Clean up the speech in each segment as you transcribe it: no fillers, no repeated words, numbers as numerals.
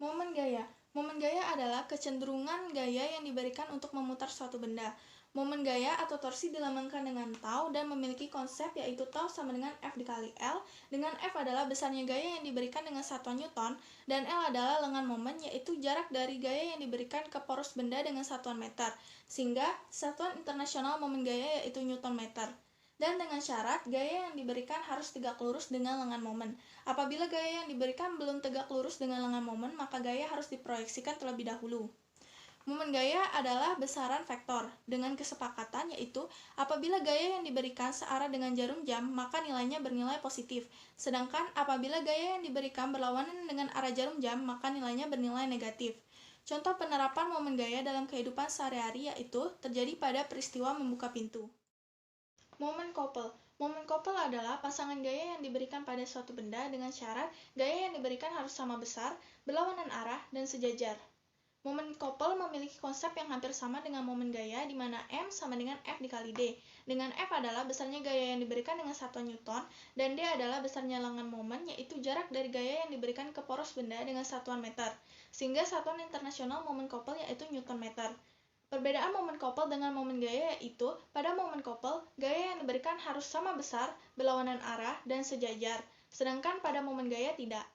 Momen gaya. Momen gaya adalah kecenderungan gaya yang diberikan untuk memutar suatu benda. Momen gaya atau torsi dilambangkan dengan tau dan memiliki konsep yaitu tau sama dengan F dikali L, dengan F adalah besarnya gaya yang diberikan dengan satuan Newton, dan L adalah lengan momen yaitu jarak dari gaya yang diberikan ke poros benda dengan satuan meter, sehingga satuan internasional momen gaya yaitu Newton meter. Dan dengan syarat, gaya yang diberikan harus tegak lurus dengan lengan momen. Apabila gaya yang diberikan belum tegak lurus dengan lengan momen, maka gaya harus diproyeksikan terlebih dahulu. Momen gaya adalah besaran vektor, dengan kesepakatan yaitu apabila gaya yang diberikan searah dengan jarum jam, maka nilainya bernilai positif. Sedangkan apabila gaya yang diberikan berlawanan dengan arah jarum jam, maka nilainya bernilai negatif. Contoh penerapan momen gaya dalam kehidupan sehari-hari yaitu terjadi pada peristiwa membuka pintu. Momen couple. Momen couple adalah pasangan gaya yang diberikan pada suatu benda dengan syarat gaya yang diberikan harus sama besar, berlawanan arah, dan sejajar. Momen couple memiliki konsep yang hampir sama dengan momen gaya di mana M sama dengan F dikali D, dengan F adalah besarnya gaya yang diberikan dengan satuan Newton, dan D adalah besarnya lengan momen yaitu jarak dari gaya yang diberikan ke poros benda dengan satuan meter, sehingga satuan internasional momen couple yaitu Newton meter. Perbedaan momen couple dengan momen gaya yaitu, pada momen couple, gaya yang diberikan harus sama besar, berlawanan arah, dan sejajar, sedangkan pada momen gaya tidak.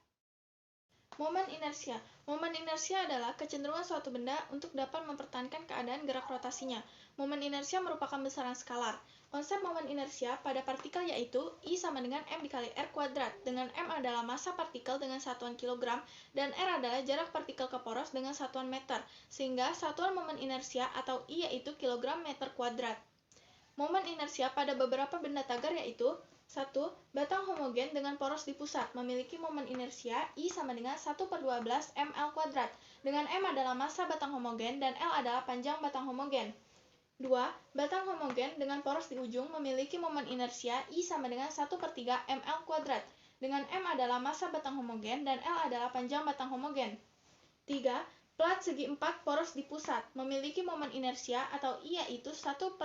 Momen inersia. Momen inersia adalah kecenderungan suatu benda untuk dapat mempertahankan keadaan gerak rotasinya. Momen inersia merupakan besaran skalar. Konsep momen inersia pada partikel yaitu I sama dengan M dikali R kuadrat, dengan M adalah massa partikel dengan satuan kilogram, dan R adalah jarak partikel ke poros dengan satuan meter, sehingga satuan momen inersia atau I yaitu kilogram meter kuadrat. Momen inersia pada beberapa benda tagar yaitu 1. Batang homogen dengan poros di pusat memiliki momen inersia I sama dengan 1/12 mL kuadrat, dengan M adalah massa batang homogen dan L adalah panjang batang homogen. 2. Batang homogen dengan poros di ujung memiliki momen inersia I sama dengan 1/3 mL kuadrat, dengan M adalah massa batang homogen dan L adalah panjang batang homogen. 3. Plat segi 4 poros di pusat memiliki momen inersia atau I yaitu 1/12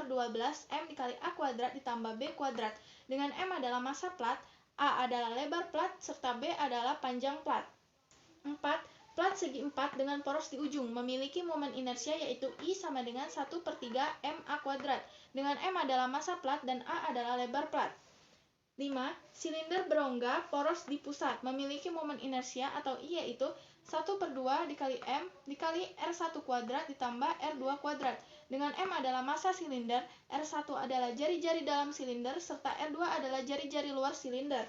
M dikali A kuadrat ditambah B kuadrat, dengan M adalah massa plat, A adalah lebar plat, serta B adalah panjang plat. 4. Plat segi 4 dengan poros di ujung memiliki momen inersia yaitu I sama dengan 1/3 MA kuadrat, dengan M adalah massa plat dan A adalah lebar plat. 5. Silinder berongga poros di pusat memiliki momen inersia atau I yaitu 1/2 dikali M dikali R1 kuadrat ditambah R2 kuadrat, dengan M adalah massa silinder, R1 adalah jari-jari dalam silinder, serta R2 adalah jari-jari luar silinder.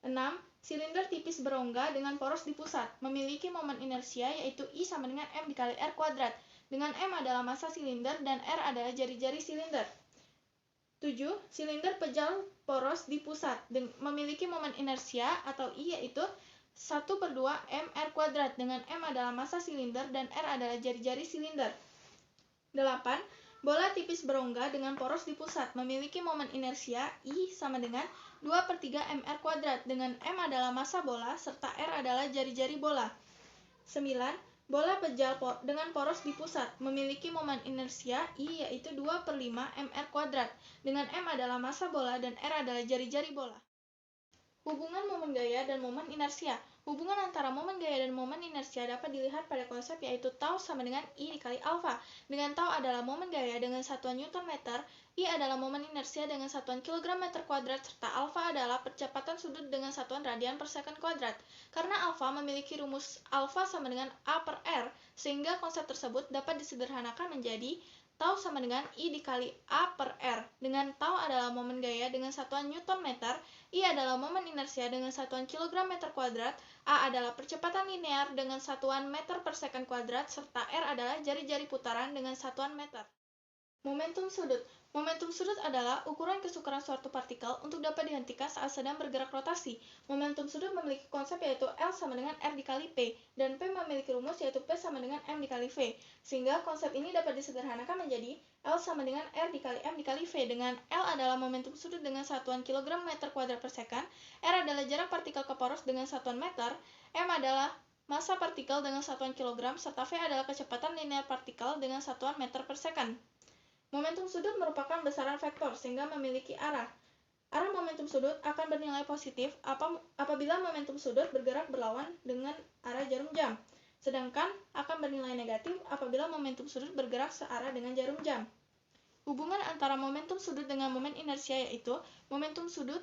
6. Silinder tipis berongga dengan poros di pusat memiliki momen inersia yaitu I sama dengan M dikali R kuadrat, dengan M adalah massa silinder dan R adalah jari-jari silinder. 7. Silinder pejal poros di pusat memiliki momen inersia atau I yaitu 1/2 mR kuadrat, dengan M adalah massa silinder dan R adalah jari-jari silinder. 8. Bola tipis berongga dengan poros di pusat memiliki momen inersia I sama dengan 2/3 mR kuadrat, dengan M adalah massa bola serta R adalah jari-jari bola. 9. Bola pejal dengan poros di pusat memiliki momen inersia I yaitu 2/5 mR kuadrat, dengan M adalah massa bola dan R adalah jari-jari bola. Hubungan momen gaya dan momen inersia. Hubungan antara momen gaya dan momen inersia dapat dilihat pada konsep yaitu tau sama dengan I dikali alfa, dengan tau adalah momen gaya dengan satuan Newton meter, I adalah momen inersia dengan satuan kilogram meter kuadrat, serta alfa adalah percepatan sudut dengan satuan radian per second kuadrat. Karena alfa memiliki rumus alfa sama dengan A per R, sehingga konsep tersebut dapat disederhanakan menjadi tau sama dengan I dikali A per R, dengan tau adalah momen gaya dengan satuan Newton meter, I adalah momen inersia dengan satuan kilogram meter kuadrat, A adalah percepatan linear dengan satuan meter per second kuadrat, serta R adalah jari-jari putaran dengan satuan meter. Momentum sudut. Momentum sudut adalah ukuran kesukaran suatu partikel untuk dapat dihentikan saat sedang bergerak rotasi. Momentum sudut memiliki konsep yaitu L sama dengan R dikali P, dan P memiliki rumus yaitu P sama dengan M dikali V, sehingga konsep ini dapat disederhanakan menjadi L sama dengan R dikali M dikali V, dengan L adalah momentum sudut dengan satuan kilogram meter kuadrat per second, R adalah jarak partikel ke poros dengan satuan meter, M adalah massa partikel dengan satuan kilogram, serta V adalah kecepatan linear partikel dengan satuan meter per second. Momentum sudut merupakan besaran vektor sehingga memiliki arah. Arah momentum sudut akan bernilai positif apabila momentum sudut bergerak berlawan dengan arah jarum jam. sedangkan akan bernilai negatif apabila momentum sudut bergerak searah dengan jarum jam. Hubungan antara momentum sudut dengan momen inersia yaitu momentum sudut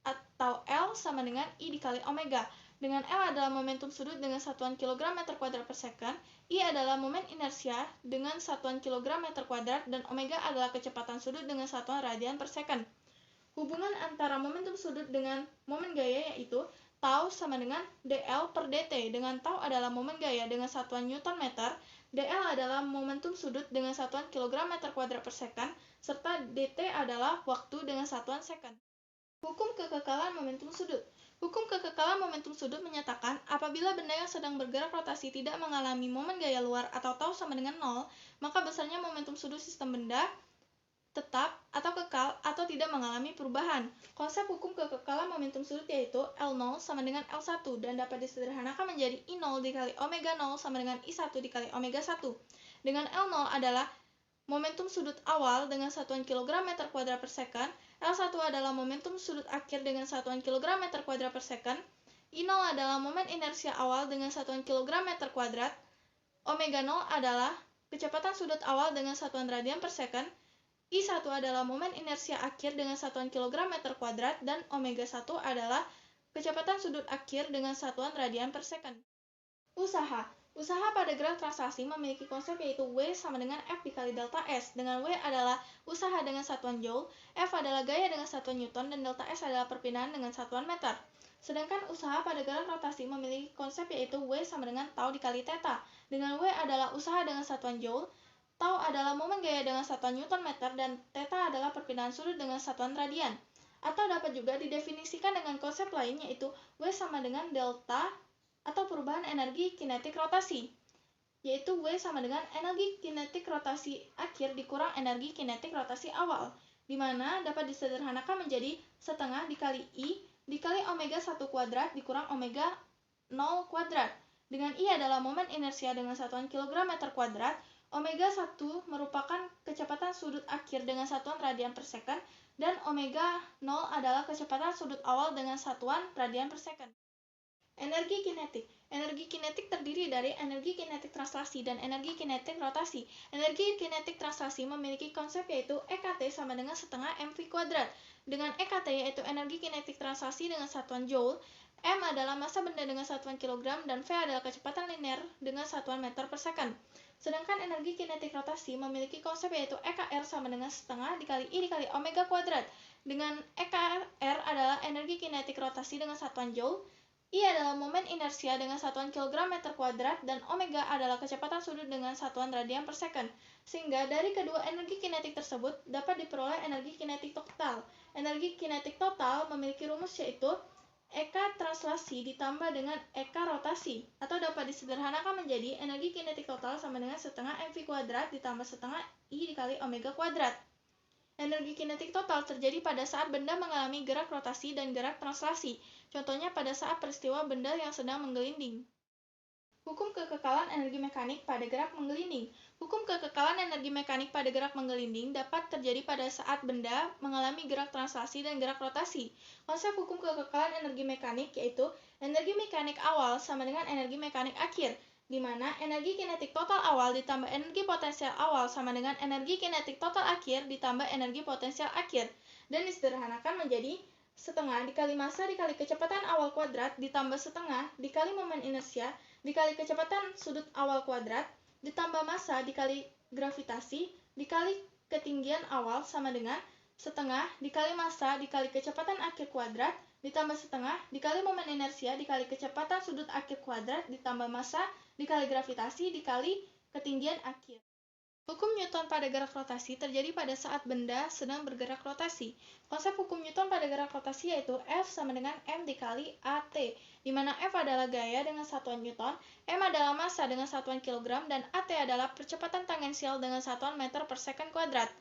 atau L sama dengan I dikali omega. Dengan L adalah momentum sudut dengan satuan kilogram meter kuadrat per second, I adalah momen inersia dengan satuan kilogram meter kuadrat, dan omega adalah kecepatan sudut dengan satuan radian per second. Hubungan antara momentum sudut dengan momen gaya yaitu tau sama dengan dl per dt, dengan tau adalah momen gaya dengan satuan newton meter, dl adalah momentum sudut dengan satuan kilogram meter kuadrat per second, serta dt adalah waktu dengan satuan second. Hukum kekekalan momentum sudut. Hukum kekekalan momentum sudut menyatakan apabila benda yang sedang bergerak rotasi tidak mengalami momen gaya luar atau tau sama dengan 0, maka besarnya momentum sudut sistem benda tetap atau kekal atau tidak mengalami perubahan. Konsep hukum kekekalan momentum sudut yaitu L0 sama dengan L1 dan dapat disederhanakan menjadi I0 dikali omega 0 sama dengan I1 dikali omega 1. Dengan L0 adalah momentum sudut awal dengan satuan kilogram meter kuadrat per second, L1 adalah momentum sudut akhir dengan satuan kilogram meter kuadrat per second, I0 adalah momen inersia awal dengan satuan kilogram meter kuadrat, omega 0 adalah kecepatan sudut awal dengan satuan radian per second, I1 adalah momen inersia akhir dengan satuan kilogram meter kuadrat, dan omega 1 adalah kecepatan sudut akhir dengan satuan radian per second. Usaha. Usaha pada gerak translasi memiliki konsep yaitu W sama dengan F dikali delta S, dengan W adalah usaha dengan satuan joule, F adalah gaya dengan satuan newton, dan delta S adalah perpindahan dengan satuan meter. Sedangkan usaha pada gerak rotasi memiliki konsep yaitu W sama dengan tau dikali theta, dengan W adalah usaha dengan satuan joule, tau adalah momen gaya dengan satuan newton meter, dan theta adalah perpindahan sudut dengan satuan radian. Atau dapat juga didefinisikan dengan konsep lain yaitu W sama dengan delta atau perubahan energi kinetik rotasi, yaitu W sama dengan energi kinetik rotasi akhir dikurang energi kinetik rotasi awal, di mana dapat disederhanakan menjadi setengah dikali I dikali omega 1 kuadrat dikurang omega 0 kuadrat, dengan I adalah momen inersia dengan satuan kilogram meter kuadrat, omega 1 merupakan kecepatan sudut akhir dengan satuan radian per second, dan omega 0 adalah kecepatan sudut awal dengan satuan radian per second. Energi kinetik. Energi kinetik terdiri dari energi kinetik translasi dan energi kinetik rotasi. Energi kinetik translasi memiliki konsep yaitu EKT sama dengan setengah mv kuadrat. Dengan EKT yaitu energi kinetik translasi dengan satuan joule, M adalah massa benda dengan satuan kilogram, dan V adalah kecepatan linear dengan satuan meter per second. Sedangkan energi kinetik rotasi memiliki konsep yaitu EKR sama dengan setengah dikali I dikali omega kuadrat. Dengan EKR adalah energi kinetik rotasi dengan satuan joule, I adalah momen inersia dengan satuan kilogram meter kuadrat, dan omega adalah kecepatan sudut dengan satuan radian per second. Sehingga dari kedua energi kinetik tersebut dapat diperoleh energi kinetik total. Energi kinetik total memiliki rumus yaitu Eka translasi ditambah dengan Eka rotasi, atau dapat disederhanakan menjadi energi kinetik total sama dengan setengah mv kuadrat ditambah setengah I dikali omega kuadrat. Energi kinetik total terjadi pada saat benda mengalami gerak rotasi dan gerak translasi. Contohnya pada saat peristiwa benda yang sedang menggelinding. Hukum kekekalan energi mekanik pada gerak menggelinding. Hukum kekekalan energi mekanik pada gerak menggelinding dapat terjadi pada saat benda mengalami gerak translasi dan gerak rotasi. Konsep hukum kekekalan energi mekanik yaitu energi mekanik awal sama dengan energi mekanik akhir, di mana energi kinetik total awal ditambah energi potensial awal sama dengan energi kinetik total akhir ditambah energi potensial akhir, dan disederhanakan menjadi setengah dikali massa dikali kecepatan awal kuadrat ditambah setengah dikali momen inersia dikali kecepatan sudut awal kuadrat ditambah massa dikali gravitasi dikali ketinggian awal sama dengan setengah dikali massa dikali kecepatan akhir kuadrat ditambah setengah dikali momen inersia dikali kecepatan sudut akhir kuadrat ditambah massa dikali gravitasi dikali ketinggian akhir. Hukum Newton pada gerak rotasi terjadi pada saat benda sedang bergerak rotasi. Konsep hukum Newton pada gerak rotasi yaitu F sama dengan M dikali AT, di mana F adalah gaya dengan satuan Newton, M adalah massa dengan satuan kilogram, dan AT adalah percepatan tangensial dengan satuan meter per second kuadrat.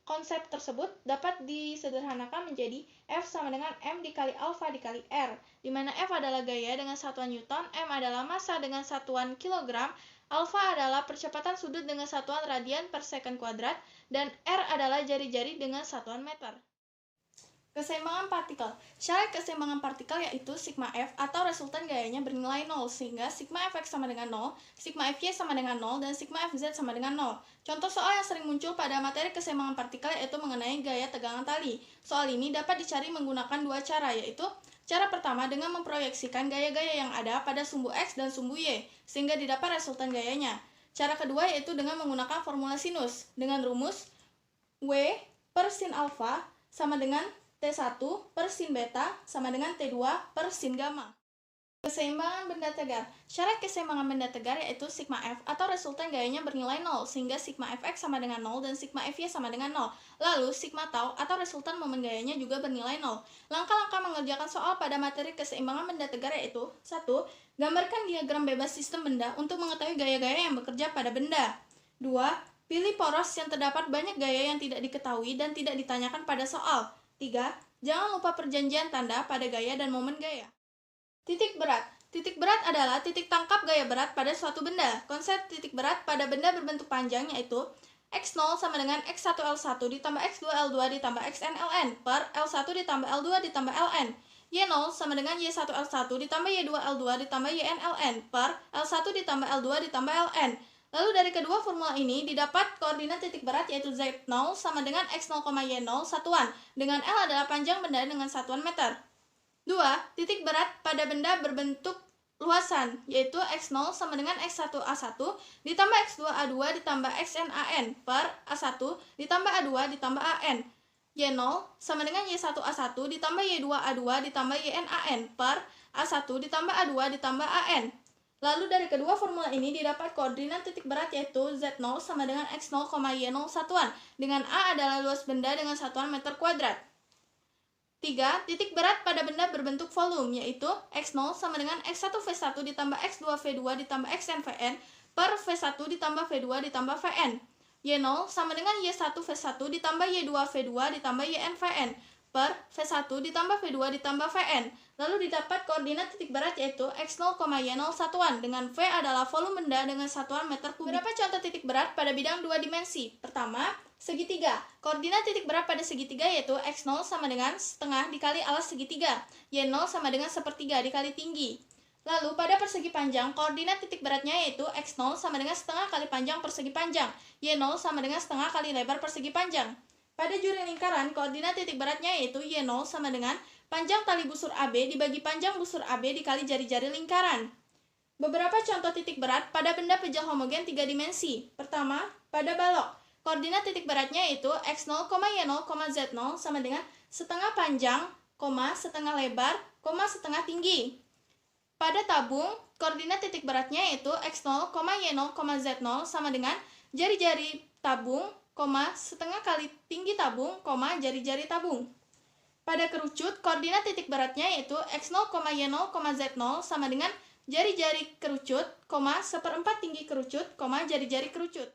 Konsep tersebut dapat disederhanakan menjadi F sama dengan M dikali alfa dikali R, di mana F adalah gaya dengan satuan Newton, M adalah massa dengan satuan kilogram, alfa adalah percepatan sudut dengan satuan radian per second kuadrat, dan R adalah jari-jari dengan satuan meter. Keseimbangan partikel. Syarat keseimbangan partikel yaitu sigma F atau resultan gayanya bernilai 0, sehingga sigma Fx sama dengan 0, sigma Fy sama dengan 0, dan sigma Fz sama dengan 0. Contoh soal yang sering muncul pada materi keseimbangan partikel yaitu mengenai gaya tegangan tali. Soal ini dapat dicari menggunakan dua cara, yaitu cara pertama dengan memproyeksikan gaya-gaya yang ada pada sumbu X dan sumbu Y, sehingga didapat resultan gayanya. Cara kedua yaitu dengan menggunakan formula sinus, dengan rumus W per sin alfa sama dengan T1 per sin beta sama dengan T2 per sin gamma. Keseimbangan benda tegar. Syarat keseimbangan benda tegar yaitu sigma F atau resultan gayanya bernilai 0, sehingga sigma Fx sama dengan 0 dan sigma Fy sama dengan 0. Lalu sigma tau atau resultan momen gayanya juga bernilai 0. Langkah-langkah mengerjakan soal pada materi keseimbangan benda tegar yaitu 1. Gambarkan diagram bebas sistem benda untuk mengetahui gaya-gaya yang bekerja pada benda. 2. Pilih poros yang terdapat banyak gaya yang tidak diketahui dan tidak ditanyakan pada soal. 3. Jangan lupa perjanjian tanda pada gaya dan momen gaya. Titik berat. Titik berat adalah titik tangkap gaya berat pada suatu benda. Konsep titik berat pada benda berbentuk panjang yaitu X0 sama dengan X1L1 ditambah X2L2 ditambah XNLN per L1 ditambah L2 ditambah Ln. Y0 sama dengan Y1L1 ditambah Y2L2 ditambah YNLN per L1 ditambah L2 ditambah Ln. Lalu dari kedua formula ini didapat koordinat titik berat yaitu Z0 sama dengan X0, Y0 satuan, dengan L adalah panjang benda dengan satuan meter. 2. Titik berat pada benda berbentuk luasan yaitu X0 sama dengan X1A1 ditambah X2A2 ditambah XNAN per A1 ditambah A2 ditambah AN. Y0 sama dengan Y1A1 ditambah Y2A2 ditambah YNAN per A1 ditambah A2 ditambah AN. Lalu dari kedua formula ini didapat koordinat titik berat yaitu Z0 sama dengan X0, Y0 satuan, dengan A adalah luas benda dengan satuan meter kuadrat. 3. Titik berat pada benda berbentuk volume yaitu X0 sama dengan X1V1 ditambah X2V2 ditambah XNVN per V1 ditambah V2 ditambah Vn. Y0 sama dengan Y1V1 ditambah Y2V2 ditambah YNVN per V1 ditambah V2 ditambah Vn. Lalu didapat koordinat titik berat yaitu X0, Y0 satuan, dengan V adalah volume benda dengan satuan meter kubik. Beberapa contoh titik berat pada bidang dua dimensi. Pertama, segitiga. Koordinat titik berat pada segitiga yaitu X0 sama dengan setengah dikali alas segitiga, Y0 sama dengan sepertiga dikali tinggi. Lalu pada persegi panjang, koordinat titik beratnya yaitu X0 sama dengan setengah kali panjang persegi panjang, Y0 sama dengan setengah kali lebar persegi panjang. Pada juri lingkaran, koordinat titik beratnya yaitu Y0 sama dengan panjang tali busur AB dibagi panjang busur AB dikali jari-jari lingkaran. Beberapa contoh titik berat pada benda pejal homogen 3 dimensi. Pertama, pada balok. Koordinat titik beratnya yaitu X0, Y0, Z0 sama dengan setengah panjang, setengah lebar, setengah tinggi. Pada tabung, koordinat titik beratnya yaitu X0, Y0, Z0 sama dengan jari-jari tabung, setengah kali tinggi tabung, jari-jari tabung. Pada kerucut, koordinat titik beratnya yaitu X0, Y0, Z0 sama dengan jari-jari kerucut, seperempat tinggi kerucut, jari-jari kerucut.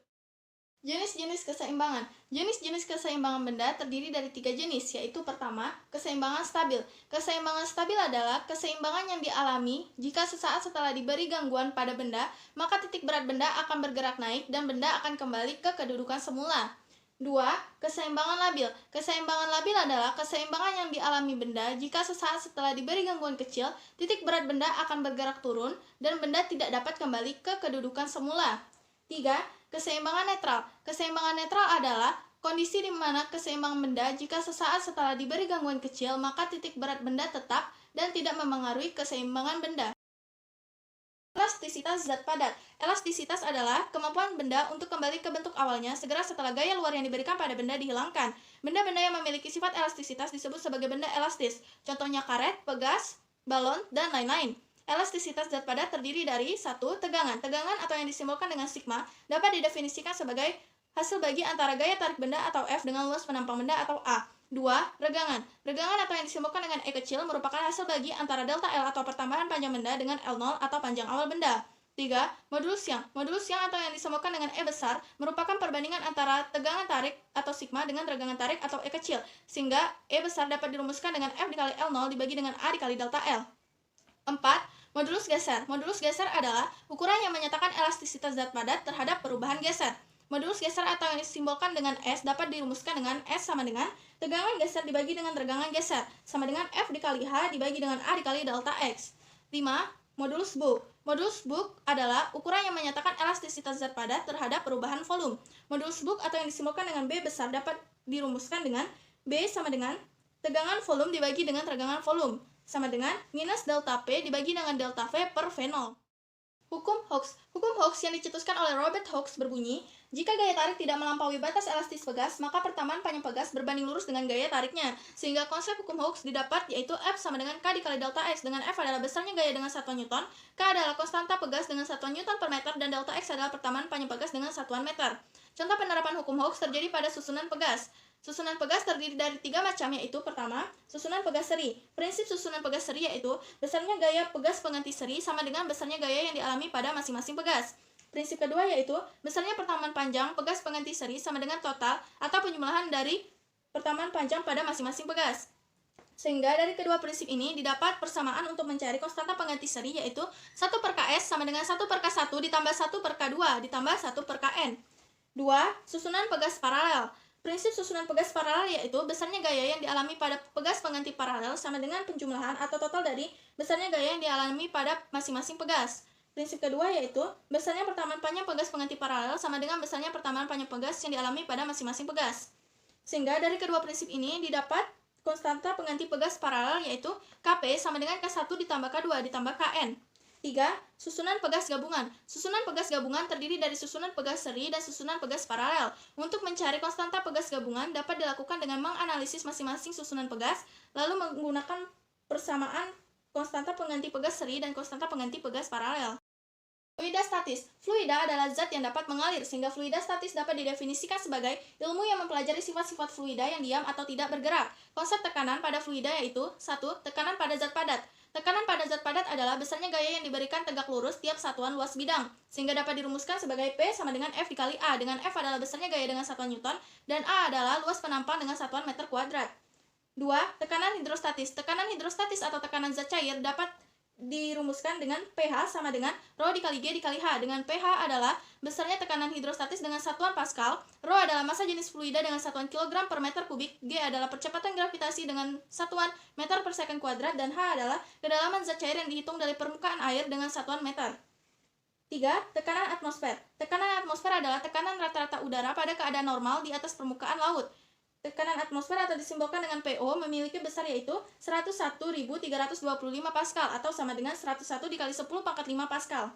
Jenis-jenis keseimbangan. Jenis-jenis keseimbangan benda terdiri dari 3 jenis, yaitu pertama, keseimbangan stabil. Keseimbangan stabil adalah keseimbangan yang dialami jika sesaat setelah diberi gangguan pada benda, maka titik berat benda akan bergerak naik dan benda akan kembali ke kedudukan semula. 2. Keseimbangan labil. Keseimbangan labil adalah keseimbangan yang dialami benda jika sesaat setelah diberi gangguan kecil, titik berat benda akan bergerak turun dan benda tidak dapat kembali ke kedudukan semula. 3. Keseimbangan netral. Keseimbangan netral adalah kondisi di mana keseimbangan benda jika sesaat setelah diberi gangguan kecil, maka titik berat benda tetap dan tidak memengaruhi keseimbangan benda. Elastisitas zat padat. Elastisitas adalah kemampuan benda untuk kembali ke bentuk awalnya segera setelah gaya luar yang diberikan pada benda dihilangkan. Benda-benda yang memiliki sifat elastisitas disebut sebagai benda elastis. Contohnya karet, pegas, balon, dan lain-lain. Elastisitas zat padat terdiri dari 1. Tegangan. Tegangan atau yang disimbolkan dengan sigma dapat didefinisikan sebagai hasil bagi antara gaya tarik benda atau F dengan luas penampang benda atau A. 2. Regangan. Regangan atau yang disimbolkan dengan E kecil merupakan hasil bagi antara delta L atau pertambahan panjang benda dengan L0 atau panjang awal benda. 3. Modulus yang. Modulus yang atau yang disimbolkan dengan E besar merupakan perbandingan antara tegangan tarik atau sigma dengan regangan tarik atau E kecil, sehingga E besar dapat dirumuskan dengan F dikali L0 dibagi dengan A dikali delta L. 4. Modulus geser. Modulus geser adalah ukuran yang menyatakan elastisitas zat padat terhadap perubahan geser. Modulus geser atau yang disimbolkan dengan S dapat dirumuskan dengan S sama dengan tegangan geser dibagi dengan tegangan geser sama dengan F dikali H dibagi dengan A dikali delta X. 5. Modulus Book. Modulus Book adalah ukuran yang menyatakan elastisitas zat padat terhadap perubahan volume. Modulus Book atau yang disimbolkan dengan B besar dapat dirumuskan dengan B sama dengan tegangan volume dibagi dengan tegangan volume sama dengan minus delta P dibagi dengan delta V per V0. Hukum Hooke. Hukum Hooke yang dicetuskan oleh Robert Hooke berbunyi, jika gaya tarik tidak melampaui batas elastis pegas, maka pertamaan panjang pegas berbanding lurus dengan gaya tariknya. Sehingga konsep hukum Hooke didapat yaitu F sama dengan K dikali delta X, dengan F adalah besarnya gaya dengan satuan Newton, K adalah konstanta pegas dengan satuan Newton per meter, dan delta X adalah pertamaan panjang pegas dengan satuan meter. Contoh penerapan hukum Hooke terjadi pada susunan pegas. Susunan pegas terdiri dari 3 macam, yaitu pertama, susunan pegas seri. Prinsip susunan pegas seri yaitu besarnya gaya pegas pengganti seri sama dengan besarnya gaya yang dialami pada masing-masing pegas. Prinsip kedua yaitu besarnya pertamaan panjang pegas pengganti seri sama dengan total atau penjumlahan dari pertamaan panjang pada masing-masing pegas. Sehingga dari kedua prinsip ini didapat persamaan untuk mencari konstanta pengganti seri yaitu 1 per Ks sama dengan 1 per K1 ditambah 1 per K2 ditambah 1 per Kn. 2. Susunan pegas paralel. Prinsip susunan pegas paralel yaitu besarnya gaya yang dialami pada pegas pengganti paralel sama dengan penjumlahan atau total dari besarnya gaya yang dialami pada masing-masing pegas. Prinsip kedua yaitu besarnya pertamaan panjang pegas pengganti paralel sama dengan besarnya pertamaan panjang pegas yang dialami pada masing-masing pegas. Sehingga dari kedua prinsip ini didapat konstanta pengganti pegas paralel yaitu Kp sama dengan K1 ditambah K2 ditambah Kn. 3. Susunan pegas gabungan. Susunan pegas gabungan terdiri dari susunan pegas seri dan susunan pegas paralel. Untuk mencari konstanta pegas gabungan dapat dilakukan dengan menganalisis masing-masing susunan pegas, lalu menggunakan persamaan konstanta pengganti pegas seri dan konstanta pengganti pegas paralel. Fluida statis. Fluida adalah zat yang dapat mengalir, sehingga fluida statis dapat didefinisikan sebagai ilmu yang mempelajari sifat-sifat fluida yang diam atau tidak bergerak. Konsep tekanan pada fluida yaitu 1. Tekanan pada zat padat. Tekanan pada zat padat adalah besarnya gaya yang diberikan tegak lurus tiap satuan luas bidang, sehingga dapat dirumuskan sebagai P sama dengan F dikali A, dengan F adalah besarnya gaya dengan satuan Newton, dan A adalah luas penampang dengan satuan meter kuadrat. 2. Tekanan hidrostatis. Tekanan hidrostatis atau tekanan zat cair dapat dirumuskan dengan pH sama dengan Rho dikali G dikali H, dengan pH adalah besarnya tekanan hidrostatis dengan satuan Pascal, Rho adalah massa jenis fluida dengan satuan kilogram per meter kubik, G adalah percepatan gravitasi dengan satuan meter per second kuadrat, dan H adalah kedalaman zat cair yang dihitung dari permukaan air dengan satuan meter. 3. Tekanan atmosfer. Tekanan atmosfer adalah tekanan rata-rata udara pada keadaan normal di atas permukaan laut. Tekanan atmosfer atau disimbolkan dengan PO memiliki besar yaitu 101.325 Pascal atau sama dengan 101 dikali 10 pangkat 5 Pascal.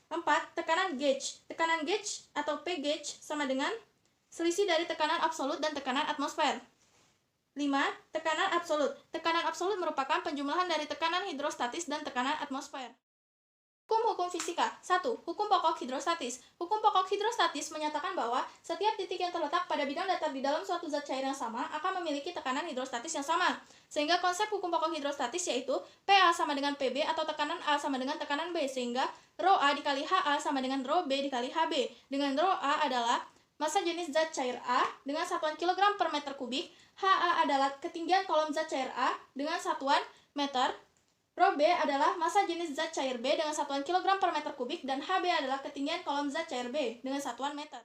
4. Tekanan gauge. Tekanan gauge atau P gauge sama dengan selisih dari tekanan absolut dan tekanan atmosfer. 5. Tekanan absolut. Tekanan absolut merupakan penjumlahan dari tekanan hidrostatis dan tekanan atmosfer. Hukum-hukum fisika. 1. Hukum pokok hidrostatis. Hukum pokok hidrostatis menyatakan bahwa setiap titik yang terletak pada bidang datar di dalam suatu zat cair yang sama akan memiliki tekanan hidrostatis yang sama. Sehingga konsep hukum pokok hidrostatis yaitu PA sama dengan PB atau tekanan A sama dengan tekanan B, sehingga Rho A dikali HA sama dengan Rho B dikali HB. Dengan Rho A adalah massa jenis zat cair A dengan satuan kilogram per meter kubik, HA adalah ketinggian kolom zat cair A dengan satuan meter, Rho B adalah massa jenis zat cair B dengan satuan kilogram per meter kubik, dan HB adalah ketinggian kolom zat cair B dengan satuan meter.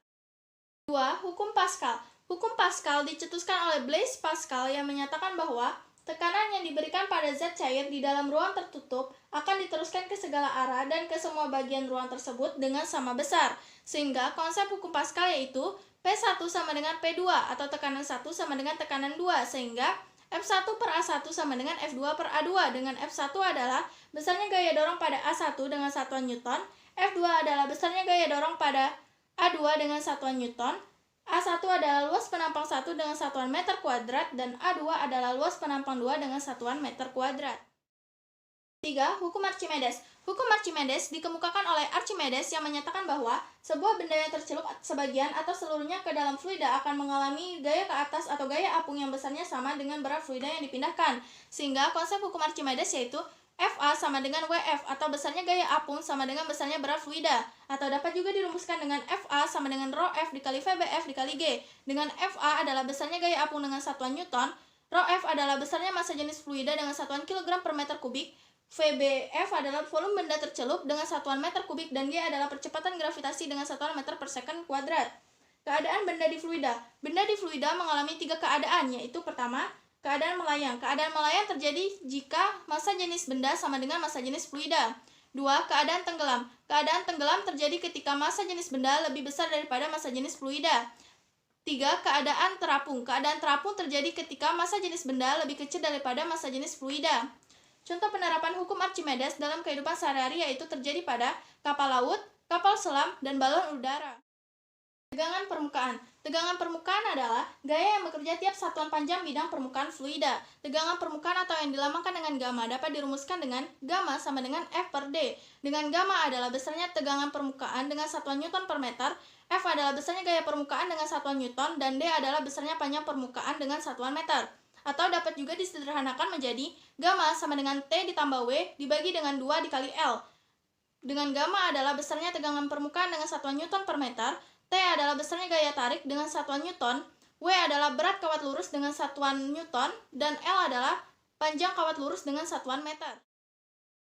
2. Hukum Pascal. Hukum Pascal dicetuskan oleh Blaise Pascal yang menyatakan bahwa tekanan yang diberikan pada zat cair di dalam ruang tertutup akan diteruskan ke segala arah dan ke semua bagian ruang tersebut dengan sama besar. Sehingga konsep hukum Pascal yaitu P1 sama dengan P2 atau tekanan 1 sama dengan tekanan 2, sehingga F1 per A1 sama dengan F2 per A2, dengan F1 adalah besarnya gaya dorong pada A1 dengan satuan Newton, F2 adalah besarnya gaya dorong pada A2 dengan satuan Newton, A1 adalah luas penampang 1 dengan satuan meter kuadrat, dan A2 adalah luas penampang 2 dengan satuan meter kuadrat. 3. Hukum Archimedes. Hukum Archimedes dikemukakan oleh Archimedes yang menyatakan bahwa sebuah benda yang tercelup sebagian atau seluruhnya ke dalam fluida akan mengalami gaya ke atas atau gaya apung yang besarnya sama dengan berat fluida yang dipindahkan. Sehingga konsep hukum Archimedes yaitu FA sama dengan WF atau besarnya gaya apung sama dengan besarnya berat fluida, atau dapat juga dirumuskan dengan FA sama dengan Rho F dikali VBF dikali G, dengan FA adalah besarnya gaya apung dengan satuan Newton, Rho F adalah besarnya massa jenis fluida dengan satuan kilogram per meter kubik, VBF adalah volume benda tercelup dengan satuan meter kubik, dan G adalah percepatan gravitasi dengan satuan meter per second kuadrat. Keadaan benda di fluida. Benda di fluida mengalami 3 keadaan, yaitu pertama, keadaan melayang. Keadaan melayang terjadi jika massa jenis benda sama dengan massa jenis fluida. 2. Keadaan tenggelam. Keadaan tenggelam terjadi ketika massa jenis benda lebih besar daripada massa jenis fluida. 3. Keadaan terapung. Keadaan terapung terjadi ketika massa jenis benda lebih kecil daripada massa jenis fluida. Contoh penerapan hukum Archimedes dalam kehidupan sehari-hari yaitu terjadi pada kapal laut, kapal selam, dan balon udara. Tegangan permukaan. Tegangan permukaan adalah gaya yang bekerja tiap satuan panjang bidang permukaan fluida. Tegangan permukaan atau yang dilambangkan dengan gamma dapat dirumuskan dengan gamma sama dengan F per D. Dengan gamma adalah besarnya tegangan permukaan dengan satuan Newton per meter, F adalah besarnya gaya permukaan dengan satuan Newton, dan D adalah besarnya panjang permukaan dengan satuan meter. Atau dapat juga disederhanakan menjadi gamma sama dengan T ditambah W dibagi dengan 2 dikali L. Dengan gamma adalah besarnya tegangan permukaan dengan satuan Newton per meter, T adalah besarnya gaya tarik dengan satuan Newton, W adalah berat kawat lurus dengan satuan Newton, dan L adalah panjang kawat lurus dengan satuan meter.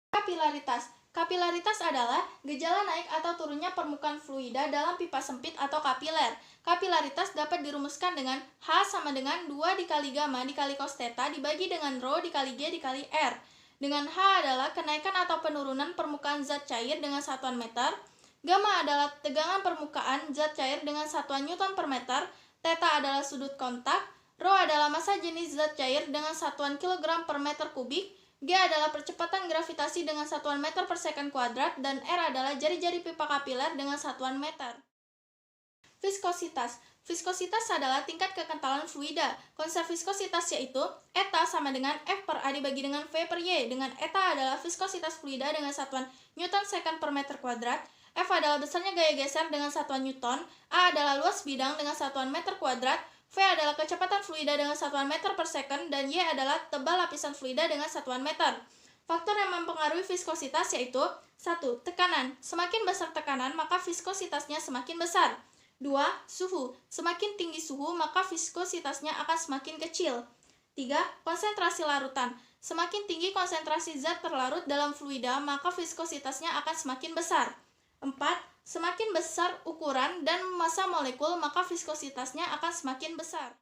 Kapilaritas. Kapilaritas adalah gejala naik atau turunnya permukaan fluida dalam pipa sempit atau kapiler. Kapilaritas dapat dirumuskan dengan H sama dengan 2 dikali gamma dikali cos theta dibagi dengan rho dikali G dikali R. Dengan H adalah kenaikan atau penurunan permukaan zat cair dengan satuan meter, gamma adalah tegangan permukaan zat cair dengan satuan Newton per meter, theta adalah sudut kontak, rho adalah massa jenis zat cair dengan satuan kilogram per meter kubik, G adalah percepatan gravitasi dengan satuan meter per second kuadrat, dan R adalah jari-jari pipa kapiler dengan satuan meter. Viskositas. Viskositas adalah tingkat kekentalan fluida. Konsep viskositas yaitu eta sama dengan F per A dibagi dengan V per Y, dengan eta adalah viskositas fluida dengan satuan Newton second per meter kuadrat, F adalah besarnya gaya geser dengan satuan Newton, A adalah luas bidang dengan satuan meter kuadrat, V adalah kecepatan fluida dengan satuan meter per second, dan Y adalah tebal lapisan fluida dengan satuan meter. Faktor yang mempengaruhi viskositas yaitu 1. Tekanan. Semakin besar tekanan, maka viskositasnya semakin besar. 2. Suhu. Semakin tinggi suhu, maka viskositasnya akan semakin kecil. 3. Konsentrasi larutan. Semakin tinggi konsentrasi zat terlarut dalam fluida, maka viskositasnya akan semakin besar. 4. Semakin besar ukuran dan massa molekul, maka viskositasnya akan semakin besar.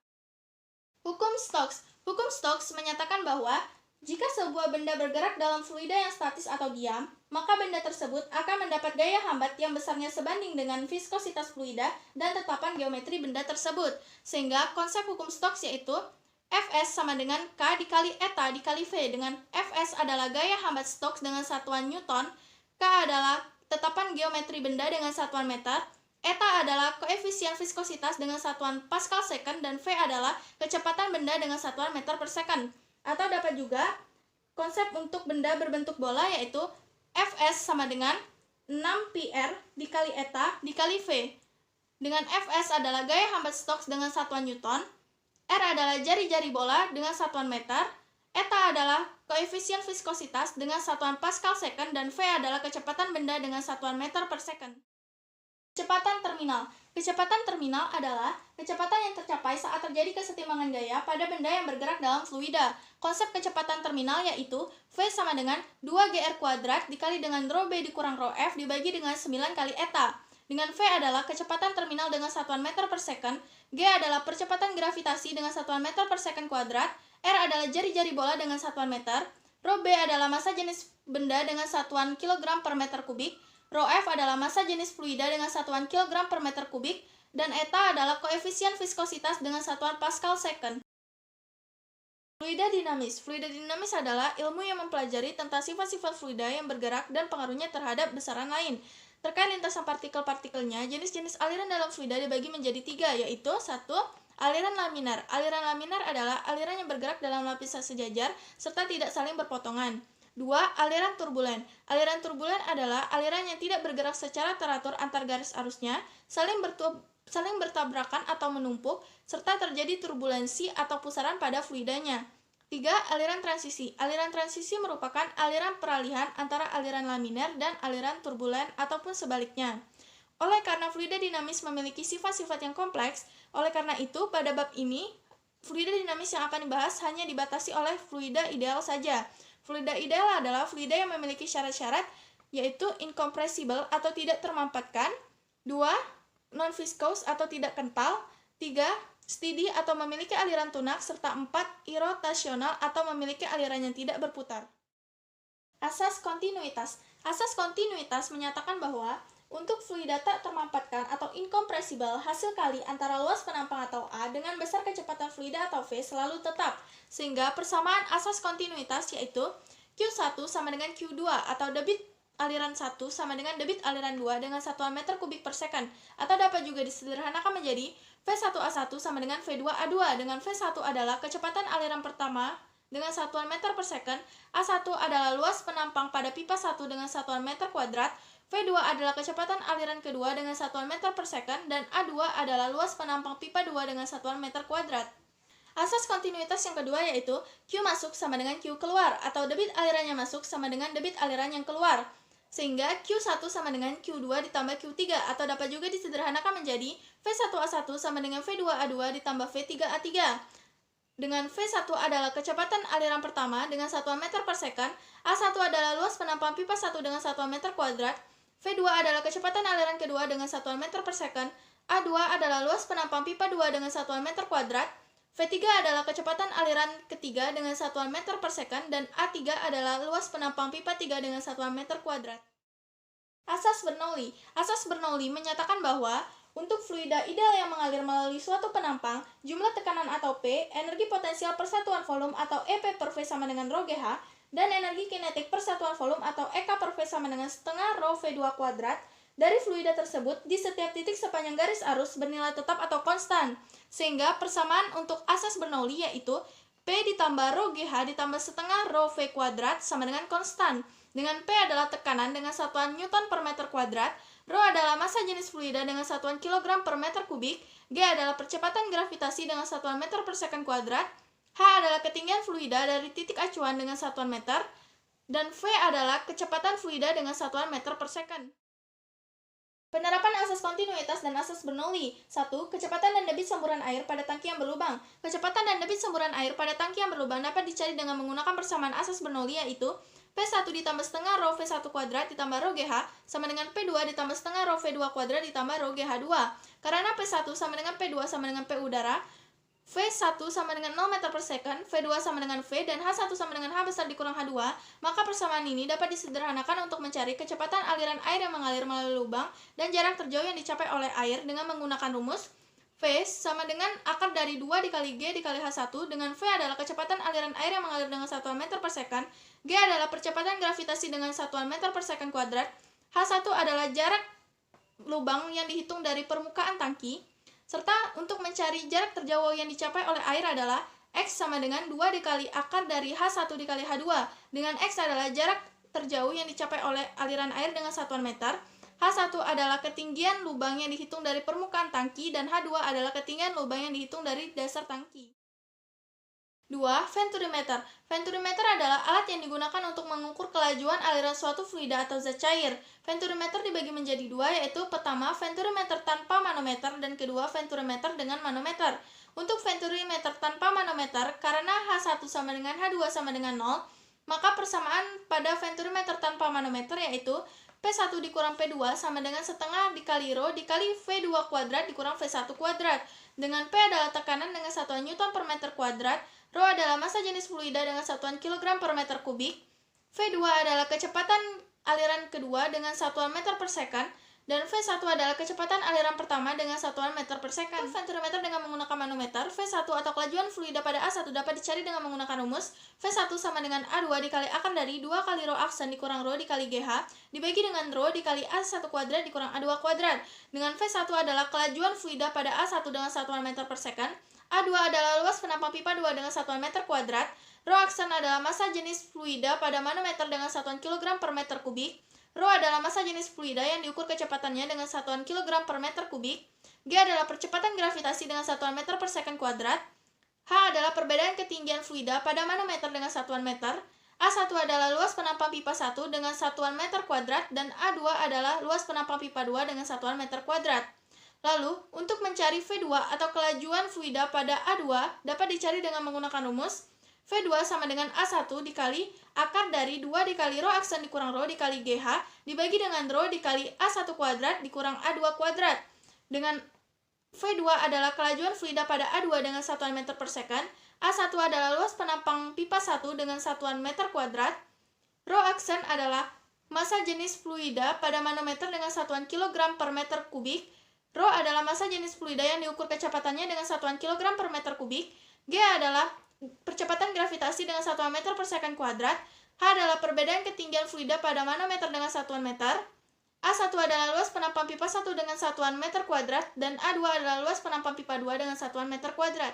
Hukum Stokes. Hukum Stokes menyatakan bahwa jika sebuah benda bergerak dalam fluida yang statis atau diam, maka benda tersebut akan mendapat gaya hambat yang besarnya sebanding dengan viskositas fluida dan tetapan geometri benda tersebut. Sehingga konsep hukum Stokes yaitu Fs sama dengan K dikali eta dikali V, dengan Fs adalah gaya hambat Stokes dengan satuan Newton, K adalah tetapan geometri benda dengan satuan meter, eta adalah koefisien viskositas dengan satuan Pascal second, dan V adalah kecepatan benda dengan satuan meter per second. Atau dapat juga konsep untuk benda berbentuk bola yaitu Fs sama dengan 6 πr dikali eta dikali V. Dengan Fs adalah gaya hambat Stokes dengan satuan Newton, R adalah jari-jari bola dengan satuan meter, eta adalah koefisien viskositas dengan satuan Pascal second, dan V adalah kecepatan benda dengan satuan meter per second. Kecepatan terminal. Kecepatan terminal adalah kecepatan yang tercapai saat terjadi kesetimbangan gaya pada benda yang bergerak dalam fluida. Konsep kecepatan terminal yaitu V sama dengan 2gr kuadrat dikali dengan rho B dikurang rho F dibagi dengan 9 kali eta. Dengan V adalah kecepatan terminal dengan satuan meter per second, G adalah percepatan gravitasi dengan satuan meter per second kuadrat, R adalah jari-jari bola dengan satuan meter, rho B adalah massa jenis benda dengan satuan kilogram per meter kubik, rho F adalah massa jenis fluida dengan satuan kilogram per meter kubik, dan eta adalah koefisien viskositas dengan satuan Pascal second. Fluida dinamis. Fluida dinamis adalah ilmu yang mempelajari tentang sifat-sifat fluida yang bergerak dan pengaruhnya terhadap besaran lain. Terkait lintasan partikel-partikelnya, jenis-jenis aliran dalam fluida dibagi menjadi 3, yaitu 1. Aliran laminar. Aliran laminar adalah aliran yang bergerak dalam lapisan sejajar serta tidak saling berpotongan. 2. Aliran turbulen. Aliran turbulen adalah aliran yang tidak bergerak secara teratur antar garis arusnya, saling bertabrakan atau menumpuk, serta terjadi turbulensi atau pusaran pada fluidanya. 3. Aliran transisi. Aliran transisi merupakan aliran peralihan antara aliran laminar dan aliran turbulen ataupun sebaliknya. Oleh karena fluida dinamis memiliki sifat-sifat yang kompleks, oleh karena itu pada bab ini, fluida dinamis yang akan dibahas hanya dibatasi oleh fluida ideal saja. Fluida ideal adalah fluida yang memiliki syarat-syarat yaitu incompressible atau tidak termampatkan. 2. non-viscous atau tidak kental. 3. Steady atau memiliki aliran tunak, serta 4. Irrotasional atau memiliki aliran yang tidak berputar. Asas kontinuitas. Asas kontinuitas menyatakan bahwa untuk fluida tak termampatkan atau incompressible, hasil kali antara luas penampang atau A dengan besar kecepatan fluida atau V selalu tetap, sehingga persamaan asas kontinuitas yaitu Q1 sama dengan Q2 atau debit aliran 1 sama dengan debit aliran 2 dengan satuan meter kubik per second, atau dapat juga disederhanakan menjadi V1A1 sama dengan V2A2, dengan V1 adalah kecepatan aliran pertama dengan satuan meter per second, A1 adalah luas penampang pada pipa 1 dengan satuan meter kuadrat, V2 adalah kecepatan aliran kedua dengan satuan meter per second, dan A2 adalah luas penampang pipa 2 dengan satuan meter kuadrat. Asas kontinuitas yang kedua yaitu Q masuk sama dengan Q keluar, atau debit aliran yang masuk sama dengan debit aliran yang keluar. Sehingga Q1 sama dengan Q2 ditambah Q3, atau dapat juga disederhanakan menjadi V1A1 sama dengan V2A2 ditambah V3A3. Dengan V1 adalah kecepatan aliran pertama dengan satuan meter per second, A1 adalah luas penampang pipa 1 dengan satuan meter kuadrat, V2 adalah kecepatan aliran kedua dengan satuan meter per second, A2 adalah luas penampang pipa 2 dengan satuan meter kuadrat, V3 adalah kecepatan aliran ketiga dengan satuan meter per second, dan A3 adalah luas penampang pipa 3 dengan satuan meter kuadrat. Asas Bernoulli. Asas Bernoulli menyatakan bahwa untuk fluida ideal yang mengalir melalui suatu penampang, jumlah tekanan atau P, energi potensial per satuan volume atau EP per V sama dengan rho GH, dan energi kinetik per satuan volume atau EK per V sama dengan setengah rho V2 kuadrat dari fluida tersebut di setiap titik sepanjang garis arus bernilai tetap atau konstan. Sehingga persamaan untuk asas Bernoulli yaitu P ditambah rho GH ditambah setengah rho V kuadrat sama dengan konstan. Dengan P adalah tekanan dengan satuan Newton per meter kuadrat, rho adalah massa jenis fluida dengan satuan kilogram per meter kubik, G adalah percepatan gravitasi dengan satuan meter per second kuadrat, H adalah ketinggian fluida dari titik acuan dengan satuan meter, dan V adalah kecepatan fluida dengan satuan meter per second. Penerapan asas kontinuitas dan asas Bernoulli. 1. Kecepatan dan debit semburan air pada tangki yang berlubang. Kecepatan dan debit semburan air pada tangki yang berlubang dapat dicari dengan menggunakan persamaan asas Bernoulli yaitu P1 ditambah setengah rho V1 kuadrat ditambah rho GH sama dengan P2 ditambah setengah rho V2 kuadrat ditambah rho GH2. Karena P1 sama dengan P2 sama dengan P udara, V1 sama dengan 0 meter per second, V2 sama dengan V, dan H1 sama dengan H besar dikurang H2, maka persamaan ini dapat disederhanakan untuk mencari kecepatan aliran air yang mengalir melalui lubang dan jarak terjauh yang dicapai oleh air dengan menggunakan rumus V sama dengan akar dari 2 dikali G dikali H1, dengan V adalah kecepatan aliran air yang mengalir dengan satuan meter per second, G adalah percepatan gravitasi dengan satuan meter per second kuadrat, H1 adalah jarak lubang yang dihitung dari permukaan tangki, serta untuk mencari jarak terjauh yang dicapai oleh air adalah X sama dengan 2 dikali akar dari H1 dikali H2, dengan X adalah jarak terjauh yang dicapai oleh aliran air dengan satuan meter, H1 adalah ketinggian lubang yang dihitung dari permukaan tangki, dan H2 adalah ketinggian lubang yang dihitung dari dasar tangki. 2. Venturimeter. Venturimeter adalah alat yang digunakan untuk mengukur kelajuan aliran suatu fluida atau zat cair. Venturimeter dibagi menjadi dua, yaitu pertama venturimeter tanpa manometer dan kedua venturimeter dengan manometer. Untuk venturimeter tanpa manometer, karena H1 sama dengan H2 sama dengan 0, maka persamaan pada venturimeter tanpa manometer yaitu P1 dikurang P2 sama dengan setengah dikali rho dikali V2 kuadrat dikurang V1 kuadrat. Dengan P adalah tekanan dengan satuan Newton per meter kuadrat, rho adalah massa jenis fluida dengan satuan kilogram per meter kubik, V2 adalah kecepatan aliran kedua dengan satuan meter per second, dan V1 adalah kecepatan aliran pertama dengan satuan meter per second. Venturimeter dengan menggunakan manometer, V1 atau kelajuan fluida pada A1 dapat dicari dengan menggunakan rumus V1 sama dengan A2 dikali akar dari 2 kali rho aksen dikurang rho dikali GH dibagi dengan rho dikali A1 kuadrat dikurang A2 kuadrat. Dengan V1 adalah kelajuan fluida pada A1 dengan satuan meter per second, A2 adalah luas penampang pipa 2 dengan satuan meter kuadrat, rho aksen adalah massa jenis fluida pada manometer dengan satuan kilogram per meter kubik, rho adalah massa jenis fluida yang diukur kecepatannya dengan satuan kilogram per meter kubik, G adalah percepatan gravitasi dengan satuan meter per second kuadrat, H adalah perbedaan ketinggian fluida pada manometer dengan satuan meter, A1 adalah luas penampang pipa 1 dengan satuan meter kuadrat, dan A2 adalah luas penampang pipa 2 dengan satuan meter kuadrat. Lalu, untuk mencari V2 atau kelajuan fluida pada A2 dapat dicari dengan menggunakan rumus V2 sama dengan A1 dikali akar dari 2 dikali rho aksen dikurang rho dikali GH dibagi dengan rho dikali A1 kuadrat dikurang A2 kuadrat. dengan V2 adalah kelajuan fluida pada A2 dengan satuan meter per second, A1 adalah luas penampang pipa 1 dengan satuan meter kuadrat, Rho aksen adalah massa jenis fluida pada manometer dengan satuan kilogram per meter kubik, Rho adalah massa jenis fluida yang diukur kecepatannya dengan satuan kilogram per meter kubik, G adalah percepatan gravitasi dengan satuan meter per second kuadrat, H adalah perbedaan ketinggian fluida pada manometer dengan satuan meter, A1 adalah luas penampang pipa 1 dengan satuan meter kuadrat, dan A2 adalah luas penampang pipa 2 dengan satuan meter kuadrat.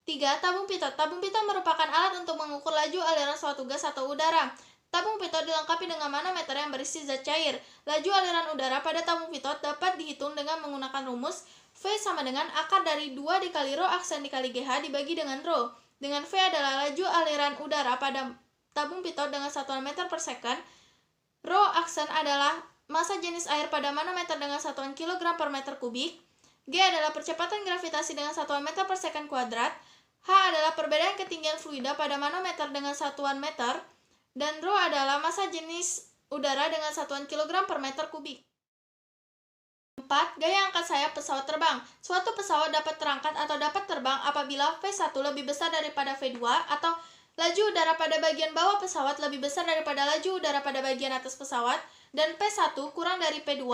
3. Tabung pitot. Tabung pitot merupakan alat untuk mengukur laju aliran suatu gas atau udara. Tabung pitot dilengkapi dengan manometer yang berisi zat cair. Laju aliran udara pada tabung pitot dapat dihitung dengan menggunakan rumus V sama dengan akar dari 2 dikali Rho aksen dikali GH dibagi dengan Rho. Dengan V adalah laju aliran udara pada tabung pitot dengan satuan meter per second. Rho aksen adalah massa jenis air pada manometer dengan satuan kilogram per meter kubik. G adalah percepatan gravitasi dengan satuan meter per second kuadrat. H adalah perbedaan ketinggian fluida pada manometer dengan satuan meter. Dan Rho adalah massa jenis udara dengan satuan kilogram per meter kubik. 4. Gaya angkat sayap pesawat terbang. Suatu pesawat dapat terangkat atau dapat terbang apabila V1 lebih besar daripada V2 atau laju udara pada bagian bawah pesawat lebih besar daripada laju udara pada bagian atas pesawat, dan P1 kurang dari P2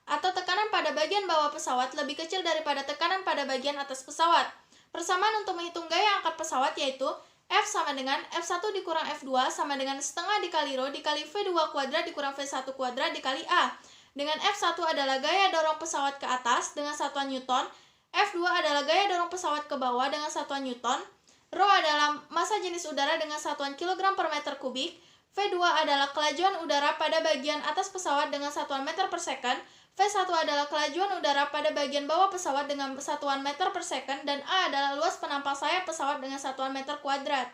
atau tekanan pada bagian bawah pesawat lebih kecil daripada tekanan pada bagian atas pesawat. Persamaan untuk menghitung gaya angkat pesawat yaitu F sama dengan F1 dikurang F2 sama dengan setengah dikali Rho dikali V2 kuadrat dikurang V1 kuadrat dikali A. Dengan F1 adalah gaya dorong pesawat ke atas dengan satuan Newton, F2 adalah gaya dorong pesawat ke bawah dengan satuan Newton, Rho adalah massa jenis udara dengan satuan kilogram per meter kubik, V2 adalah kelajuan udara pada bagian atas pesawat dengan satuan meter per second, V1 adalah kelajuan udara pada bagian bawah pesawat dengan satuan meter per second, dan A adalah luas penampang sayap pesawat dengan satuan meter kuadrat.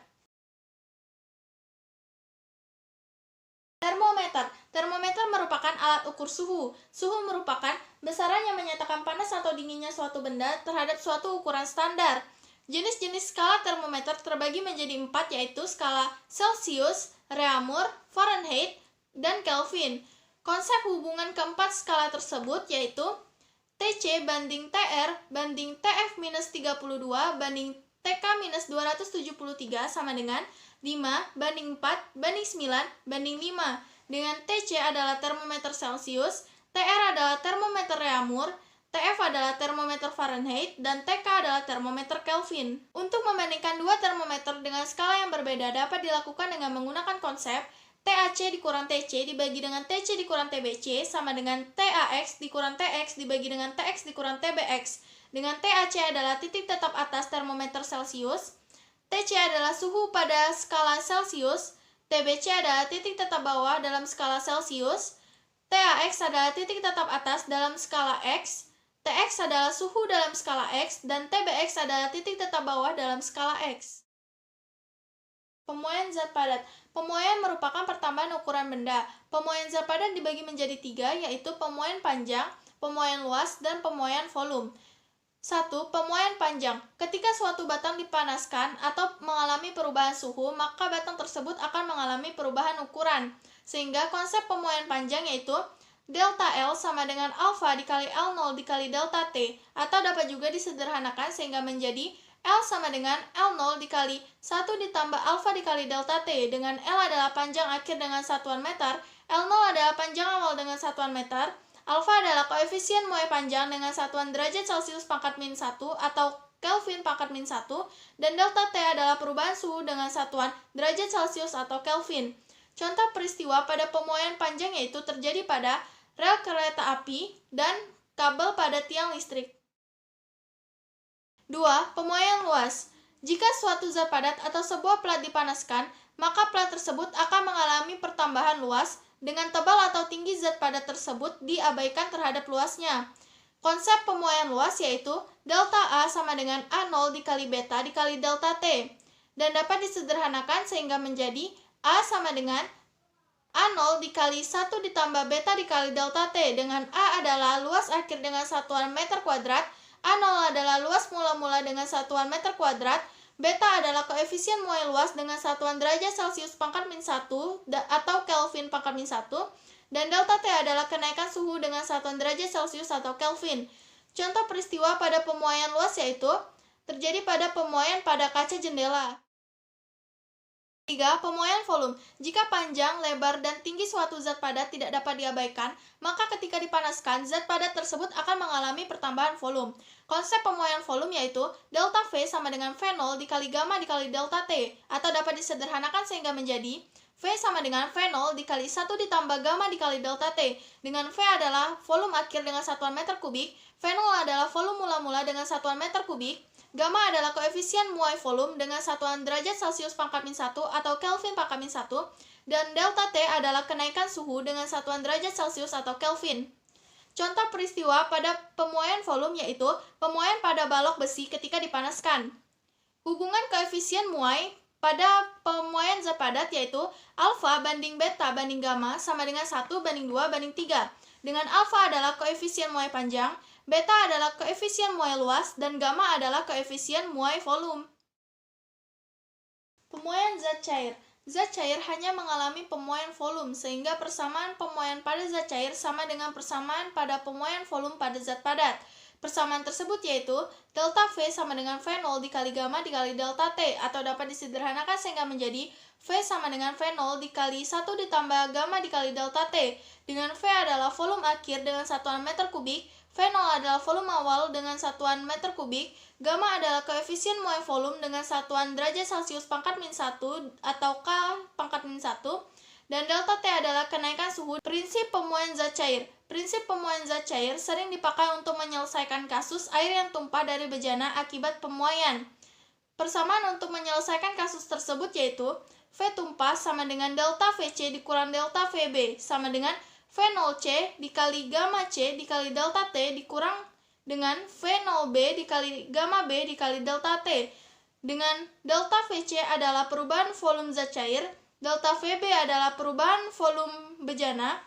Termometer. Termometer merupakan alat ukur suhu. Suhu merupakan besaran yang menyatakan panas atau dinginnya suatu benda terhadap suatu ukuran standar. Jenis-jenis skala termometer terbagi menjadi 4, yaitu skala Celsius, Reaumur, Fahrenheit, dan Kelvin. Konsep hubungan keempat skala tersebut yaitu TC banding TR banding TF-32 banding TK-273 sama dengan 5 banding 4 banding 9 banding 5. Dengan TC adalah termometer Celsius, TR adalah termometer Reaumur, TF adalah termometer Fahrenheit, dan TK adalah termometer Kelvin. Untuk membandingkan dua termometer dengan skala yang berbeda dapat dilakukan dengan menggunakan konsep TAC dikurang TC dibagi dengan TC dikurang TBC sama dengan TAX dikurang TX dibagi dengan TX dikurang TBX. Dengan TAC adalah titik tetap atas termometer Celsius, TC adalah suhu pada skala Celsius, TBC adalah titik tetap bawah dalam skala Celsius, TAX adalah titik tetap atas dalam skala X, TX adalah suhu dalam skala X, dan TBX adalah titik tetap bawah dalam skala X. Pemuaian zat padat. Pemuaian merupakan pertambahan ukuran benda. Pemuaian zat padat dibagi menjadi 3, yaitu pemuaian panjang, pemuaian luas, dan pemuaian volume. 1. Pemuaian panjang. Ketika suatu batang dipanaskan atau mengalami perubahan suhu, maka batang tersebut akan mengalami perubahan ukuran. Sehingga konsep pemuaian panjang yaitu delta L sama dengan alfa dikali L0 dikali delta T, atau dapat juga disederhanakan sehingga menjadi L sama dengan L0 dikali 1 ditambah alfa dikali delta T, dengan L adalah panjang akhir dengan satuan meter, L0 adalah panjang awal dengan satuan meter, alfa adalah koefisien muai panjang dengan satuan derajat Celcius pangkat min 1 atau Kelvin pangkat min 1, dan delta T adalah perubahan suhu dengan satuan derajat Celcius atau Kelvin. Contoh peristiwa pada pemuaian panjang yaitu terjadi pada rel kereta api dan kabel pada tiang listrik. 2. Pemuaian luas. Jika suatu zat padat atau sebuah plat dipanaskan, maka plat tersebut akan mengalami pertambahan luas dengan tebal atau tinggi zat padat tersebut diabaikan terhadap luasnya. Konsep pemuaian luas yaitu delta A sama dengan A0 dikali beta dikali delta T, dan dapat disederhanakan sehingga menjadi A sama dengan A0 dikali 1 ditambah beta dikali delta T, dengan A adalah luas akhir dengan satuan meter kuadrat, A0 adalah luas mula-mula dengan satuan meter kuadrat, beta adalah koefisien muai luas dengan satuan derajat Celcius pangkat min 1 atau Kelvin pangkat min 1, dan delta T adalah kenaikan suhu dengan satuan derajat Celcius atau Kelvin. Contoh peristiwa pada pemuaian luas yaitu terjadi pada pemuaian pada kaca jendela. 3. Pemuaian volume. Jika panjang, lebar, dan tinggi suatu zat padat tidak dapat diabaikan, maka ketika dipanaskan, zat padat tersebut akan mengalami pertambahan volume. Konsep pemuaian volume yaitu delta V sama dengan V0 dikali gamma dikali delta T, atau dapat disederhanakan sehingga menjadi V sama dengan V0 dikali 1 ditambah gamma dikali delta T, dengan V adalah volume akhir dengan satuan meter kubik, V0 adalah volume mula-mula dengan satuan meter kubik, gamma adalah koefisien muai volume dengan satuan derajat Celcius pangkat min 1 atau Kelvin pangkat min 1, dan delta T adalah kenaikan suhu dengan satuan derajat Celcius atau Kelvin. Contoh peristiwa pada pemuaian volume yaitu pemuaian pada balok besi ketika dipanaskan. Hubungan koefisien muai pada pemuaian zat padat yaitu alfa banding beta banding gamma sama dengan 1 banding 2 banding 3, dengan alfa adalah koefisien muai panjang, beta adalah koefisien muai luas, dan gamma adalah koefisien muai volume. Pemuaian zat cair. Zat cair hanya mengalami pemuaian volume, sehingga persamaan pemuaian pada zat cair sama dengan persamaan pada pemuaian volume pada zat padat. Persamaan tersebut yaitu delta V sama dengan V0 dikali gamma dikali delta T, atau dapat disederhanakan sehingga menjadi V sama dengan V0 dikali 1 ditambah gamma dikali delta T, dengan V adalah volume akhir dengan satuan meter kubik, V0 adalah volume awal dengan satuan meter kubik, gamma adalah koefisien muai volume dengan satuan derajat Celcius pangkat min 1 atau K pangkat min 1, dan delta T adalah kenaikan suhu. Prinsip pemuaian zat cair. Prinsip pemuaian zat cair sering dipakai untuk menyelesaikan kasus air yang tumpah dari bejana akibat pemuaian. Persamaan untuk menyelesaikan kasus tersebut yaitu V tumpah sama dengan delta VC dikurang delta VB sama dengan V0C dikali gamma C dikali delta T dikurang dengan V0B dikali gamma B dikali delta T, dengan delta VC adalah perubahan volume zat cair, delta VB adalah perubahan volume bejana,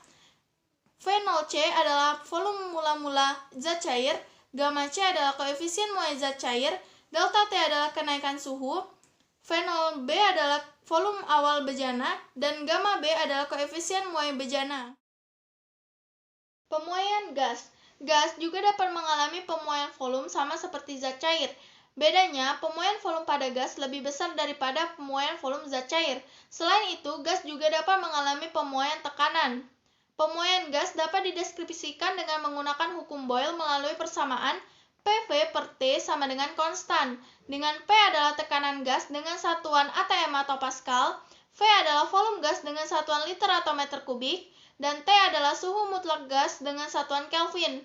V0C adalah volume mula-mula zat cair, gamma C adalah koefisien muai zat cair, delta T adalah kenaikan suhu, V0B adalah volume awal bejana, dan gamma B adalah koefisien muai bejana. Pemuaian gas. Gas juga dapat mengalami pemuaian volume sama seperti zat cair. Bedanya, pemuaian volume pada gas lebih besar daripada pemuaian volume zat cair. Selain itu, gas juga dapat mengalami pemuaian tekanan. Pemuaian gas dapat dideskripsikan dengan menggunakan hukum Boyle melalui persamaan PV per T sama dengan konstan, dengan P adalah tekanan gas dengan satuan atm atau Pascal, V adalah volume gas dengan satuan liter atau meter kubik, dan T adalah suhu mutlak gas dengan satuan Kelvin.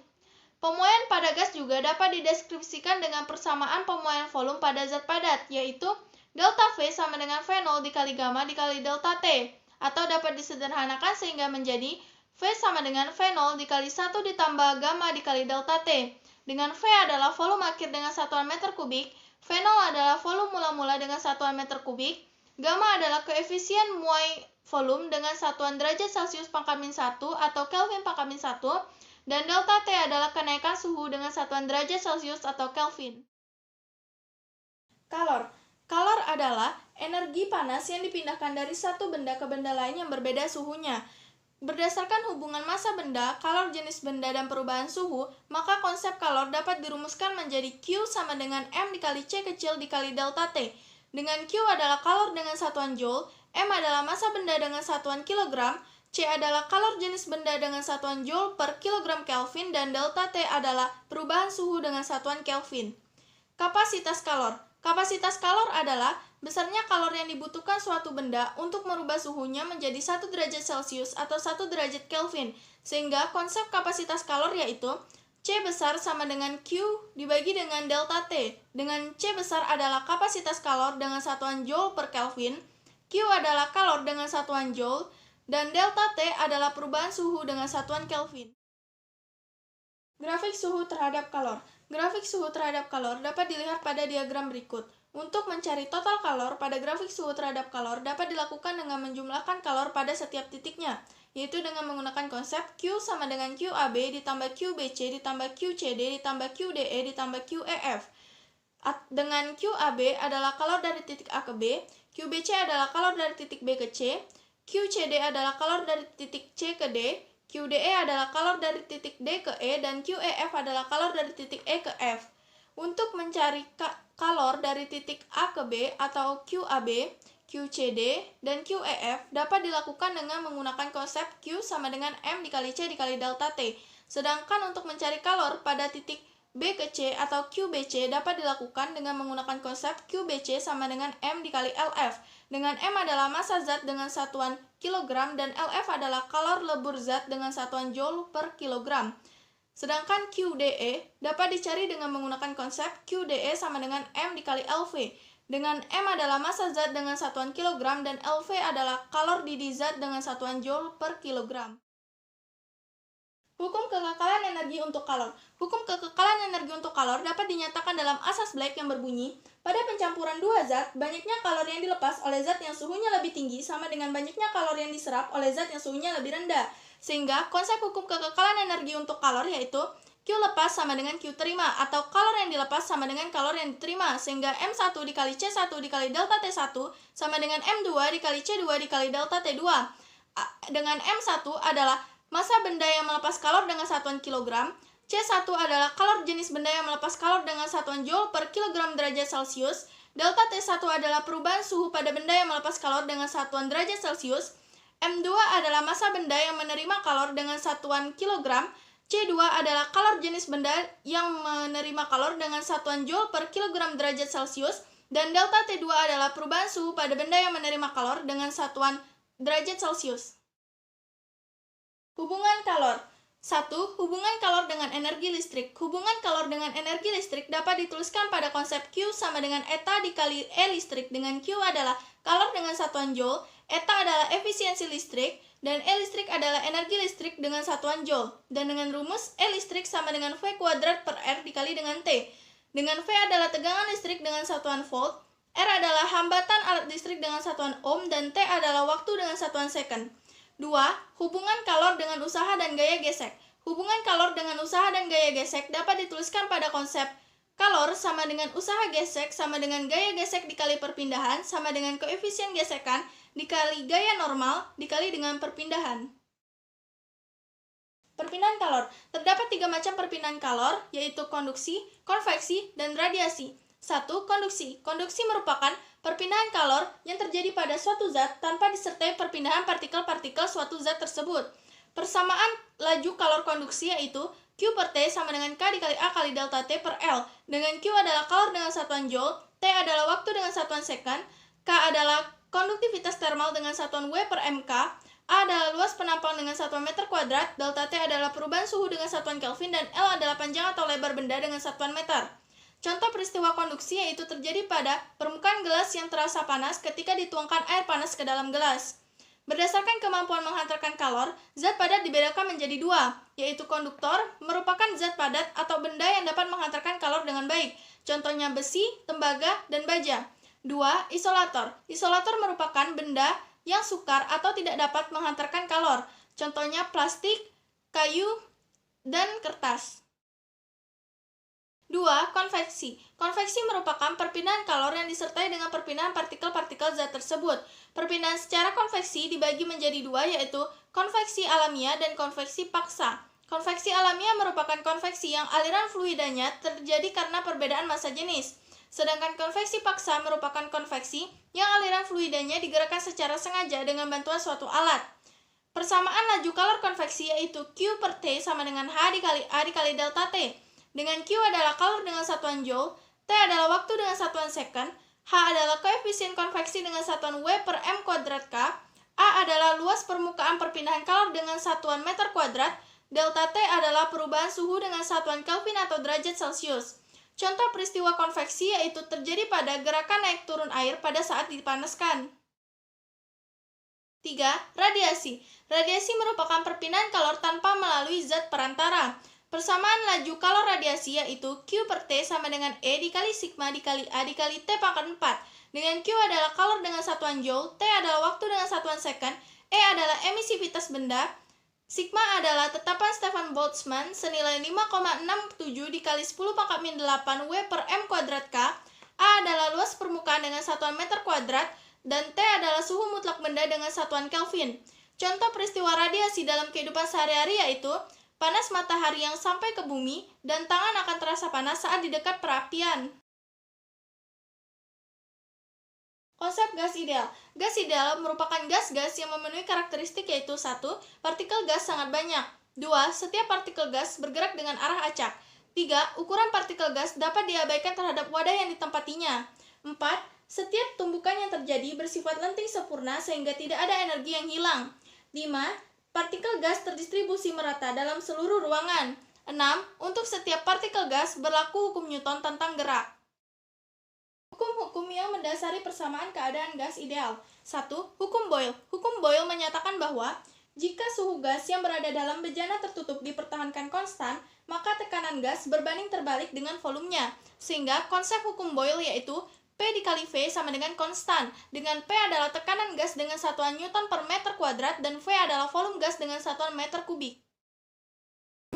Pemuaian pada gas juga dapat dideskripsikan dengan persamaan pemuaian volume pada zat padat, yaitu delta V sama dengan V0 dikali gamma dikali delta T, atau dapat disederhanakan sehingga menjadi V sama dengan V0 dikali 1 ditambah gamma dikali delta T, dengan V adalah volume akhir dengan satuan meter kubik, V0 adalah volume mula-mula dengan satuan meter kubik, gamma adalah koefisien muai volume dengan satuan derajat Celcius pangkat min 1 atau Kelvin pangkat min 1, dan delta T adalah kenaikan suhu dengan satuan derajat Celcius atau Kelvin. Kalor. Kalor adalah energi panas yang dipindahkan dari satu benda ke benda lain yang berbeda suhunya. Berdasarkan hubungan massa benda, kalor jenis benda, dan perubahan suhu, maka konsep kalor dapat dirumuskan menjadi Q sama dengan M dikali C kecil dikali delta T, dengan Q adalah kalor dengan satuan joule, M adalah massa benda dengan satuan kilogram, C adalah kalor jenis benda dengan satuan joule per kilogram Kelvin, dan delta T adalah perubahan suhu dengan satuan Kelvin. Kapasitas kalor. Kapasitas kalor adalah besarnya kalor yang dibutuhkan suatu benda untuk merubah suhunya menjadi 1 derajat Celcius atau 1 derajat Kelvin, sehingga konsep kapasitas kalor yaitu C besar sama dengan Q dibagi dengan delta T, dengan C besar adalah kapasitas kalor dengan satuan joule per Kelvin, Q adalah kalor dengan satuan joule, dan delta T adalah perubahan suhu dengan satuan Kelvin. Grafik suhu terhadap kalor. Grafik suhu terhadap kalor dapat dilihat pada diagram berikut. Untuk mencari total kalor pada grafik suhu terhadap kalor dapat dilakukan dengan menjumlahkan kalor pada setiap titiknya, yaitu dengan menggunakan konsep Q sama dengan QAB ditambah QBC ditambah QCD ditambah QDE ditambah QEF. Dengan QAB adalah kalor dari titik A ke B, QBC adalah kalor dari titik B ke C, QCD adalah kalor dari titik C ke D, QDE adalah kalor dari titik D ke E dan QEF adalah kalor dari titik E ke F. Untuk mencari kalor dari titik A ke B atau QAB, QCD, dan QEF dapat dilakukan dengan menggunakan konsep Q sama dengan M dikali C dikali delta T. Sedangkan untuk mencari kalor pada titik B ke C atau QBC dapat dilakukan dengan menggunakan konsep QBC sama dengan M dikali LF, dengan M adalah massa zat dengan satuan kilogram dan LF adalah kalor lebur zat dengan satuan joule per kilogram. Sedangkan QDE dapat dicari dengan menggunakan konsep QDE sama dengan M dikali LV, dengan M adalah massa zat dengan satuan kilogram dan LV adalah kalor didih zat dengan satuan joule per kilogram. Hukum kekekalan energi untuk kalor. Hukum kekekalan energi untuk kalor dapat dinyatakan dalam asas Black yang berbunyi, pada pencampuran dua zat, banyaknya kalor yang dilepas oleh zat yang suhunya lebih tinggi sama dengan banyaknya kalor yang diserap oleh zat yang suhunya lebih rendah. Sehingga konsep hukum kekekalan energi untuk kalor yaitu Q lepas sama dengan Q terima, atau kalor yang dilepas sama dengan kalor yang diterima, sehingga M1 dikali C1 dikali delta T1 sama dengan M2 dikali C2 dikali delta T2. Dengan M1 adalah massa benda yang melepas kalor dengan satuan kilogram, C1 adalah kalor jenis benda yang melepas kalor dengan satuan joule per kilogram derajat Celcius, delta T1 adalah perubahan suhu pada benda yang melepas kalor dengan satuan derajat Celcius, M2 adalah massa benda yang menerima kalor dengan satuan kilogram, C2 adalah kalor jenis benda yang menerima kalor dengan satuan joule per kilogram derajat Celcius, dan delta T2 adalah perubahan suhu pada benda yang menerima kalor dengan satuan derajat Celcius. Hubungan kalor. 1. Hubungan kalor dengan energi listrik. Hubungan kalor dengan energi listrik dapat dituliskan pada konsep Q sama dengan eta dikali E listrik, dengan Q adalah kalor dengan satuan joule, eta adalah efisiensi listrik, dan E listrik adalah energi listrik dengan satuan joule. Dan dengan rumus E listrik sama dengan V kuadrat per R dikali dengan T. Dengan V adalah tegangan listrik dengan satuan volt, R adalah hambatan alat listrik dengan satuan ohm, dan T adalah waktu dengan satuan second. 2. Hubungan kalor dengan usaha dan gaya gesek. Hubungan kalor dengan usaha dan gaya gesek dapat dituliskan pada konsep kalor sama dengan usaha gesek sama dengan gaya gesek dikali perpindahan sama dengan koefisien gesekan dikali gaya normal dikali dengan perpindahan. Perpindahan kalor. Terdapat 3 macam perpindahan kalor, yaitu konduksi, konveksi, dan radiasi. 1. Konduksi. Konduksi merupakan perpindahan kalor yang terjadi pada suatu zat tanpa disertai perpindahan partikel-partikel suatu zat tersebut. Persamaan laju kalor konduksi yaitu Q per T sama dengan K dikali A kali delta T per L, dengan Q adalah kalor dengan satuan joule, T adalah waktu dengan satuan second, K adalah konduktivitas termal dengan satuan W per MK, A adalah luas penampang dengan satuan meter kuadrat, delta T adalah perubahan suhu dengan satuan Kelvin, dan L adalah panjang atau lebar benda dengan satuan meter. Contoh peristiwa konduksi yaitu terjadi pada permukaan gelas yang terasa panas ketika dituangkan air panas ke dalam gelas. Berdasarkan kemampuan menghantarkan kalor, zat padat dibedakan menjadi 2, yaitu konduktor merupakan zat padat atau benda yang dapat menghantarkan kalor dengan baik. Contohnya besi, tembaga, dan baja. 2. Isolator. Isolator merupakan benda yang sukar atau tidak dapat menghantarkan kalor. Contohnya plastik, kayu, dan kertas. 2. Konveksi. Konveksi merupakan perpindahan kalor yang disertai dengan perpindahan partikel-partikel zat tersebut. Perpindahan secara konveksi dibagi menjadi 2, yaitu konveksi alamiah dan konveksi paksa. Konveksi alamiah merupakan konveksi yang aliran fluidanya terjadi karena perbedaan massa jenis. Sedangkan konveksi paksa merupakan konveksi yang aliran fluidanya digerakkan secara sengaja dengan bantuan suatu alat. Persamaan laju kalor konveksi yaitu Q per T sama dengan H dikali A dikali delta T. Dengan Q adalah kalor dengan satuan joule, T adalah waktu dengan satuan second, H adalah koefisien konveksi dengan satuan W per M kuadrat K, A adalah luas permukaan perpindahan kalor dengan satuan meter kuadrat, delta T adalah perubahan suhu dengan satuan Kelvin atau derajat Celcius. Contoh peristiwa konveksi yaitu terjadi pada gerakan naik turun air pada saat dipanaskan. 3. Radiasi. Radiasi merupakan perpindahan kalor tanpa melalui zat perantara. Persamaan laju kalor radiasi yaitu Q per T sama dengan E dikali sigma dikali A dikali T pangkat 4. Dengan Q adalah kalor dengan satuan joule, T adalah waktu dengan satuan second, E adalah emisivitas benda, sigma adalah tetapan Stefan Boltzmann senilai 5,67 dikali 10 pangkat min 8 W per M kuadrat K, A adalah luas permukaan dengan satuan meter kuadrat, dan T adalah suhu mutlak benda dengan satuan Kelvin. Contoh peristiwa radiasi dalam kehidupan sehari-hari yaitu panas matahari yang sampai ke bumi dan tangan akan terasa panas saat di dekat perapian. Konsep gas ideal. Gas ideal merupakan gas-gas yang memenuhi karakteristik yaitu 1. Partikel gas sangat banyak. 2. Setiap partikel gas bergerak dengan arah acak. 3. Ukuran partikel gas dapat diabaikan terhadap wadah yang ditempatinya. 4. Setiap tumbukan yang terjadi bersifat lenting sempurna sehingga tidak ada energi yang hilang. 5. Partikel gas terdistribusi merata dalam seluruh ruangan. 6. Untuk setiap partikel gas berlaku hukum Newton tentang gerak. Hukum-hukum yang mendasari persamaan keadaan gas ideal. 1. Hukum Boyle. Hukum Boyle menyatakan bahwa jika suhu gas yang berada dalam bejana tertutup dipertahankan konstan, maka tekanan gas berbanding terbalik dengan volumenya. Sehingga konsep hukum Boyle yaitu P dikali V sama dengan konstan, dengan P adalah tekanan gas dengan satuan Newton per meter kuadrat dan V adalah volume gas dengan satuan meter kubik.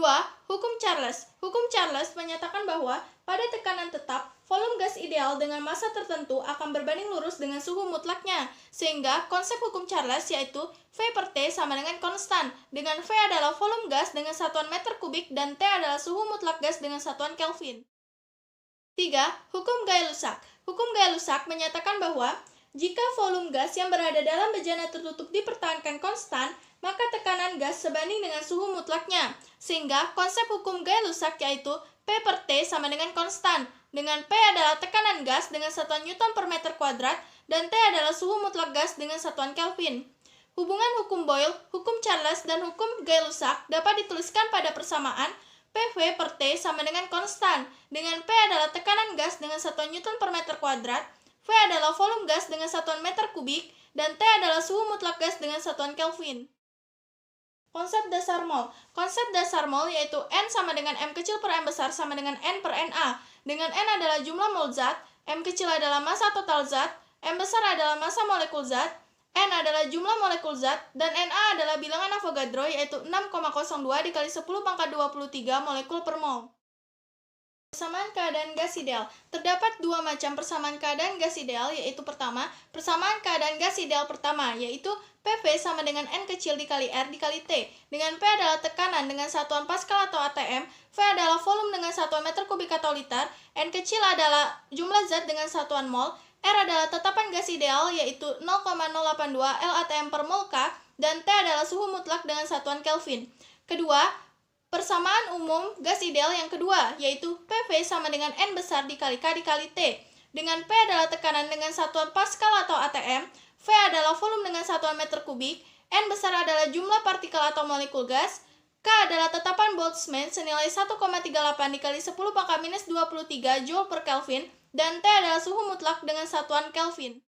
2. Hukum Charles. Hukum Charles menyatakan bahwa pada tekanan tetap, volume gas ideal dengan massa tertentu akan berbanding lurus dengan suhu mutlaknya, sehingga konsep hukum Charles yaitu V per T sama dengan konstan, dengan V adalah volume gas dengan satuan meter kubik dan T adalah suhu mutlak gas dengan satuan Kelvin. 3. Hukum Gay-Lussac. Hukum Gay-Lussac menyatakan bahwa jika volume gas yang berada dalam bejana tertutup dipertahankan konstan, maka tekanan gas sebanding dengan suhu mutlaknya, sehingga konsep hukum Gay-Lussac yaitu P per T sama dengan konstan, dengan P adalah tekanan gas dengan satuan Newton per meter kuadrat, dan T adalah suhu mutlak gas dengan satuan Kelvin. Hubungan hukum Boyle, hukum Charles, dan hukum Gay-Lussac dapat dituliskan pada persamaan PV per T sama dengan konstan, dengan P adalah tekanan gas dengan satuan Newton per meter kuadrat, V adalah volume gas dengan satuan meter kubik, dan T adalah suhu mutlak gas dengan satuan Kelvin. Konsep dasar mol. Konsep dasar mol yaitu N sama dengan M kecil per M besar sama dengan N per Na, dengan N adalah jumlah mol zat, M kecil adalah massa total zat, M besar adalah massa molekul zat, N adalah jumlah molekul zat, dan Na adalah bilangan Avogadro yaitu 6,02 dikali 10 pangkat 23 molekul per mol. Persamaan keadaan gas ideal. Terdapat dua macam persamaan keadaan gas ideal, yaitu pertama, persamaan keadaan gas ideal pertama, yaitu PV sama dengan N kecil dikali R dikali T, dengan P adalah tekanan dengan satuan Pascal atau ATM, V adalah volume dengan satuan meter kubik atau liter, N kecil adalah jumlah zat dengan satuan mol, R adalah tetapan gas ideal yaitu 0,082 LATM per mol K, dan T adalah suhu mutlak dengan satuan Kelvin. Kedua, persamaan umum gas ideal yang kedua, yaitu PV sama dengan N besar dikali K dikali T, dengan P adalah tekanan dengan satuan Pascal atau ATM, V adalah volume dengan satuan meter kubik, N besar adalah jumlah partikel atau molekul gas, K adalah tetapan Boltzmann senilai 1,38 dikali 10 pangkat minus 23 Joule per Kelvin, dan T adalah suhu mutlak dengan satuan Kelvin.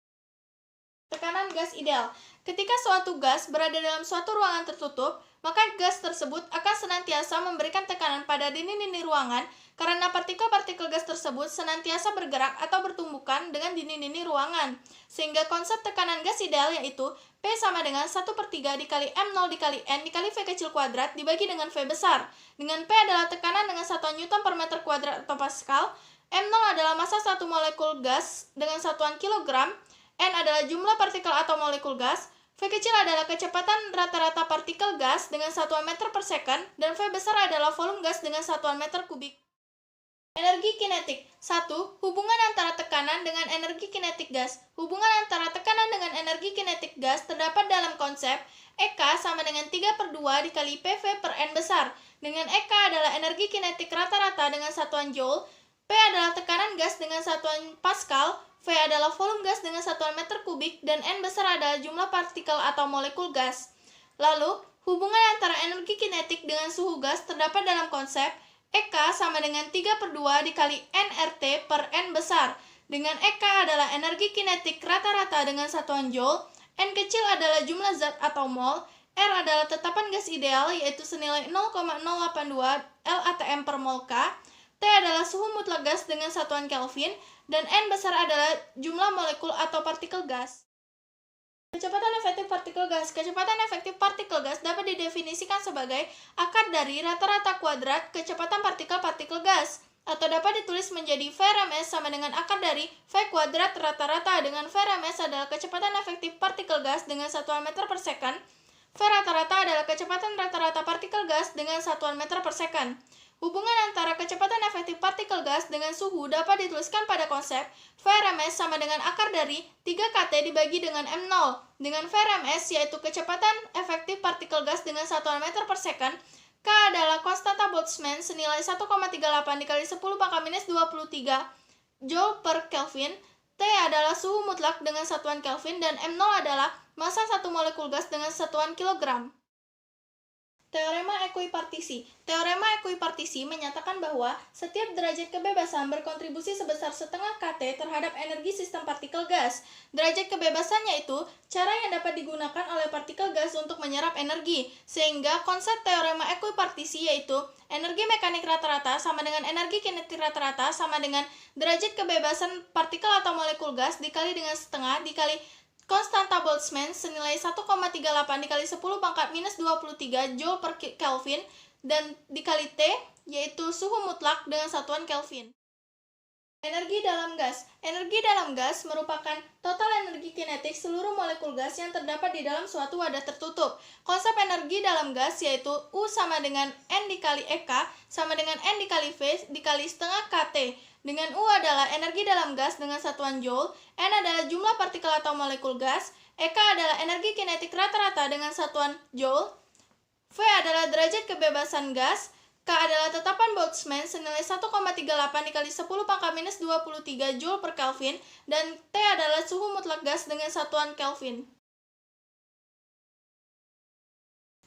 Tekanan gas ideal. Ketika suatu gas berada dalam suatu ruangan tertutup, maka gas tersebut akan senantiasa memberikan tekanan pada dinding-dinding ruangan karena partikel-partikel gas tersebut senantiasa bergerak atau bertumbukan dengan dinding-dinding ruangan. Sehingga konsep tekanan gas ideal yaitu P sama dengan 1/3 dikali M0 dikali N dikali V kecil kuadrat dibagi dengan V besar. Dengan P adalah tekanan dengan satuan Newton per meter kuadrat atau Pascal, M0 adalah massa satu molekul gas dengan satuan kilogram, N adalah jumlah partikel atau molekul gas, V kecil adalah kecepatan rata-rata partikel gas dengan satuan meter per second, dan V besar adalah volume gas dengan satuan meter kubik. Energi kinetik. 1. Hubungan antara tekanan dengan energi kinetik gas. Hubungan antara tekanan dengan energi kinetik gas terdapat dalam konsep EK sama dengan 3/2 dikali PV per N besar, dengan EK adalah energi kinetik rata-rata dengan satuan Joule, P adalah tekanan gas dengan satuan Pascal, V adalah volume gas dengan satuan meter kubik, dan N besar adalah jumlah partikel atau molekul gas. Lalu, hubungan antara energi kinetik dengan suhu gas terdapat dalam konsep EK sama dengan 3/2 dikali nRT per N besar, dengan EK adalah energi kinetik rata-rata dengan satuan Joule, N kecil adalah jumlah zat atau mol, R adalah tetapan gas ideal yaitu senilai 0,082 LATM per mol K, T adalah suhu mutlak gas dengan satuan Kelvin, dan N besar adalah jumlah molekul atau partikel gas. Kecepatan efektif partikel gas. Kecepatan efektif partikel gas dapat didefinisikan sebagai akar dari rata-rata kuadrat kecepatan partikel-partikel gas, atau dapat ditulis menjadi VRMS sama dengan akar dari V kuadrat rata-rata, dengan VRMS adalah kecepatan efektif partikel gas dengan satuan meter per second, V V rata-rata adalah kecepatan rata-rata partikel gas dengan satuan meter per second. Hubungan antara kecepatan efektif partikel gas dengan suhu dapat dituliskan pada konsep Vrms sama dengan akar dari 3kT dibagi dengan M0. Dengan Vrms yaitu kecepatan efektif partikel gas dengan satuan meter per second, K adalah konstanta Boltzmann senilai 1,38 dikali 10 pangkat minus 23 Joule per Kelvin, T adalah suhu mutlak dengan satuan Kelvin, dan M0 adalah massa satu molekul gas dengan satuan kilogram. Teorema ekuipartisi. Teorema ekuipartisi menyatakan bahwa setiap derajat kebebasan berkontribusi sebesar setengah kT terhadap energi sistem partikel gas. Derajat kebebasan yaitu cara yang dapat digunakan oleh partikel gas untuk menyerap energi. Sehingga konsep teorema ekuipartisi yaitu energi mekanik rata-rata sama dengan energi kinetik rata-rata sama dengan derajat kebebasan partikel atau molekul gas dikali dengan setengah dikali konstanta Boltzmann senilai 1,38 dikali 10 pangkat minus 23 Joule per Kelvin dan dikali T, yaitu suhu mutlak dengan satuan Kelvin. Energi dalam gas. Energi dalam gas merupakan total energi kinetik seluruh molekul gas yang terdapat di dalam suatu wadah tertutup. Konsep energi dalam gas yaitu U sama dengan N dikali EK sama dengan N dikali V dikali setengah kT. Dengan U adalah energi dalam gas dengan satuan Joule, N adalah jumlah partikel atau molekul gas, EK adalah energi kinetik rata-rata dengan satuan Joule, V adalah derajat kebebasan gas, K adalah tetapan Boltzmann senilai 1,38 dikali 10 pangkat minus 23 Joule per Kelvin, dan T adalah suhu mutlak gas dengan satuan Kelvin.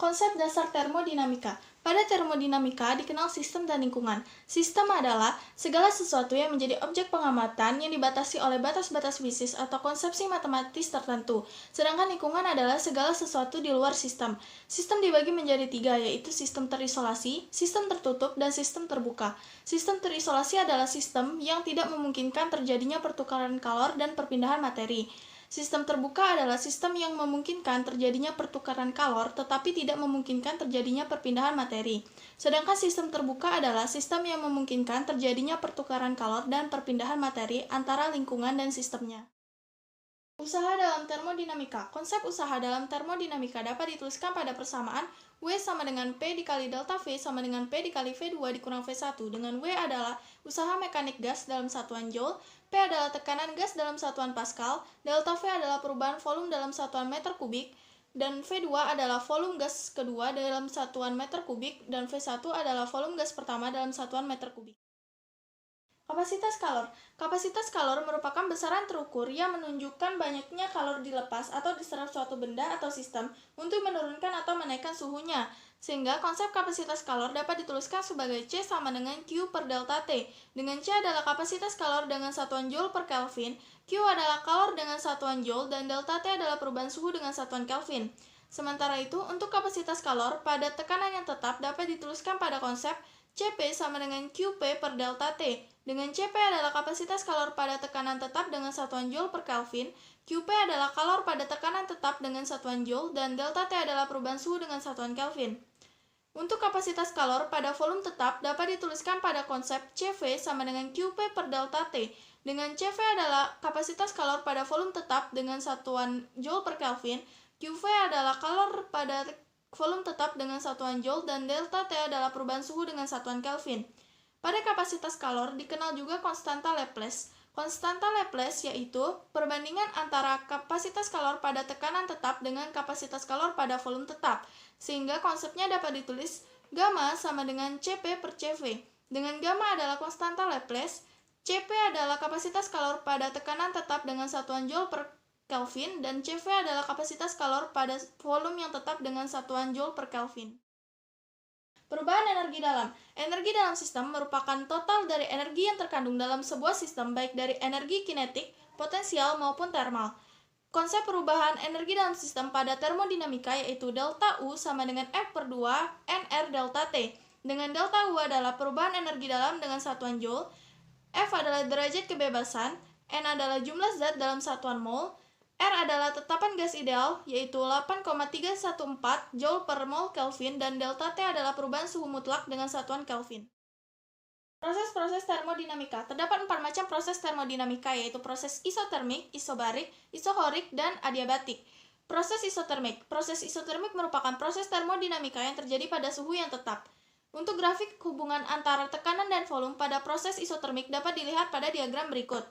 Konsep dasar termodinamika. Pada termodinamika dikenal sistem dan lingkungan. Sistem adalah segala sesuatu yang menjadi objek pengamatan yang dibatasi oleh batas-batas fisik atau konsepsi matematis tertentu. Sedangkan lingkungan adalah segala sesuatu di luar sistem. Sistem dibagi menjadi 3, yaitu sistem terisolasi, sistem tertutup, dan sistem terbuka. Sistem terisolasi adalah sistem yang tidak memungkinkan terjadinya pertukaran kalor dan perpindahan materi. Sistem terbuka adalah sistem yang memungkinkan terjadinya pertukaran kalor tetapi tidak memungkinkan terjadinya perpindahan materi. Sedangkan sistem terbuka adalah sistem yang memungkinkan terjadinya pertukaran kalor dan perpindahan materi antara lingkungan dan sistemnya. Usaha dalam termodinamika. Konsep usaha dalam termodinamika dapat dituliskan pada persamaan W sama dengan P dikali delta V sama dengan P dikali V2 dikurang V1, dengan W adalah usaha mekanik gas dalam satuan Joule, P adalah tekanan gas dalam satuan Pascal, delta V adalah perubahan volume dalam satuan meter kubik, dan V2 adalah volume gas kedua dalam satuan meter kubik, dan V1 adalah volume gas pertama dalam satuan meter kubik. Kapasitas kalor. Kapasitas kalor merupakan besaran terukur yang menunjukkan banyaknya kalor dilepas atau diserap suatu benda atau sistem untuk menurunkan atau menaikkan suhunya. Sehingga konsep kapasitas kalor dapat dituliskan sebagai C sama dengan Q per delta T. Dengan C adalah kapasitas kalor dengan satuan Joule per Kelvin, Q adalah kalor dengan satuan Joule, dan delta T adalah perubahan suhu dengan satuan Kelvin. Sementara itu, untuk kapasitas kalor pada tekanan yang tetap dapat dituliskan pada konsep Cp sama dengan Qp per delta T. Dengan Cp adalah kapasitas kalor pada tekanan tetap dengan satuan Joule per Kelvin, Qp adalah kalor pada tekanan tetap dengan satuan Joule, dan delta T adalah perubahan suhu dengan satuan Kelvin. Untuk kapasitas kalor pada volume tetap dapat dituliskan pada konsep Cv sama dengan Qp per delta T. Dengan Cv adalah kapasitas kalor pada volume tetap dengan satuan Joule per Kelvin, Qv adalah kalor pada volume tetap dengan satuan Joule, dan delta T adalah perubahan suhu dengan satuan Kelvin. Pada kapasitas kalor dikenal juga konstanta Laplace. Konstanta Laplace yaitu perbandingan antara kapasitas kalor pada tekanan tetap dengan kapasitas kalor pada volume tetap, sehingga konsepnya dapat ditulis gamma sama dengan Cp per Cv. Dengan gamma adalah konstanta Laplace, Cp adalah kapasitas kalor pada tekanan tetap dengan satuan Joule per Kelvin, dan Cv adalah kapasitas kalor pada volume yang tetap dengan satuan Joule per Kelvin. Perubahan energi dalam. Energi dalam sistem merupakan total dari energi yang terkandung dalam sebuah sistem, baik dari energi kinetik, potensial, maupun thermal. Konsep perubahan energi dalam sistem pada termodinamika yaitu delta U sama dengan F per 2 NR delta T. Dengan delta U adalah perubahan energi dalam dengan satuan Joule, F adalah derajat kebebasan, N adalah jumlah zat dalam satuan mol, R adalah tetapan gas ideal, yaitu 8,314 Joule per mol Kelvin, dan delta T adalah perubahan suhu mutlak dengan satuan Kelvin. Proses-proses termodinamika. Terdapat 4 macam proses termodinamika, yaitu proses isotermik, isobarik, isohorik, dan adiabatik. Proses isotermik. Proses isotermik merupakan proses termodinamika yang terjadi pada suhu yang tetap. Untuk grafik hubungan antara tekanan dan volume pada proses isotermik dapat dilihat pada diagram berikut.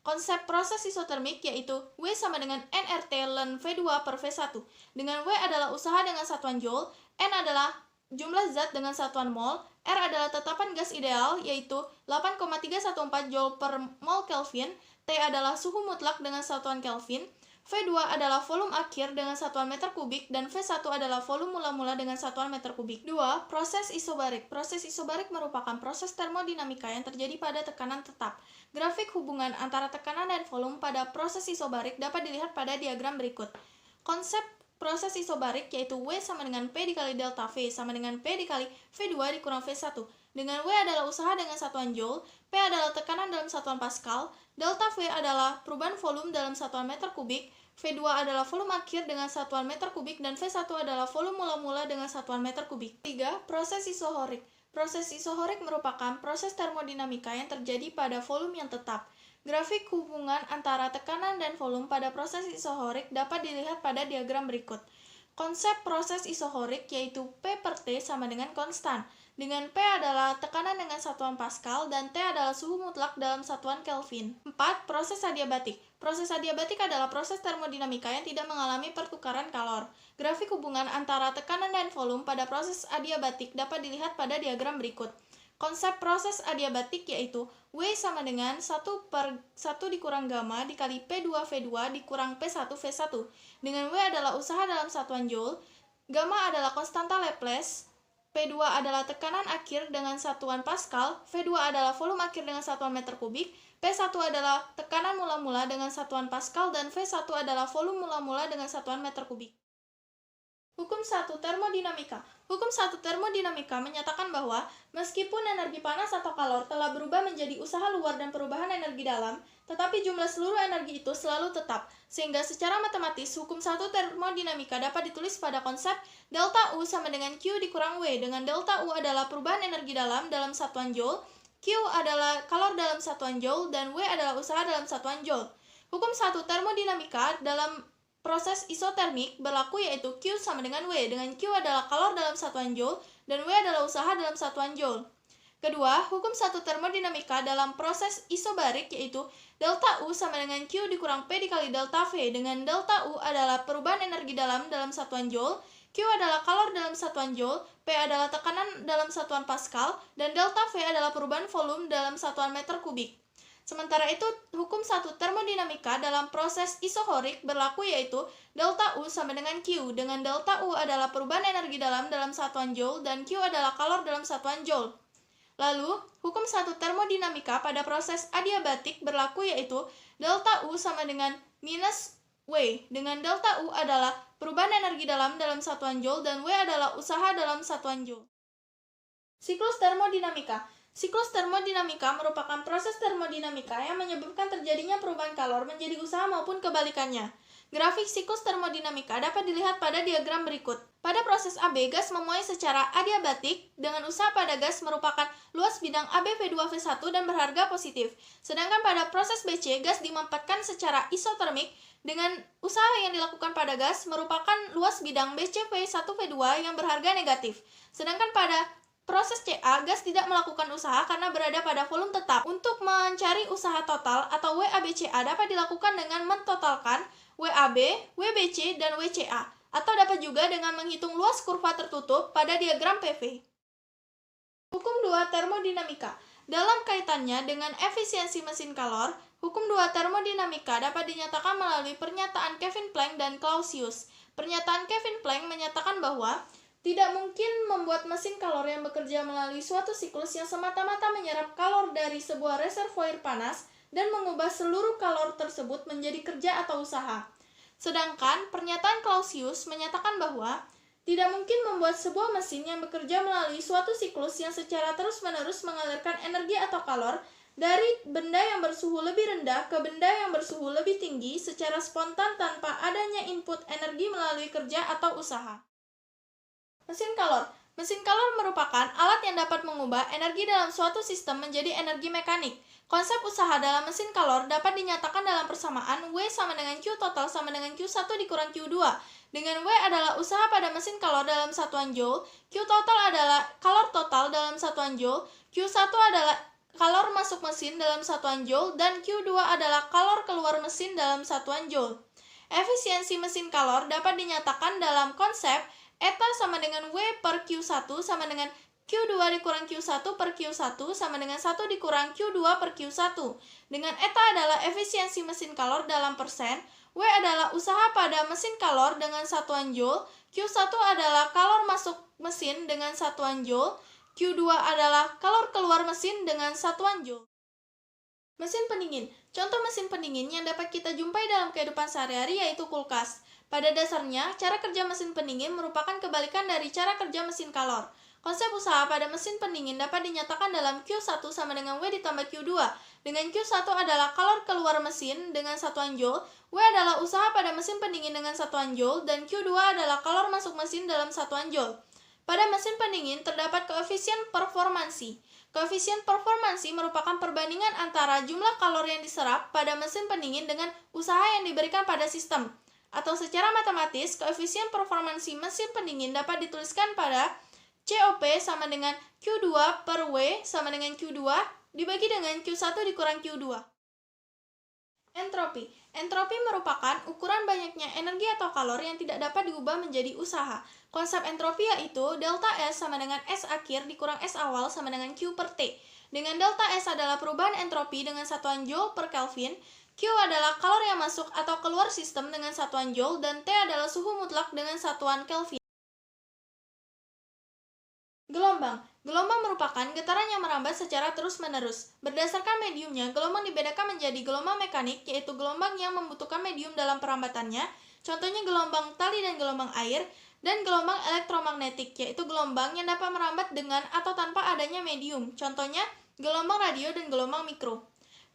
Konsep proses isotermik yaitu W sama dengan nRT ln V2 per V1, dengan W adalah usaha dengan satuan joule, N adalah jumlah zat dengan satuan mol, R adalah tetapan gas ideal yaitu 8,314 joule per mol Kelvin, T adalah suhu mutlak dengan satuan Kelvin, V2 adalah volume akhir dengan satuan meter kubik, dan V1 adalah volume mula-mula dengan satuan meter kubik. 2. Proses isobarik. Proses isobarik merupakan proses termodinamika yang terjadi pada tekanan tetap. Grafik hubungan antara tekanan dan volume pada proses isobarik dapat dilihat pada diagram berikut. Konsep proses isobarik yaitu W sama dengan P dikali delta V sama dengan P dikali V2 dikurang V1. Dengan W adalah usaha dengan satuan joule, P adalah tekanan dalam satuan Pascal, delta V adalah perubahan volume dalam satuan meter kubik, V2 adalah volume akhir dengan satuan meter kubik, dan V1 adalah volume mula-mula dengan satuan meter kubik. 3. Proses isohorik. Proses isohorik merupakan proses termodinamika yang terjadi pada volume yang tetap. Grafik hubungan antara tekanan dan volume pada proses isohorik dapat dilihat pada diagram berikut. Konsep proses isohorik yaitu P per T sama dengan konstan, dengan P adalah tekanan dengan satuan Pascal dan T adalah suhu mutlak dalam satuan Kelvin. 4. Proses adiabatik. Proses adiabatik adalah proses termodinamika yang tidak mengalami pertukaran kalor. Grafik hubungan antara tekanan dan volume pada proses adiabatik dapat dilihat pada diagram berikut. Konsep proses adiabatik yaitu W sama dengan 1 per 1 dikurang gamma dikali P2V2 dikurang P1V1, dengan W adalah usaha dalam satuan joule, gamma adalah konstanta Laplace, P2 adalah tekanan akhir dengan satuan Pascal, V2 adalah volume akhir dengan satuan meter kubik, P1 adalah tekanan mula-mula dengan satuan Pascal, dan V1 adalah volume mula-mula dengan satuan meter kubik. Hukum 1 termodinamika. Hukum 1 termodinamika menyatakan bahwa meskipun energi panas atau kalor telah berubah menjadi usaha luar dan perubahan energi dalam, tetapi jumlah seluruh energi itu selalu tetap. Sehingga secara matematis, hukum 1 termodinamika dapat ditulis pada konsep delta U sama dengan Q dikurang W, dengan delta U adalah perubahan energi dalam satuan joule, Q adalah kalor dalam satuan joule, dan W adalah usaha dalam satuan joule. Hukum 1 termodinamika dalam proses isotermik berlaku yaitu Q sama dengan W, dengan Q adalah kalor dalam satuan joule dan W adalah usaha dalam satuan joule. Kedua, hukum 1 termodinamika dalam proses isobarik yaitu delta U sama dengan Q dikurang P dikali delta V, dengan delta U adalah perubahan energi dalam satuan joule, Q adalah kalor dalam satuan joule, P adalah tekanan dalam satuan Pascal, dan delta V adalah perubahan volume dalam satuan meter kubik. Sementara itu, hukum 1 termodinamika dalam proses isohorik berlaku yaitu delta U sama dengan Q, dengan delta U adalah perubahan energi dalam satuan joule dan Q adalah kalor dalam satuan joule. Lalu, hukum 1 termodinamika pada proses adiabatik berlaku yaitu delta U sama dengan minus W, dengan delta U adalah perubahan energi dalam satuan joule dan W adalah usaha dalam satuan joule. Siklus termodinamika. Siklus termodinamika merupakan proses termodinamika yang menyebabkan terjadinya perubahan kalor menjadi usaha maupun kebalikannya. Grafik siklus termodinamika dapat dilihat pada diagram berikut. Pada proses AB, gas memuai secara adiabatik dengan usaha pada gas merupakan luas bidang AB V2V1 dan berharga positif. Sedangkan pada proses BC, gas dimampatkan secara isotermik dengan usaha yang dilakukan pada gas merupakan luas bidang BC V1V2 yang berharga negatif. Sedangkan pada proses CA, gas tidak melakukan usaha karena berada pada volume tetap. Untuk mencari usaha total atau WABCA dapat dilakukan dengan mentotalkan WAB, WBC, dan WCA, atau dapat juga dengan menghitung luas kurva tertutup pada diagram PV. Hukum 2 termodinamika. Dalam kaitannya dengan efisiensi mesin kalor, hukum 2 termodinamika dapat dinyatakan melalui pernyataan Kevin Planck dan Clausius. Pernyataan Kevin Planck menyatakan bahwa tidak mungkin membuat mesin kalor yang bekerja melalui suatu siklus yang semata-mata menyerap kalor dari sebuah reservoir panas dan mengubah seluruh kalor tersebut menjadi kerja atau usaha. Sedangkan pernyataan Clausius menyatakan bahwa tidak mungkin membuat sebuah mesin yang bekerja melalui suatu siklus yang secara terus-menerus mengalirkan energi atau kalor dari benda yang bersuhu lebih rendah ke benda yang bersuhu lebih tinggi secara spontan tanpa adanya input energi melalui kerja atau usaha. Mesin kalor. Mesin kalor merupakan alat yang dapat mengubah energi dalam suatu sistem menjadi energi mekanik. Konsep usaha dalam mesin kalor dapat dinyatakan dalam persamaan W sama dengan Q total sama dengan Q1 dikurang Q2. Dengan W adalah usaha pada mesin kalor dalam satuan joule, Q total adalah kalor total dalam satuan joule, Q1 adalah kalor masuk mesin dalam satuan joule, dan Q2 adalah kalor keluar mesin dalam satuan joule. Efisiensi mesin kalor dapat dinyatakan dalam konsep eta sama dengan W per Q1 sama dengan Q2 dikurang Q1 per Q1 sama dengan 1 dikurang Q2 per Q1. Dengan eta adalah efisiensi mesin kalor dalam persen, W adalah usaha pada mesin kalor dengan satuan joule, Q1 adalah kalor masuk mesin dengan satuan joule, Q2 adalah kalor keluar mesin dengan satuan joule. Mesin pendingin. Contoh mesin pendingin yang dapat kita jumpai dalam kehidupan sehari-hari yaitu kulkas. Pada dasarnya, cara kerja mesin pendingin merupakan kebalikan dari cara kerja mesin kalor. Konsep usaha pada mesin pendingin dapat dinyatakan dalam Q1 sama dengan W ditambah Q2. Dengan Q1 adalah kalor keluar mesin dengan satuan joule, W adalah usaha pada mesin pendingin dengan satuan joule, dan Q2 adalah kalor masuk mesin dalam satuan joule. Pada mesin pendingin terdapat koefisien performansi. Koefisien performansi merupakan perbandingan antara jumlah kalori yang diserap pada mesin pendingin dengan usaha yang diberikan pada sistem. Atau secara matematis, koefisien performansi mesin pendingin dapat dituliskan pada COP sama dengan Q2 per W sama dengan Q2 dibagi dengan Q1 dikurang Q2. Entropi. Entropi merupakan ukuran banyaknya energi atau kalor yang tidak dapat diubah menjadi usaha. Konsep entropi yaitu delta S sama dengan S akhir dikurang S awal sama dengan Q per T. Dengan delta S adalah perubahan entropi dengan satuan joule per Kelvin, Q adalah kalor yang masuk atau keluar sistem dengan satuan joule, dan T adalah suhu mutlak dengan satuan Kelvin. Gelombang. Gelombang merupakan getaran yang merambat secara terus-menerus. Berdasarkan mediumnya, gelombang dibedakan menjadi gelombang mekanik, yaitu gelombang yang membutuhkan medium dalam perambatannya, contohnya gelombang tali dan gelombang air, dan gelombang elektromagnetik, yaitu gelombang yang dapat merambat dengan atau tanpa adanya medium, contohnya gelombang radio dan gelombang mikro.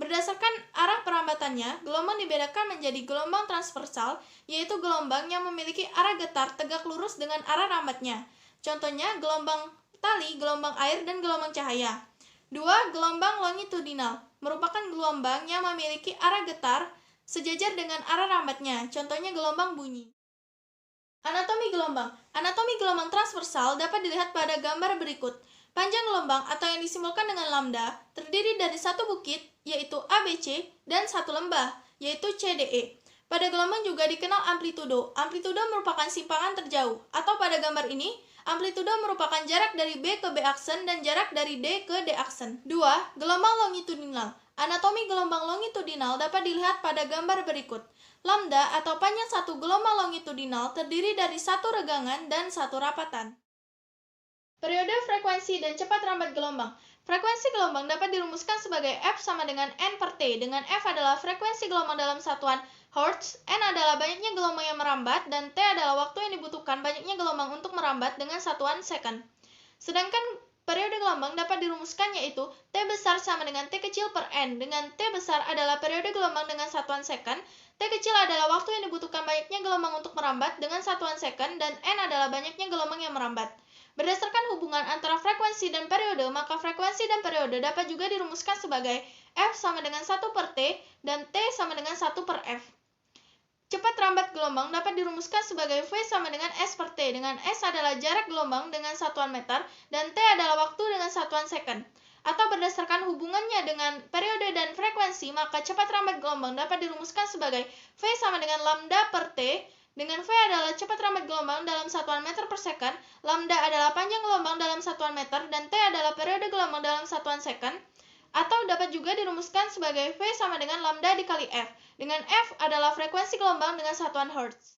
Berdasarkan arah perambatannya, gelombang dibedakan menjadi gelombang transversal, yaitu gelombang yang memiliki arah getar tegak lurus dengan arah rambatnya. Contohnya gelombang tali, gelombang air, dan gelombang cahaya. 2. Gelombang longitudinal merupakan gelombang yang memiliki arah getar sejajar dengan arah rambatnya, contohnya gelombang bunyi. Anatomi gelombang. Anatomi gelombang transversal dapat dilihat pada gambar berikut. Panjang gelombang atau yang disimbolkan dengan lambda terdiri dari satu bukit, yaitu ABC, dan satu lembah, yaitu CDE. Pada gelombang juga dikenal amplitudo. Amplitudo merupakan simpangan terjauh, atau pada gambar ini, amplitudo merupakan jarak dari B ke B aksen dan jarak dari D ke D aksen. 2. Gelombang longitudinal. Anatomi gelombang longitudinal dapat dilihat pada gambar berikut. Lambda atau panjang satu gelombang longitudinal terdiri dari satu regangan dan satu rapatan. Periode, frekuensi, dan cepat rambat gelombang. Frekuensi gelombang dapat dirumuskan sebagai F sama dengan N per T, dengan F adalah frekuensi gelombang dalam satuan Hertz, N adalah banyaknya gelombang yang merambat, dan T adalah waktu yang dibutuhkan banyaknya gelombang untuk merambat dengan satuan second. Sedangkan periode gelombang dapat dirumuskan yaitu T besar sama dengan T kecil per N, dengan T besar adalah periode gelombang dengan satuan second, T kecil adalah waktu yang dibutuhkan banyaknya gelombang untuk merambat dengan satuan second, dan N adalah banyaknya gelombang yang merambat. Berdasarkan hubungan antara frekuensi dan periode, maka frekuensi dan periode dapat juga dirumuskan sebagai F sama dengan 1 per T dan T sama dengan 1 per F. Cepat rambat gelombang dapat dirumuskan sebagai V sama dengan S per T, dengan S adalah jarak gelombang dengan satuan meter dan T adalah waktu dengan satuan second. Atau berdasarkan hubungannya dengan periode dan frekuensi, maka cepat rambat gelombang dapat dirumuskan sebagai V sama dengan lambda per T, dengan V adalah cepat rambat gelombang dalam satuan meter per second, lambda adalah panjang gelombang dalam satuan meter, dan T adalah periode gelombang dalam satuan second. Atau dapat juga dirumuskan sebagai V sama dengan lambda dikali F, dengan F adalah frekuensi gelombang dengan satuan Hertz.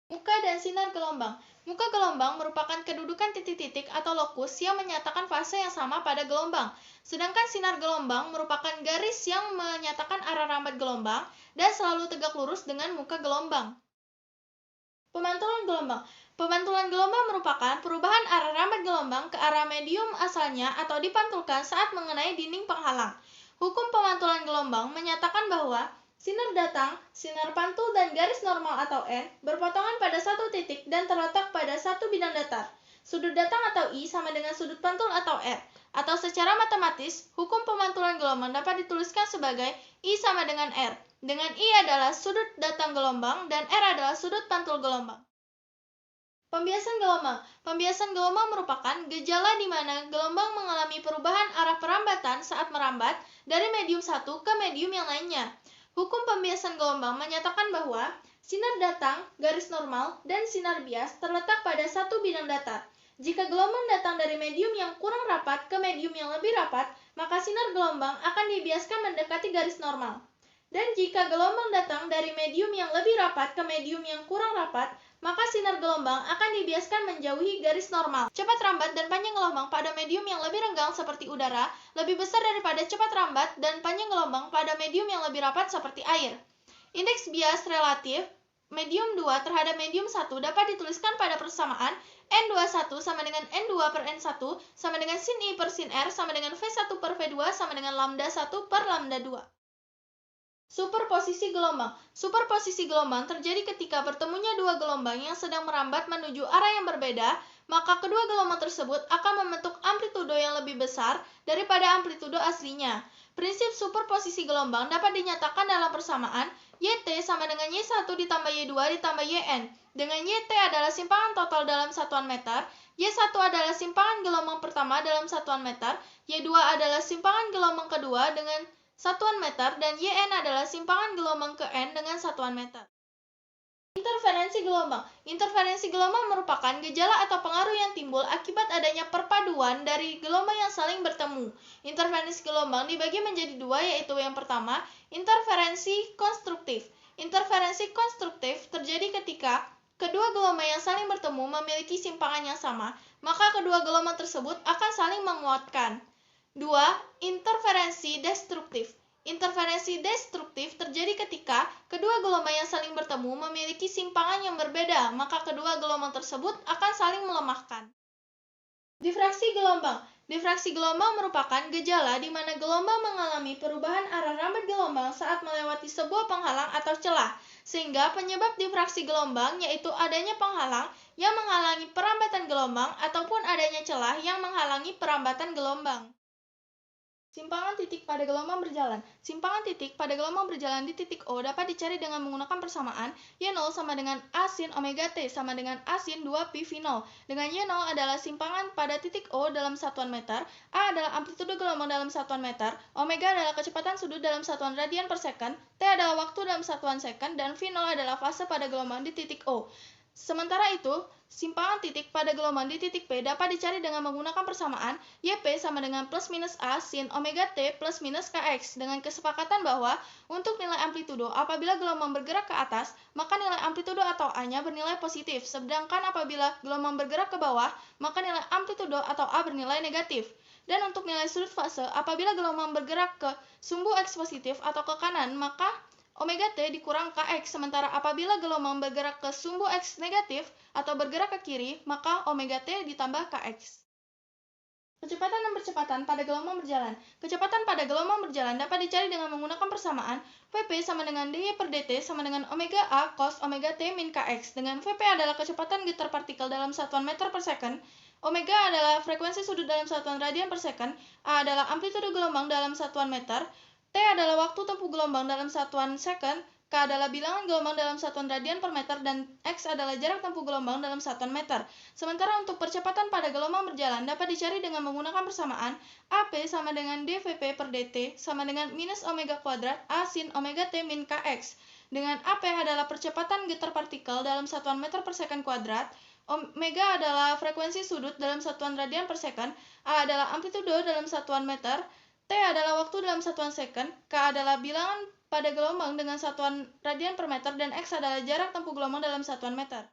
Muka dan sinar gelombang. Muka gelombang merupakan kedudukan titik-titik atau lokus yang menyatakan fase yang sama pada gelombang. Sedangkan sinar gelombang merupakan garis yang menyatakan arah rambat gelombang dan selalu tegak lurus dengan muka gelombang. Pemantulan gelombang. Pemantulan gelombang merupakan perubahan arah rambat gelombang ke arah medium asalnya atau dipantulkan saat mengenai dinding penghalang. Hukum pemantulan gelombang menyatakan bahwa sinar datang, sinar pantul, dan garis normal atau N berpotongan pada satu titik dan terletak pada satu bidang datar. Sudut datang atau I sama dengan sudut pantul atau R. Atau secara matematis, hukum pemantulan gelombang dapat dituliskan sebagai I sama dengan R. Dengan I adalah sudut datang gelombang dan R adalah sudut pantul gelombang. Pembiasan gelombang. Pembiasan gelombang merupakan gejala di mana gelombang mengalami perubahan arah perambatan saat merambat dari medium satu ke medium yang lainnya. Hukum pembiasan gelombang menyatakan bahwa sinar datang, garis normal, dan sinar bias terletak pada satu bidang datar. Jika gelombang datang dari medium yang kurang rapat ke medium yang lebih rapat, maka sinar gelombang akan dibiaskan mendekati garis normal. Dan jika gelombang datang dari medium yang lebih rapat ke medium yang kurang rapat, maka sinar gelombang akan dibiaskan menjauhi garis normal. Cepat rambat dan panjang gelombang pada medium yang lebih renggang seperti udara lebih besar daripada cepat rambat dan panjang gelombang pada medium yang lebih rapat seperti air. Indeks bias relatif medium 2 terhadap medium 1 dapat dituliskan pada persamaan N21 sama dengan N2 per N1 sama dengan sin I per sin R sama dengan V1 per V2 sama dengan lambda 1 per lambda 2. Superposisi gelombang. Superposisi gelombang terjadi ketika bertemunya dua gelombang yang sedang merambat menuju arah yang berbeda, maka kedua gelombang tersebut akan membentuk amplitudo yang lebih besar daripada amplitudo aslinya. Prinsip superposisi gelombang dapat dinyatakan dalam persamaan YT sama dengan Y1 ditambah Y2 ditambah YN. Dengan YT adalah simpangan total dalam satuan meter, Y1 adalah simpangan gelombang pertama dalam satuan meter, Y2 adalah simpangan gelombang kedua dengan satuan meter, dan YN adalah simpangan gelombang ke N dengan satuan meter. Interferensi gelombang. Interferensi gelombang merupakan gejala atau pengaruh yang timbul akibat adanya perpaduan dari gelombang yang saling bertemu. Interferensi gelombang dibagi menjadi dua, yaitu yang pertama, interferensi konstruktif. Interferensi konstruktif terjadi ketika kedua gelombang yang saling bertemu memiliki simpangan yang sama, maka kedua gelombang tersebut akan saling menguatkan. 2. Interferensi destruktif. Interferensi destruktif terjadi ketika kedua gelombang yang saling bertemu memiliki simpangan yang berbeda, maka kedua gelombang tersebut akan saling melemahkan. Difraksi gelombang. Difraksi gelombang merupakan gejala di mana gelombang mengalami perubahan arah rambat gelombang saat melewati sebuah penghalang atau celah, sehingga penyebab difraksi gelombang yaitu adanya penghalang yang menghalangi perambatan gelombang ataupun adanya celah yang menghalangi perambatan gelombang. Simpangan titik pada gelombang berjalan. Simpangan titik pada gelombang berjalan di titik O dapat dicari dengan menggunakan persamaan Y0 sama dengan A sin omega T sama dengan A sin 2 pi V0. Dengan Y0 adalah simpangan pada titik O dalam satuan meter, A adalah amplitudo gelombang dalam satuan meter, omega adalah kecepatan sudut dalam satuan radian per second, T adalah waktu dalam satuan second, dan V0 adalah fase pada gelombang di titik O. Sementara itu, simpangan titik pada gelombang di titik P dapat dicari dengan menggunakan persamaan YP sama dengan plus minus A sin omega T plus minus Kx dengan kesepakatan bahwa untuk nilai amplitudo apabila gelombang bergerak ke atas, maka nilai amplitudo atau A-nya bernilai positif, sedangkan apabila gelombang bergerak ke bawah, maka nilai amplitudo atau A bernilai negatif. Dan untuk nilai sudut fase, apabila gelombang bergerak ke sumbu X positif atau ke kanan, maka omega T dikurang Kx, sementara apabila gelombang bergerak ke sumbu X negatif atau bergerak ke kiri, maka omega T ditambah Kx. Kecepatan dan percepatan pada gelombang berjalan. Kecepatan pada gelombang berjalan dapat dicari dengan menggunakan persamaan Vp sama dengan dy per dt sama dengan omega A cos omega T min Kx, dengan Vp adalah kecepatan getar partikel dalam satuan meter per second, omega adalah frekuensi sudut dalam satuan radian per second, A adalah amplitudo gelombang dalam satuan meter, T adalah waktu tempuh gelombang dalam satuan second, K adalah bilangan gelombang dalam satuan radian per meter, dan X adalah jarak tempuh gelombang dalam satuan meter. Sementara untuk percepatan pada gelombang berjalan dapat dicari dengan menggunakan persamaan AP sama dengan dVp per dt sama dengan minus omega kuadrat A sin omega T min Kx. Dengan AP adalah percepatan getar partikel dalam satuan meter per second kuadrat, omega adalah frekuensi sudut dalam satuan radian per second, A adalah amplitudo dalam satuan meter, T adalah waktu dalam satuan second, K adalah bilangan pada gelombang dengan satuan radian per meter, dan X adalah jarak tempuh gelombang dalam satuan meter.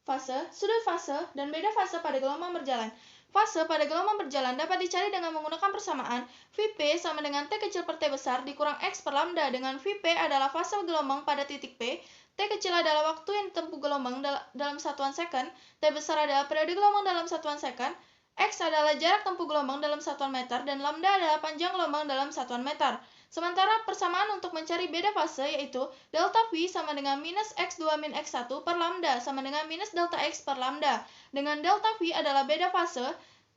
Fase, sudut fase, dan beda fase pada gelombang berjalan. Fase pada gelombang berjalan dapat dicari dengan menggunakan persamaan Vp sama dengan T kecil per T besar dikurang X per lambda, dengan Vp adalah fase gelombang pada titik P, T kecil adalah waktu yang ditempuh gelombang dalam satuan second, T besar adalah periode gelombang dalam satuan second, X adalah jarak tempuh gelombang dalam satuan meter, dan lambda adalah panjang gelombang dalam satuan meter. Sementara persamaan untuk mencari beda fase yaitu delta V sama dengan minus X2 min X1 per lambda sama dengan minus delta X per lambda. Dengan delta V adalah beda fase,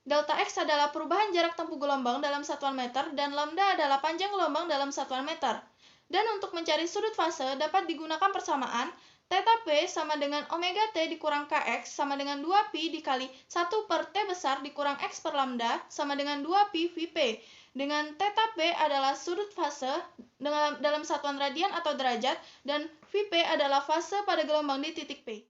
delta X adalah perubahan jarak tempuh gelombang dalam satuan meter, dan lambda adalah panjang gelombang dalam satuan meter. Dan untuk mencari sudut fase dapat digunakan persamaan theta P sama dengan omega T dikurang Kx sama dengan 2pi dikali 1 per T besar dikurang X per lambda sama dengan 2pi Vp. Dengan theta P adalah sudut fase dalam satuan radian atau derajat, dan Vp adalah fase pada gelombang di titik P.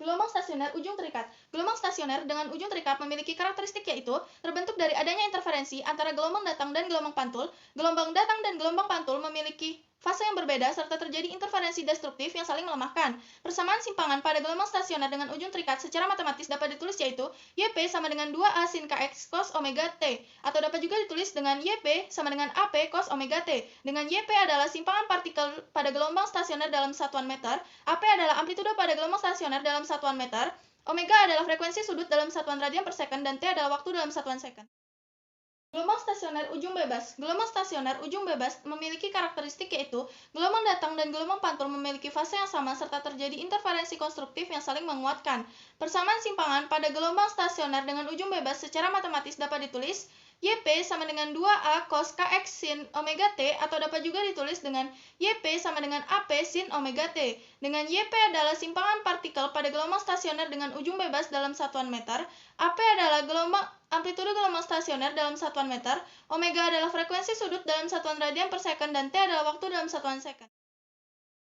Gelombang stasioner ujung terikat. Gelombang stasioner dengan ujung terikat memiliki karakteristik yaitu terbentuk dari adanya interferensi antara gelombang datang dan gelombang pantul. Gelombang datang dan gelombang pantul memiliki fase yang berbeda serta terjadi interferensi destruktif yang saling melemahkan. Persamaan simpangan pada gelombang stasioner dengan ujung terikat secara matematis dapat ditulis yaitu Yp sama dengan 2A sin Kx cos omega T, atau dapat juga ditulis dengan Yp sama dengan Ap cos omega T. Dengan Yp adalah simpangan partikel pada gelombang stasioner dalam satuan meter, Ap adalah amplitudo pada gelombang stasioner dalam satuan meter, omega adalah frekuensi sudut dalam satuan radian per second, dan T adalah waktu dalam satuan second. Gelombang stasioner ujung bebas. Gelombang stasioner ujung bebas memiliki karakteristik yaitu gelombang datang dan gelombang pantul memiliki fase yang sama serta terjadi interferensi konstruktif yang saling menguatkan. Persamaan simpangan pada gelombang stasioner dengan ujung bebas secara matematis dapat ditulis Yp sama dengan 2A cos Kx sin omega T, atau dapat juga ditulis dengan Yp sama dengan Ap sin omega T. Dengan Yp adalah simpangan partikel pada gelombang stasioner dengan ujung bebas dalam satuan meter, Ap adalah amplitudo gelombang stasioner dalam satuan meter, omega adalah frekuensi sudut dalam satuan radian per second, dan T adalah waktu dalam satuan second.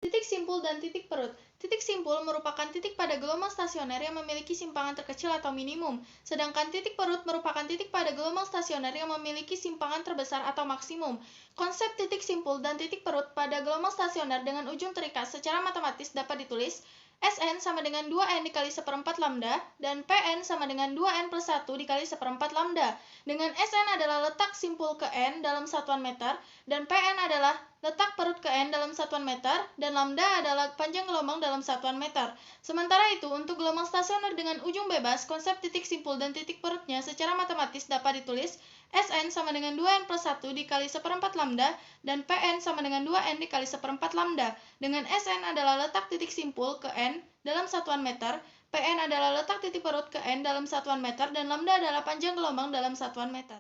Titik simpul dan titik perut. Titik simpul merupakan titik pada gelombang stasioner yang memiliki simpangan terkecil atau minimum, sedangkan titik perut merupakan titik pada gelombang stasioner yang memiliki simpangan terbesar atau maksimum. Konsep titik simpul dan titik perut pada gelombang stasioner dengan ujung terikat secara matematis dapat ditulis Sn sama dengan 2n dikali 1/4 lambda, dan Pn sama dengan 2n plus 1 dikali 1/4 lambda. Dengan Sn adalah letak simpul ke n dalam satuan meter, dan Pn adalah letak perut ke n dalam satuan meter, dan lambda adalah panjang gelombang dalam satuan meter. Sementara itu, untuk gelombang stasioner dengan ujung bebas, konsep titik simpul dan titik perutnya secara matematis dapat ditulis Sn sama dengan 2n plus 1 dikali 1/4 lambda, dan Pn sama dengan 2n dikali 1/4 lambda. Dengan Sn adalah letak titik simpul ke n dalam satuan meter, Pn adalah letak titik perut ke n dalam satuan meter, dan lambda adalah panjang gelombang dalam satuan meter.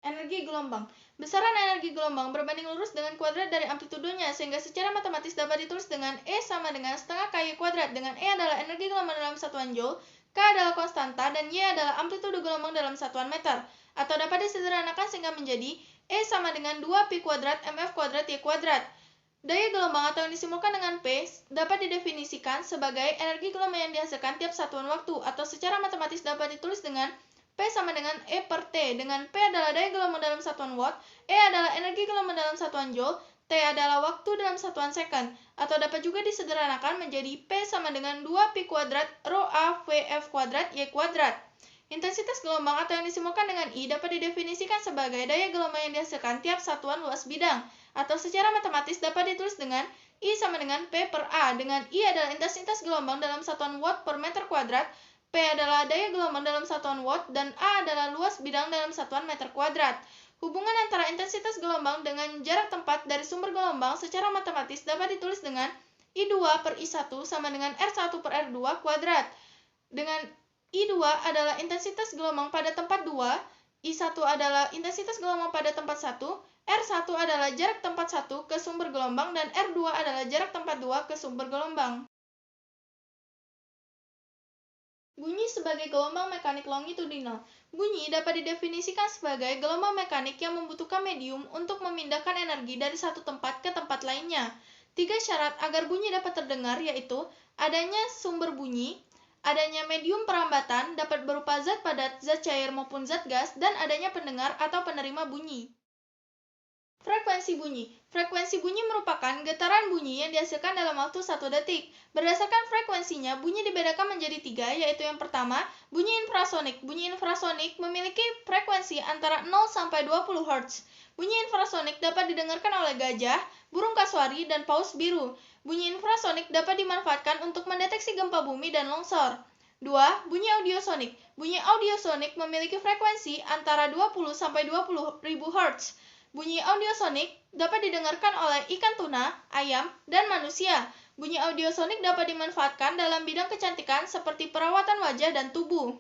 Energi gelombang. Besaran energi gelombang berbanding lurus dengan kuadrat dari amplitudonya, sehingga secara matematis dapat ditulis dengan E sama dengan setengah KY kuadrat, dengan E adalah energi gelombang dalam satuan joule, K adalah konstanta, dan Y adalah amplitudo gelombang dalam satuan meter. Atau dapat disederhanakan sehingga menjadi E sama dengan 2pi kuadrat mf kuadrat Y kuadrat. Daya gelombang atau yang disimbolkan dengan P dapat didefinisikan sebagai energi gelombang yang dihasilkan tiap satuan waktu, atau secara matematis dapat ditulis dengan P sama dengan E per T, dengan P adalah daya gelombang dalam satuan watt, E adalah energi gelombang dalam satuan joule, T adalah waktu dalam satuan second, atau dapat juga disederhanakan menjadi P sama dengan 2pi kuadrat rho A VF kuadrat Y kuadrat. Intensitas gelombang atau yang disimbolkan dengan I dapat didefinisikan sebagai daya gelombang yang dihasilkan tiap satuan luas bidang, atau secara matematis dapat ditulis dengan I sama dengan P per A, dengan I adalah intensitas gelombang dalam satuan watt per meter kuadrat, P adalah daya gelombang dalam satuan watt, dan A adalah luas bidang dalam satuan meter kuadrat. Hubungan antara intensitas gelombang dengan jarak tempat dari sumber gelombang secara matematis dapat ditulis dengan I2 per I1 sama dengan R1 per R2 kuadrat. Dengan I2 adalah intensitas gelombang pada tempat 2, I1 adalah intensitas gelombang pada tempat 1, R1 adalah jarak tempat 1 ke sumber gelombang, dan R2 adalah jarak tempat 2 ke sumber gelombang. Bunyi sebagai gelombang mekanik longitudinal. Bunyi dapat didefinisikan sebagai gelombang mekanik yang membutuhkan medium untuk memindahkan energi dari satu tempat ke tempat lainnya. 3 syarat agar bunyi dapat terdengar yaitu adanya sumber bunyi, adanya medium perambatan dapat berupa zat padat, zat cair maupun zat gas, dan adanya pendengar atau penerima bunyi. Frekuensi bunyi. Frekuensi bunyi merupakan getaran bunyi yang dihasilkan dalam waktu 1 detik. Berdasarkan frekuensinya, bunyi dibedakan menjadi 3, yaitu yang pertama, bunyi infrasonik. Bunyi infrasonik memiliki frekuensi antara 0 sampai 20 Hz. Bunyi infrasonik dapat didengarkan oleh gajah, burung kasuari, dan paus biru. Bunyi infrasonik dapat dimanfaatkan untuk mendeteksi gempa bumi dan longsor. 2. Bunyi audiosonik. Bunyi audiosonik memiliki frekuensi antara 20 sampai 20.000 Hz. Bunyi audiosonik dapat didengarkan oleh ikan tuna, ayam, dan manusia. Bunyi audiosonik dapat dimanfaatkan dalam bidang kecantikan seperti perawatan wajah dan tubuh.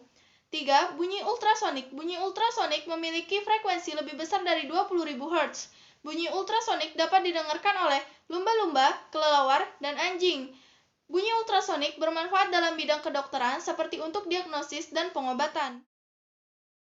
3. Bunyi ultrasonik. Bunyi ultrasonik memiliki frekuensi lebih besar dari 20.000 Hz. Bunyi ultrasonik dapat didengarkan oleh lumba-lumba, kelelawar, dan anjing. Bunyi ultrasonik bermanfaat dalam bidang kedokteran seperti untuk diagnosis dan pengobatan.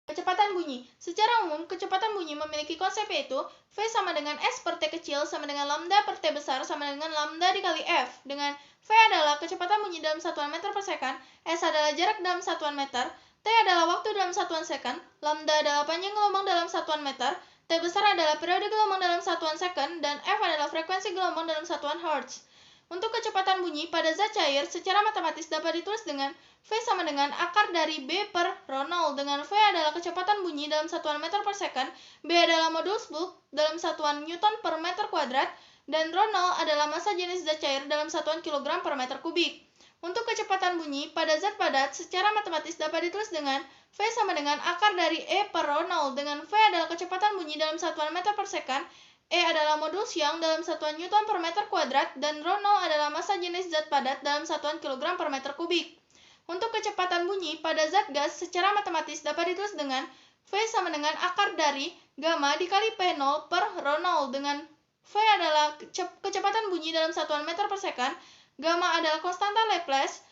Kecepatan bunyi. Secara umum, kecepatan bunyi memiliki konsep yaitu V sama dengan S per T kecil sama dengan lambda per T besar sama dengan lambda dikali F. Dengan V adalah kecepatan bunyi dalam satuan meter per second, S adalah jarak dalam satuan meter, T adalah waktu dalam satuan second, lambda adalah panjang gelombang dalam satuan meter, T besar adalah periode gelombang dalam satuan second, dan F adalah frekuensi gelombang dalam satuan hertz. Untuk kecepatan bunyi pada zat cair, secara matematis dapat ditulis dengan V sama dengan akar dari B per ρ0, dengan V adalah kecepatan bunyi dalam satuan meter per second, B adalah modulus bulk dalam satuan Newton per meter kuadrat, dan ρ0 adalah massa jenis zat cair dalam satuan kilogram per meter kubik. Untuk kecepatan bunyi pada zat padat, secara matematis dapat ditulis dengan V sama dengan akar dari E per ρ0, dengan V adalah kecepatan bunyi dalam satuan meter per second, E adalah modulus Young dalam satuan Newton per meter kuadrat, dan ρ0 adalah massa jenis zat padat dalam satuan kilogram per meter kubik. Untuk kecepatan bunyi pada zat gas secara matematis dapat ditulis dengan V sama dengan akar dari gamma dikali P0 per ρ0, dengan V adalah kecepatan bunyi dalam satuan meter per second, gamma adalah konstanta Laplace,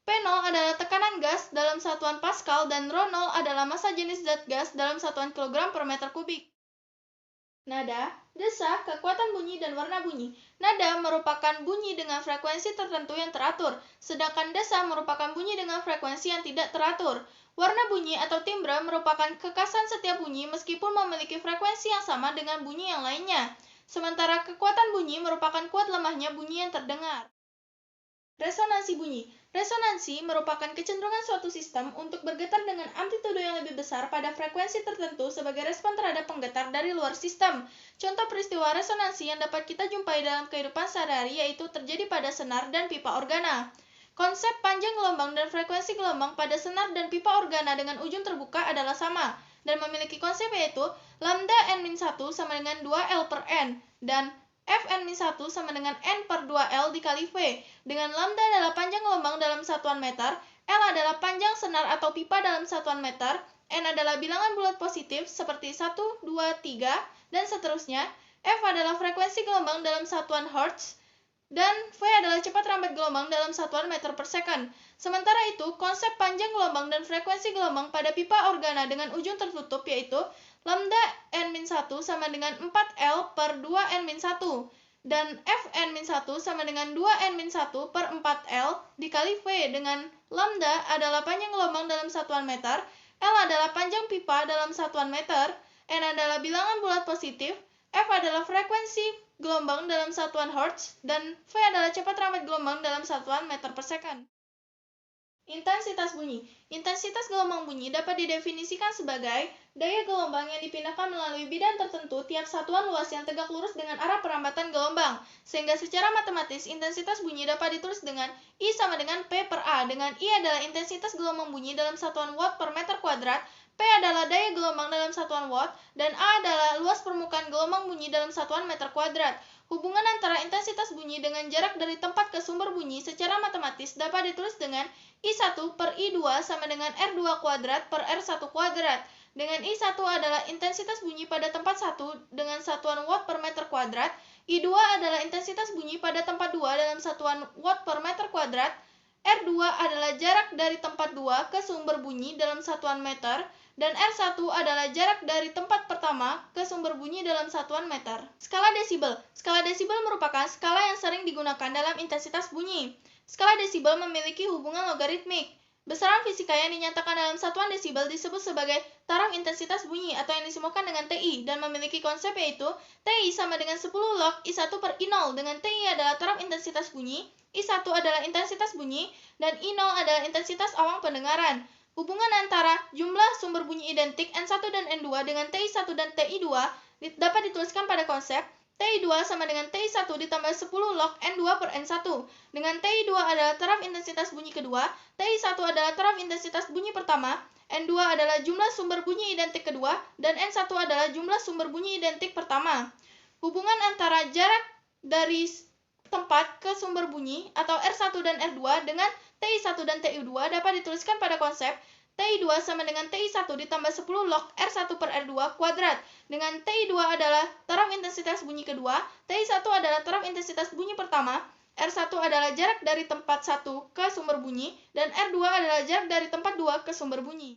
P0 adalah tekanan gas dalam satuan Pascal, dan ρ0 adalah massa jenis zat gas dalam satuan kilogram per meter kubik. Nada, desak, kekuatan bunyi, dan warna bunyi. Nada merupakan bunyi dengan frekuensi tertentu yang teratur, sedangkan desak merupakan bunyi dengan frekuensi yang tidak teratur. Warna bunyi atau timbre merupakan kekhasan setiap bunyi meskipun memiliki frekuensi yang sama dengan bunyi yang lainnya. Sementara kekuatan bunyi merupakan kuat lemahnya bunyi yang terdengar. Resonansi bunyi. Resonansi merupakan kecenderungan suatu sistem untuk bergetar dengan amplitudo yang lebih besar pada frekuensi tertentu sebagai respon terhadap penggetar dari luar sistem. Contoh peristiwa resonansi yang dapat kita jumpai dalam kehidupan sehari-hari yaitu terjadi pada senar dan pipa organa. Konsep panjang gelombang dan frekuensi gelombang pada senar dan pipa organa dengan ujung terbuka adalah sama, dan memiliki konsep yaitu lambda n-1 sama dengan 2L per N, dan Fn-1 sama dengan N per 2L dikali V, dengan lambda adalah panjang gelombang dalam satuan meter, L adalah panjang senar atau pipa dalam satuan meter, N adalah bilangan bulat positif seperti 1, 2, 3, dan seterusnya, F adalah frekuensi gelombang dalam satuan Hertz, dan V adalah cepat rambat gelombang dalam satuan meter per second. Sementara itu, konsep panjang gelombang dan frekuensi gelombang pada pipa organa dengan ujung tertutup yaitu lambda n-1 sama dengan 4L per 2n-1, dan Fn-1 sama dengan 2n-1 per 4L dikali V, dengan lambda adalah panjang gelombang dalam satuan meter, L adalah panjang pipa dalam satuan meter, N adalah bilangan bulat positif, F adalah frekuensi gelombang dalam satuan Hertz, dan V adalah cepat rambat gelombang dalam satuan meter per second. Intensitas bunyi. Intensitas gelombang bunyi dapat didefinisikan sebagai daya gelombang yang dipindahkan melalui bidang tertentu tiap satuan luas yang tegak lurus dengan arah perambatan gelombang. Sehingga secara matematis, intensitas bunyi dapat ditulis dengan I sama dengan P per A, dengan I adalah intensitas gelombang bunyi dalam satuan watt per meter kuadrat, P adalah daya gelombang dalam satuan watt, dan A adalah luas permukaan gelombang bunyi dalam satuan meter kuadrat. Hubungan antara intensitas bunyi dengan jarak dari tempat ke sumber bunyi secara matematis dapat ditulis dengan I1 per I2 sama dengan R2 kuadrat per R1 kuadrat. Dengan I1 adalah intensitas bunyi pada tempat 1 dengan satuan watt per meter kuadrat, I2 adalah intensitas bunyi pada tempat 2 dalam satuan watt per meter kuadrat, R2 adalah jarak dari tempat 2 ke sumber bunyi dalam satuan meter, dan R1 adalah jarak dari tempat pertama ke sumber bunyi dalam satuan meter. Skala desibel. Skala desibel merupakan skala yang sering digunakan dalam intensitas bunyi. Skala desibel memiliki hubungan logaritmik. Besaran fisika yang dinyatakan dalam satuan desibel disebut sebagai taraf intensitas bunyi atau yang disimbolkan dengan TI dan memiliki konsep yaitu TI sama dengan 10 log I1 per I0, dengan TI adalah taraf intensitas bunyi, I1 adalah intensitas bunyi, dan I0 adalah intensitas awang pendengaran. Hubungan antara jumlah sumber bunyi identik N1 dan N2 dengan TI1 dan TI2 dapat dituliskan pada konsep TI2 sama dengan TI1 ditambah 10 log N2 per N1. Dengan TI2 adalah taraf intensitas bunyi kedua, TI1 adalah taraf intensitas bunyi pertama, N2 adalah jumlah sumber bunyi identik kedua, dan N1 adalah jumlah sumber bunyi identik pertama. Hubungan antara jarak dari tempat ke sumber bunyi atau R1 dan R2 dengan TI1 dan TI2 dapat dituliskan pada konsep TI2 sama dengan TI1 ditambah 10 log R1 per R2 kuadrat. Dengan TI2 adalah taraf intensitas bunyi kedua, TI1 adalah taraf intensitas bunyi pertama, R1 adalah jarak dari tempat 1 ke sumber bunyi, dan R2 adalah jarak dari tempat 2 ke sumber bunyi.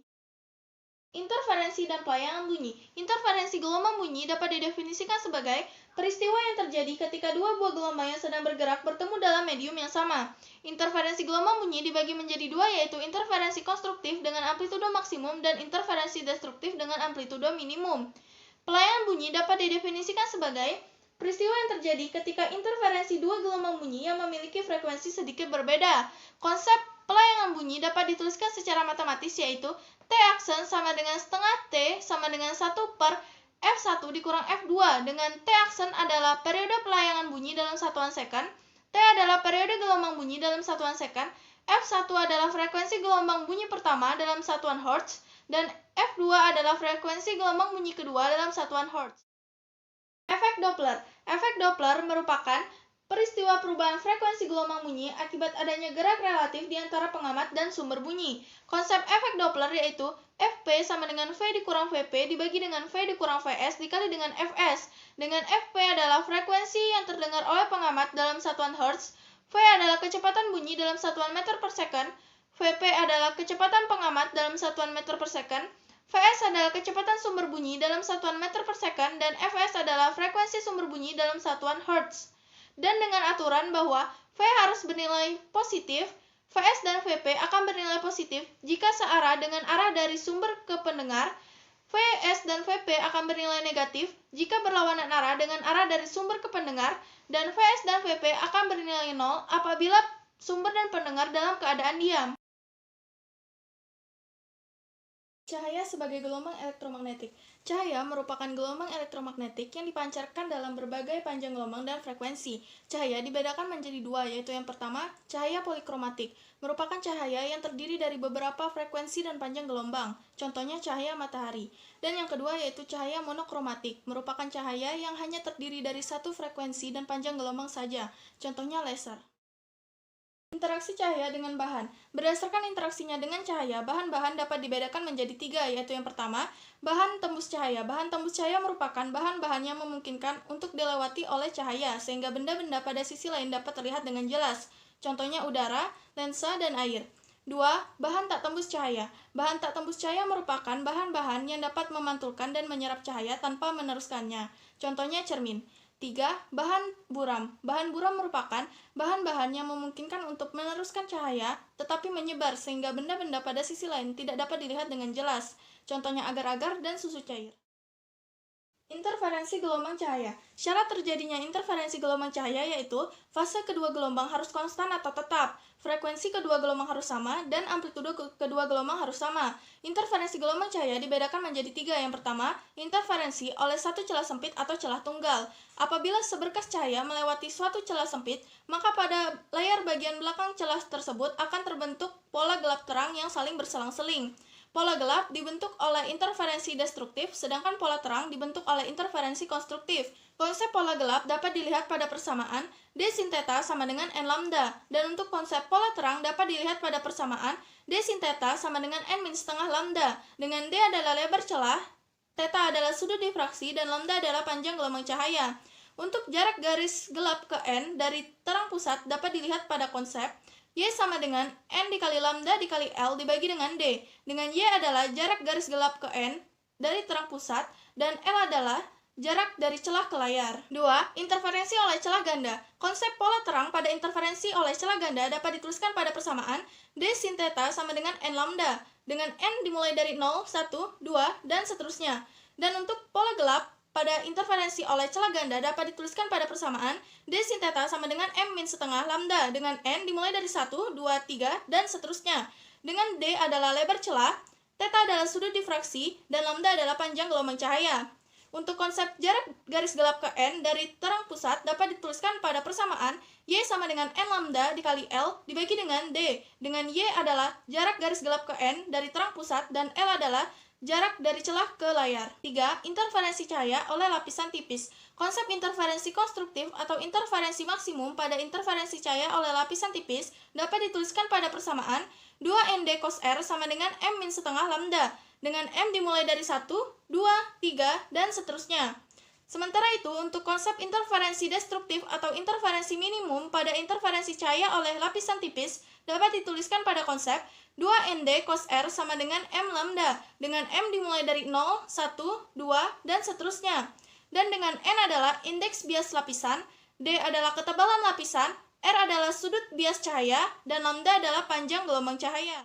Interferensi dan pelayangan bunyi. Interferensi gelombang bunyi dapat didefinisikan sebagai peristiwa yang terjadi ketika dua buah gelombang yang sedang bergerak bertemu dalam medium yang sama. Interferensi gelombang bunyi dibagi menjadi dua, yaitu interferensi konstruktif dengan amplitudo maksimum dan interferensi destruktif dengan amplitudo minimum. Pelayangan bunyi dapat didefinisikan sebagai peristiwa yang terjadi ketika interferensi dua gelombang bunyi yang memiliki frekuensi sedikit berbeda. Konsep pelayangan bunyi dapat dituliskan secara matematis, yaitu T aksen sama dengan setengah T sama dengan 1 per F1 dikurang F2, dengan T aksen adalah periode pelayangan bunyi dalam satuan sekon, T adalah periode gelombang bunyi dalam satuan sekon, F1 adalah frekuensi gelombang bunyi pertama dalam satuan Hertz, dan F2 adalah frekuensi gelombang bunyi kedua dalam satuan Hertz. Efek Doppler. Efek Doppler merupakan peristiwa perubahan frekuensi gelombang bunyi akibat adanya gerak relatif di antara pengamat dan sumber bunyi. Konsep efek Doppler yaitu Fp sama dengan V dikurang Vp dibagi dengan V dikurang Vs dikali dengan Fs. Dengan Fp adalah frekuensi yang terdengar oleh pengamat dalam satuan Hertz, V adalah kecepatan bunyi dalam satuan meter per second, Vp adalah kecepatan pengamat dalam satuan meter per second, Vs adalah kecepatan sumber bunyi dalam satuan meter per second, dan Fs adalah frekuensi sumber bunyi dalam satuan Hertz. Dan dengan aturan bahwa V harus bernilai positif, Vs dan Vp akan bernilai positif jika searah dengan arah dari sumber ke pendengar, Vs dan Vp akan bernilai negatif jika berlawanan arah dengan arah dari sumber ke pendengar, dan Vs dan Vp akan bernilai 0 apabila sumber dan pendengar dalam keadaan diam. Cahaya sebagai gelombang elektromagnetik. Cahaya merupakan gelombang elektromagnetik yang dipancarkan dalam berbagai panjang gelombang dan frekuensi. Cahaya dibedakan menjadi dua, yaitu yang pertama, cahaya polikromatik, merupakan cahaya yang terdiri dari beberapa frekuensi dan panjang gelombang, contohnya cahaya matahari. Dan yang kedua yaitu cahaya monokromatik, merupakan cahaya yang hanya terdiri dari satu frekuensi dan panjang gelombang saja, contohnya laser. Interaksi cahaya dengan bahan. Berdasarkan interaksinya dengan cahaya, bahan-bahan dapat dibedakan menjadi tiga, yaitu yang pertama, bahan tembus cahaya. Bahan tembus cahaya merupakan bahan-bahan yang memungkinkan untuk dilewati oleh cahaya, sehingga benda-benda pada sisi lain dapat terlihat dengan jelas. Contohnya udara, lensa, dan air. 2. Bahan tak tembus cahaya. Bahan tak tembus cahaya merupakan bahan-bahan yang dapat memantulkan dan menyerap cahaya tanpa meneruskannya. Contohnya cermin. 3. Bahan buram. Bahan buram merupakan bahan-bahan yang memungkinkan untuk meneruskan cahaya tetapi menyebar sehingga benda-benda pada sisi lain tidak dapat dilihat dengan jelas. Contohnya agar-agar dan susu cair. Interferensi gelombang cahaya. Syarat terjadinya interferensi gelombang cahaya yaitu fase kedua gelombang harus konstan atau tetap, frekuensi kedua gelombang harus sama, dan amplitudo kedua gelombang harus sama. Interferensi gelombang cahaya dibedakan menjadi tiga. Yang pertama, interferensi oleh satu celah sempit atau celah tunggal. Apabila seberkas cahaya melewati suatu celah sempit, maka pada layar bagian belakang celah tersebut akan terbentuk pola gelap terang yang saling berselang-seling. Pola gelap dibentuk oleh interferensi destruktif, sedangkan pola terang dibentuk oleh interferensi konstruktif. Konsep pola gelap dapat dilihat pada persamaan D sin theta sama dengan N lambda, dan untuk konsep pola terang dapat dilihat pada persamaan D sin theta sama dengan N min setengah lambda, dengan D adalah lebar celah, theta adalah sudut difraksi, dan lambda adalah panjang gelombang cahaya. Untuk jarak garis gelap ke N dari terang pusat dapat dilihat pada konsep Y sama dengan N dikali lambda dikali L dibagi dengan D, dengan Y adalah jarak garis gelap ke N dari terang pusat, dan L adalah jarak dari celah ke layar. 2. Interferensi oleh celah ganda. Konsep pola terang pada interferensi oleh celah ganda dapat dituliskan pada persamaan D sin theta sama dengan N lambda, dengan N dimulai dari 0, 1, 2, dan seterusnya. Dan untuk pola gelap pada interferensi oleh celah ganda dapat dituliskan pada persamaan D sin theta sama dengan M min setengah lambda, dengan N dimulai dari 1, 2, 3, dan seterusnya. Dengan D adalah lebar celah, theta adalah sudut difraksi, dan lambda adalah panjang gelombang cahaya. Untuk konsep jarak garis gelap ke N dari terang pusat dapat dituliskan pada persamaan Y sama dengan N lambda dikali L dibagi dengan D, dengan Y adalah jarak garis gelap ke N dari terang pusat dan L adalah jarak dari celah ke layar. 3. Interferensi cahaya oleh lapisan tipis. Konsep interferensi konstruktif atau interferensi maksimum pada interferensi cahaya oleh lapisan tipis dapat dituliskan pada persamaan 2ND cos R sama dengan M min setengah lambda, dengan M dimulai dari 1, 2, 3, dan seterusnya. Sementara itu, untuk konsep interferensi destruktif atau interferensi minimum pada interferensi cahaya oleh lapisan tipis dapat dituliskan pada konsep 2ND cos R sama dengan M lambda, dengan M dimulai dari 0, 1, 2, dan seterusnya. Dan dengan N adalah indeks bias lapisan, D adalah ketebalan lapisan, R adalah sudut bias cahaya, dan lambda adalah panjang gelombang cahaya.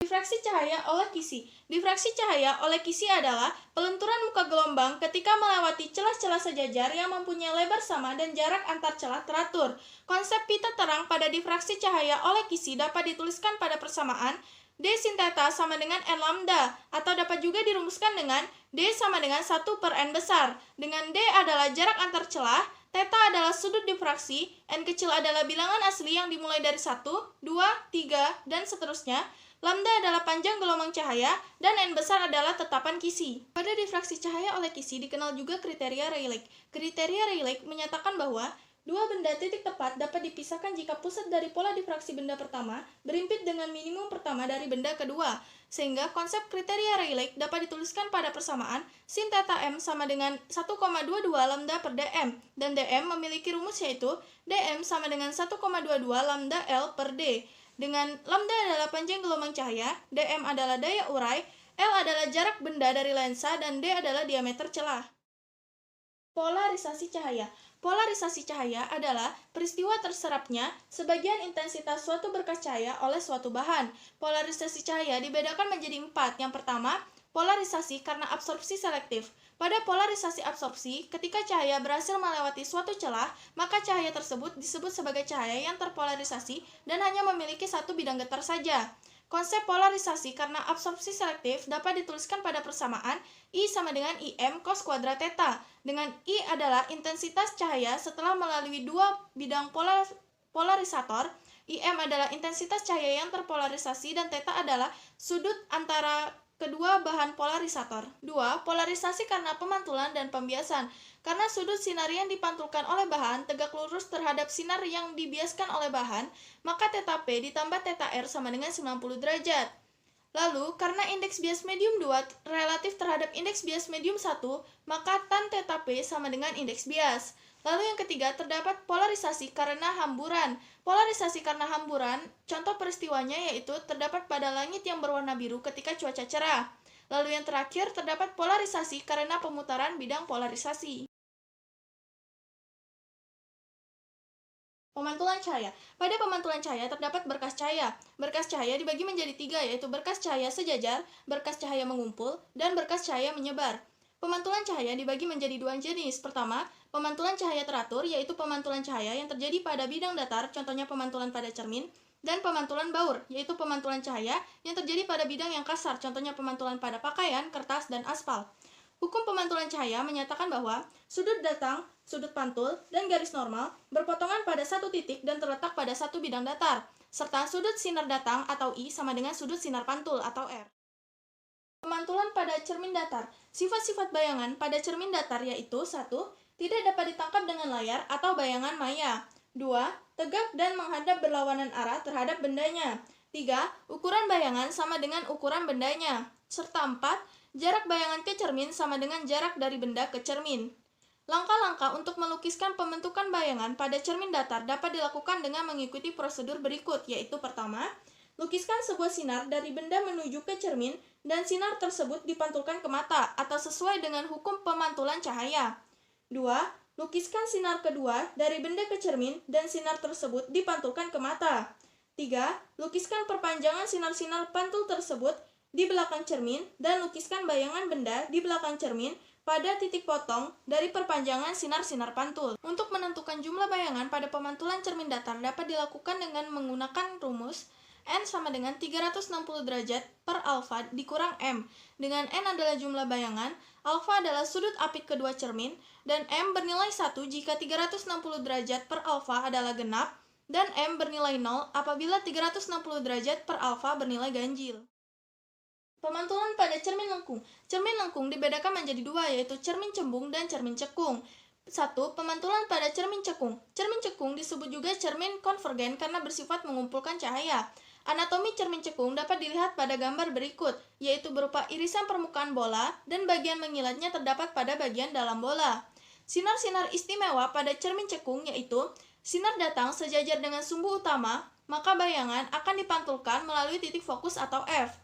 Difraksi cahaya oleh kisi. Difraksi cahaya oleh kisi adalah pelenturan muka gelombang ketika melewati celah-celah sejajar yang mempunyai lebar sama dan jarak antar celah teratur. Konsep pita terang pada difraksi cahaya oleh kisi dapat dituliskan pada persamaan D sin theta sama dengan N lambda, atau dapat juga dirumuskan dengan D sama dengan 1 per N besar, dengan D adalah jarak antar celah, theta adalah sudut difraksi, N kecil adalah bilangan asli yang dimulai dari 1, 2, 3, dan seterusnya, lambda adalah panjang gelombang cahaya, dan N besar adalah tetapan kisi. Pada difraksi cahaya oleh kisi dikenal juga kriteria Rayleigh. Kriteria Rayleigh menyatakan bahwa dua benda titik tepat dapat dipisahkan jika pusat dari pola difraksi benda pertama berimpit dengan minimum pertama dari benda kedua, sehingga konsep kriteria Rayleigh dapat dituliskan pada persamaan sin theta M sama dengan 1,22 lambda per dm, dan dm memiliki rumus yaitu dm sama dengan 1,22 lambda L per d, dengan lambda adalah panjang gelombang cahaya, dm adalah daya urai, L adalah jarak benda dari lensa, dan d adalah diameter celah. Polarisasi cahaya. Polarisasi cahaya adalah peristiwa terserapnya sebagian intensitas suatu berkas cahaya oleh suatu bahan. Polarisasi cahaya dibedakan menjadi 4. Yang pertama, polarisasi karena absorpsi selektif. Pada polarisasi absorpsi, ketika cahaya berhasil melewati suatu celah, maka cahaya tersebut disebut sebagai cahaya yang terpolarisasi dan hanya memiliki satu bidang getar saja. Konsep polarisasi karena absorpsi selektif dapat dituliskan pada persamaan I sama dengan IM cos kuadrat theta, dengan I adalah intensitas cahaya setelah melalui dua bidang polarisator, IM adalah intensitas cahaya yang terpolarisasi, dan theta adalah sudut antara kedua bahan polarisator. 2. Polarisasi karena pemantulan dan pembiasan. Karena sudut sinar yang dipantulkan oleh bahan tegak lurus terhadap sinar yang dibiaskan oleh bahan, maka theta P ditambah theta R sama dengan 90 derajat. Lalu, karena indeks bias medium 2 relatif terhadap indeks bias medium 1, maka tan theta P sama dengan indeks bias. Lalu yang ketiga, terdapat polarisasi karena hamburan. Polarisasi karena hamburan, contoh peristiwanya yaitu terdapat pada langit yang berwarna biru ketika cuaca cerah. Lalu yang terakhir, terdapat polarisasi karena pemutaran bidang polarisasi. Pemantulan cahaya. Pada pemantulan cahaya terdapat berkas cahaya. Berkas cahaya dibagi menjadi 3, yaitu berkas cahaya sejajar, berkas cahaya mengumpul, dan berkas cahaya menyebar. Pemantulan cahaya dibagi menjadi 2 jenis. Pertama, pemantulan cahaya teratur, yaitu pemantulan cahaya yang terjadi pada bidang datar, contohnya pemantulan pada cermin, dan pemantulan baur, yaitu pemantulan cahaya yang terjadi pada bidang yang kasar, contohnya pemantulan pada pakaian, kertas, dan aspal. Hukum pemantulan cahaya menyatakan bahwa sudut datang, sudut pantul, dan garis normal berpotongan pada satu titik dan terletak pada satu bidang datar, serta sudut sinar datang atau I sama dengan sudut sinar pantul atau R. Pemantulan pada cermin datar. Sifat-sifat bayangan pada cermin datar yaitu 1. Tidak dapat ditangkap dengan layar atau bayangan maya. 2. Tegak dan menghadap berlawanan arah terhadap bendanya. 3. Ukuran bayangan sama dengan ukuran bendanya. Serta 4. Jarak bayangan ke cermin sama dengan jarak dari benda ke cermin. Langkah-langkah untuk melukiskan pembentukan bayangan pada cermin datar dapat dilakukan dengan mengikuti prosedur berikut, yaitu pertama, lukiskan sebuah sinar dari benda menuju ke cermin dan sinar tersebut dipantulkan ke mata atau sesuai dengan hukum pemantulan cahaya. 2. Lukiskan sinar kedua dari benda ke cermin dan sinar tersebut dipantulkan ke mata. 3. Lukiskan perpanjangan sinar-sinar pantul tersebut di belakang cermin dan lukiskan bayangan benda di belakang cermin pada titik potong dari perpanjangan sinar-sinar pantul. Untuk menentukan jumlah bayangan pada pemantulan cermin datar dapat dilakukan dengan menggunakan rumus N sama dengan 360 derajat per alfa dikurang M. Dengan N adalah jumlah bayangan, alfa adalah sudut apit kedua cermin, dan M bernilai 1 jika 360 derajat per alfa adalah genap, dan M bernilai 0 apabila 360 derajat per alfa bernilai ganjil. Pemantulan pada cermin lengkung. Cermin lengkung dibedakan menjadi dua, yaitu cermin cembung dan cermin cekung. 1. Pemantulan pada cermin cekung. Cermin cekung disebut juga cermin konvergen karena bersifat mengumpulkan cahaya. Anatomi cermin cekung dapat dilihat pada gambar berikut, yaitu berupa irisan permukaan bola dan bagian mengilatnya terdapat pada bagian dalam bola. Sinar-sinar istimewa pada cermin cekung yaitu sinar datang sejajar dengan sumbu utama, maka bayangan akan dipantulkan melalui titik fokus atau F.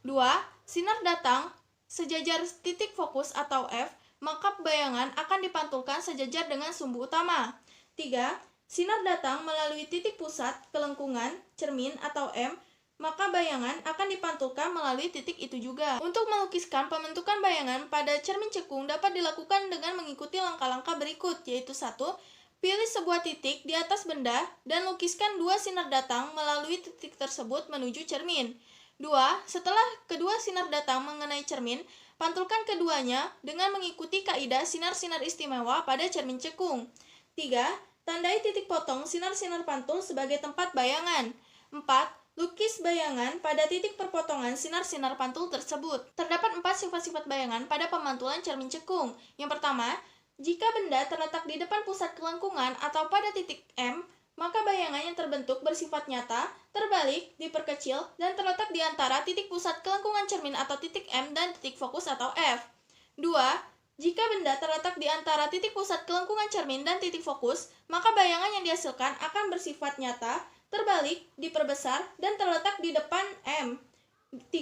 2. Sinar datang sejajar titik fokus atau F, maka bayangan akan dipantulkan sejajar dengan sumbu utama. 3. Sinar datang melalui titik pusat kelengkungan cermin atau M, maka bayangan akan dipantulkan melalui titik itu juga. Untuk melukiskan pembentukan bayangan pada cermin cekung dapat dilakukan dengan mengikuti langkah-langkah berikut, yaitu 1. Pilih sebuah titik di atas benda dan lukiskan dua sinar datang melalui titik tersebut menuju cermin. 2. Setelah kedua sinar datang mengenai cermin, pantulkan keduanya dengan mengikuti kaidah sinar-sinar istimewa pada cermin cekung. 3. Tandai titik potong sinar-sinar pantul sebagai tempat bayangan. 4. Lukis bayangan pada titik perpotongan sinar-sinar pantul tersebut. Terdapat 4 sifat-sifat bayangan pada pemantulan cermin cekung. Yang pertama, jika benda terletak di depan pusat kelengkungan atau pada titik M, maka bayangan yang terbentuk bersifat nyata, terbalik, diperkecil, dan terletak di antara titik pusat kelengkungan cermin atau titik M dan titik fokus atau F. 2. Jika benda terletak di antara titik pusat kelengkungan cermin dan titik fokus, maka bayangan yang dihasilkan akan bersifat nyata, terbalik, diperbesar, dan terletak di depan M. 3.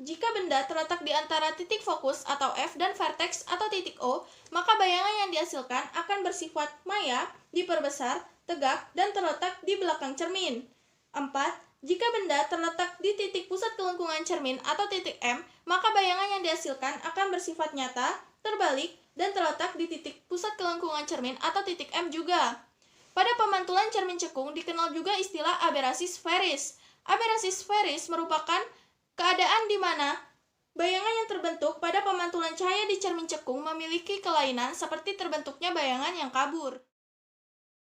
Jika benda terletak di antara titik fokus atau F dan vertex atau titik O, maka bayangan yang dihasilkan akan bersifat maya, diperbesar, tegak, dan terletak di belakang cermin. 4. Jika benda terletak di titik pusat kelengkungan cermin atau titik M, maka bayangan yang dihasilkan akan bersifat nyata, terbalik, dan terletak di titik pusat kelengkungan cermin atau titik M juga. Pada pemantulan cermin cekung dikenal juga istilah aberasi sferis. Aberasi sferis merupakan keadaan di mana bayangan yang terbentuk pada pemantulan cahaya di cermin cekung memiliki kelainan seperti terbentuknya bayangan yang kabur.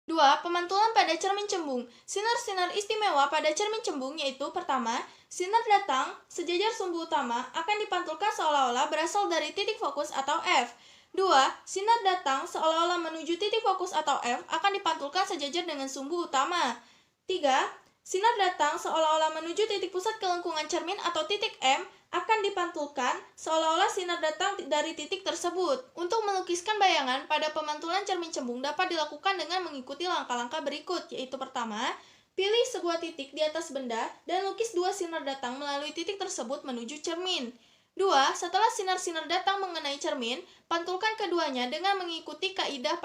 2. Pemantulan pada cermin cembung. Sinar-sinar istimewa pada cermin cembung yaitu pertama, sinar datang sejajar sumbu utama akan dipantulkan seolah-olah berasal dari titik fokus atau F. 2. Sinar datang seolah-olah menuju titik fokus atau F akan dipantulkan sejajar dengan sumbu utama. 3. Sinar datang seolah-olah menuju titik pusat kelengkungan cermin atau titik M akan dipantulkan seolah-olah sinar datang dari titik tersebut. Untuk melukiskan bayangan pada pemantulan cermin cembung dapat dilakukan dengan mengikuti langkah-langkah berikut, yaitu pertama, pilih sebuah titik di atas benda dan lukis dua sinar datang melalui titik tersebut menuju cermin. 2. Setelah sinar-sinar datang mengenai cermin, pantulkan keduanya dengan mengikuti kaidah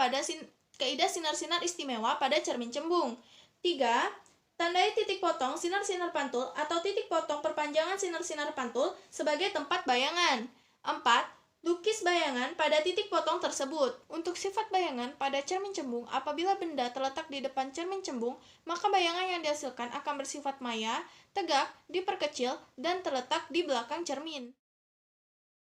sinar-sinar istimewa pada cermin cembung. 3. Tandai titik potong sinar-sinar pantul atau titik potong perpanjangan sinar-sinar pantul sebagai tempat bayangan. 4. Lukis bayangan pada titik potong tersebut. Untuk sifat bayangan pada cermin cembung, apabila benda terletak di depan cermin cembung, maka bayangan yang dihasilkan akan bersifat maya, tegak, diperkecil, dan terletak di belakang cermin.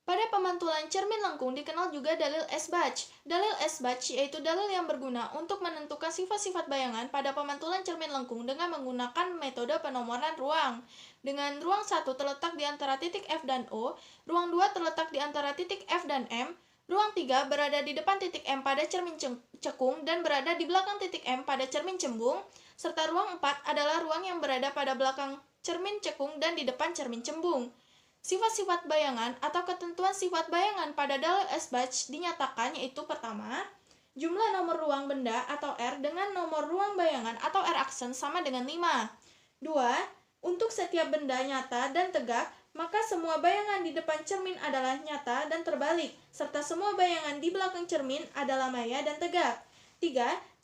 Pada pemantulan cermin lengkung dikenal juga dalil Esbach. Dalil Esbach yaitu dalil yang berguna untuk menentukan sifat-sifat bayangan pada pemantulan cermin lengkung dengan menggunakan metode penomoran ruang. Dengan ruang 1 terletak di antara titik F dan O, ruang 2 terletak di antara titik F dan M, ruang 3 berada di depan titik M pada cermin cekung dan berada di belakang titik M pada cermin cembung, serta ruang 4 adalah ruang yang berada pada belakang cermin cekung dan di depan cermin cembung. Sifat-sifat bayangan atau ketentuan sifat bayangan pada dalil Esbach dinyatakan yaitu pertama, jumlah nomor ruang benda atau R dengan nomor ruang bayangan atau R aksen sama dengan 5. 2. Untuk setiap benda nyata dan tegak, maka semua bayangan di depan cermin adalah nyata dan terbalik, serta semua bayangan di belakang cermin adalah maya dan tegak. 3.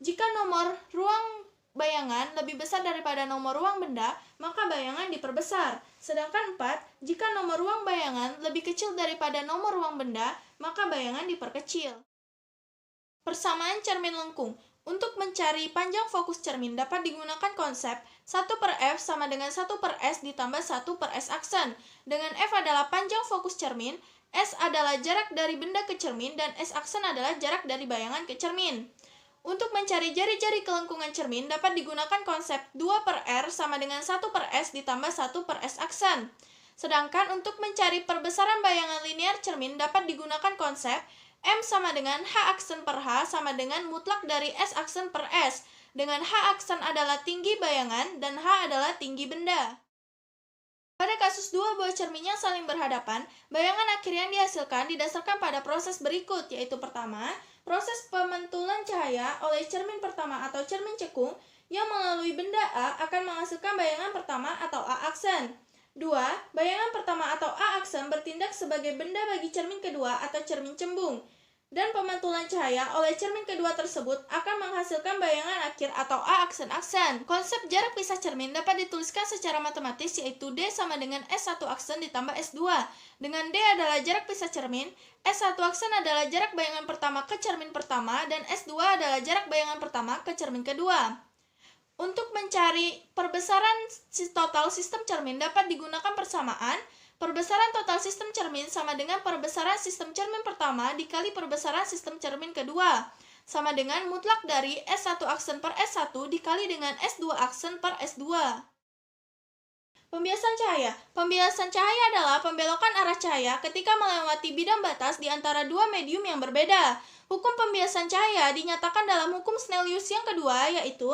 Jika nomor ruang bayangan lebih besar daripada nomor ruang benda, maka bayangan diperbesar. Sedangkan 4, jika nomor ruang bayangan lebih kecil daripada nomor ruang benda, maka bayangan diperkecil. Persamaan cermin lengkung. Untuk mencari panjang fokus cermin dapat digunakan konsep 1/F sama dengan 1/S ditambah 1/S aksen. Dengan F adalah panjang fokus cermin, S adalah jarak dari benda ke cermin, dan S aksen adalah jarak dari bayangan ke cermin. Untuk mencari jari-jari kelengkungan cermin dapat digunakan konsep 2/R sama dengan 1/S ditambah 1/S aksen. Sedangkan untuk mencari perbesaran bayangan linear cermin dapat digunakan konsep M sama dengan H aksen per H sama dengan mutlak dari S aksen per S, dengan H aksen adalah tinggi bayangan dan H adalah tinggi benda. Pada kasus dua buah cermin yang saling berhadapan, bayangan akhir yang dihasilkan didasarkan pada proses berikut, yaitu pertama, proses pemantulan cahaya oleh cermin pertama atau cermin cekung yang melalui benda A akan menghasilkan bayangan pertama atau A aksen. 2. Bayangan pertama atau A aksen bertindak sebagai benda bagi cermin kedua atau cermin cembung. Dan pemantulan cahaya oleh cermin kedua tersebut akan menghasilkan bayangan akhir atau A aksen-aksen. Konsep jarak pisah cermin dapat dituliskan secara matematis, yaitu D sama dengan S1 aksen ditambah S2. Dengan D adalah jarak pisah cermin, S1 aksen adalah jarak bayangan pertama ke cermin pertama, dan S2 adalah jarak bayangan pertama ke cermin kedua. Untuk mencari perbesaran total sistem cermin dapat digunakan persamaan. Perbesaran total sistem cermin sama dengan perbesaran sistem cermin pertama dikali perbesaran sistem cermin kedua, sama dengan mutlak dari S1 aksen per S1 dikali dengan S2 aksen per S2. Pembiasan cahaya. Pembiasan cahaya adalah pembelokan arah cahaya ketika melewati bidang batas di antara dua medium yang berbeda. Hukum pembiasan cahaya dinyatakan dalam hukum Snellius yang kedua, yaitu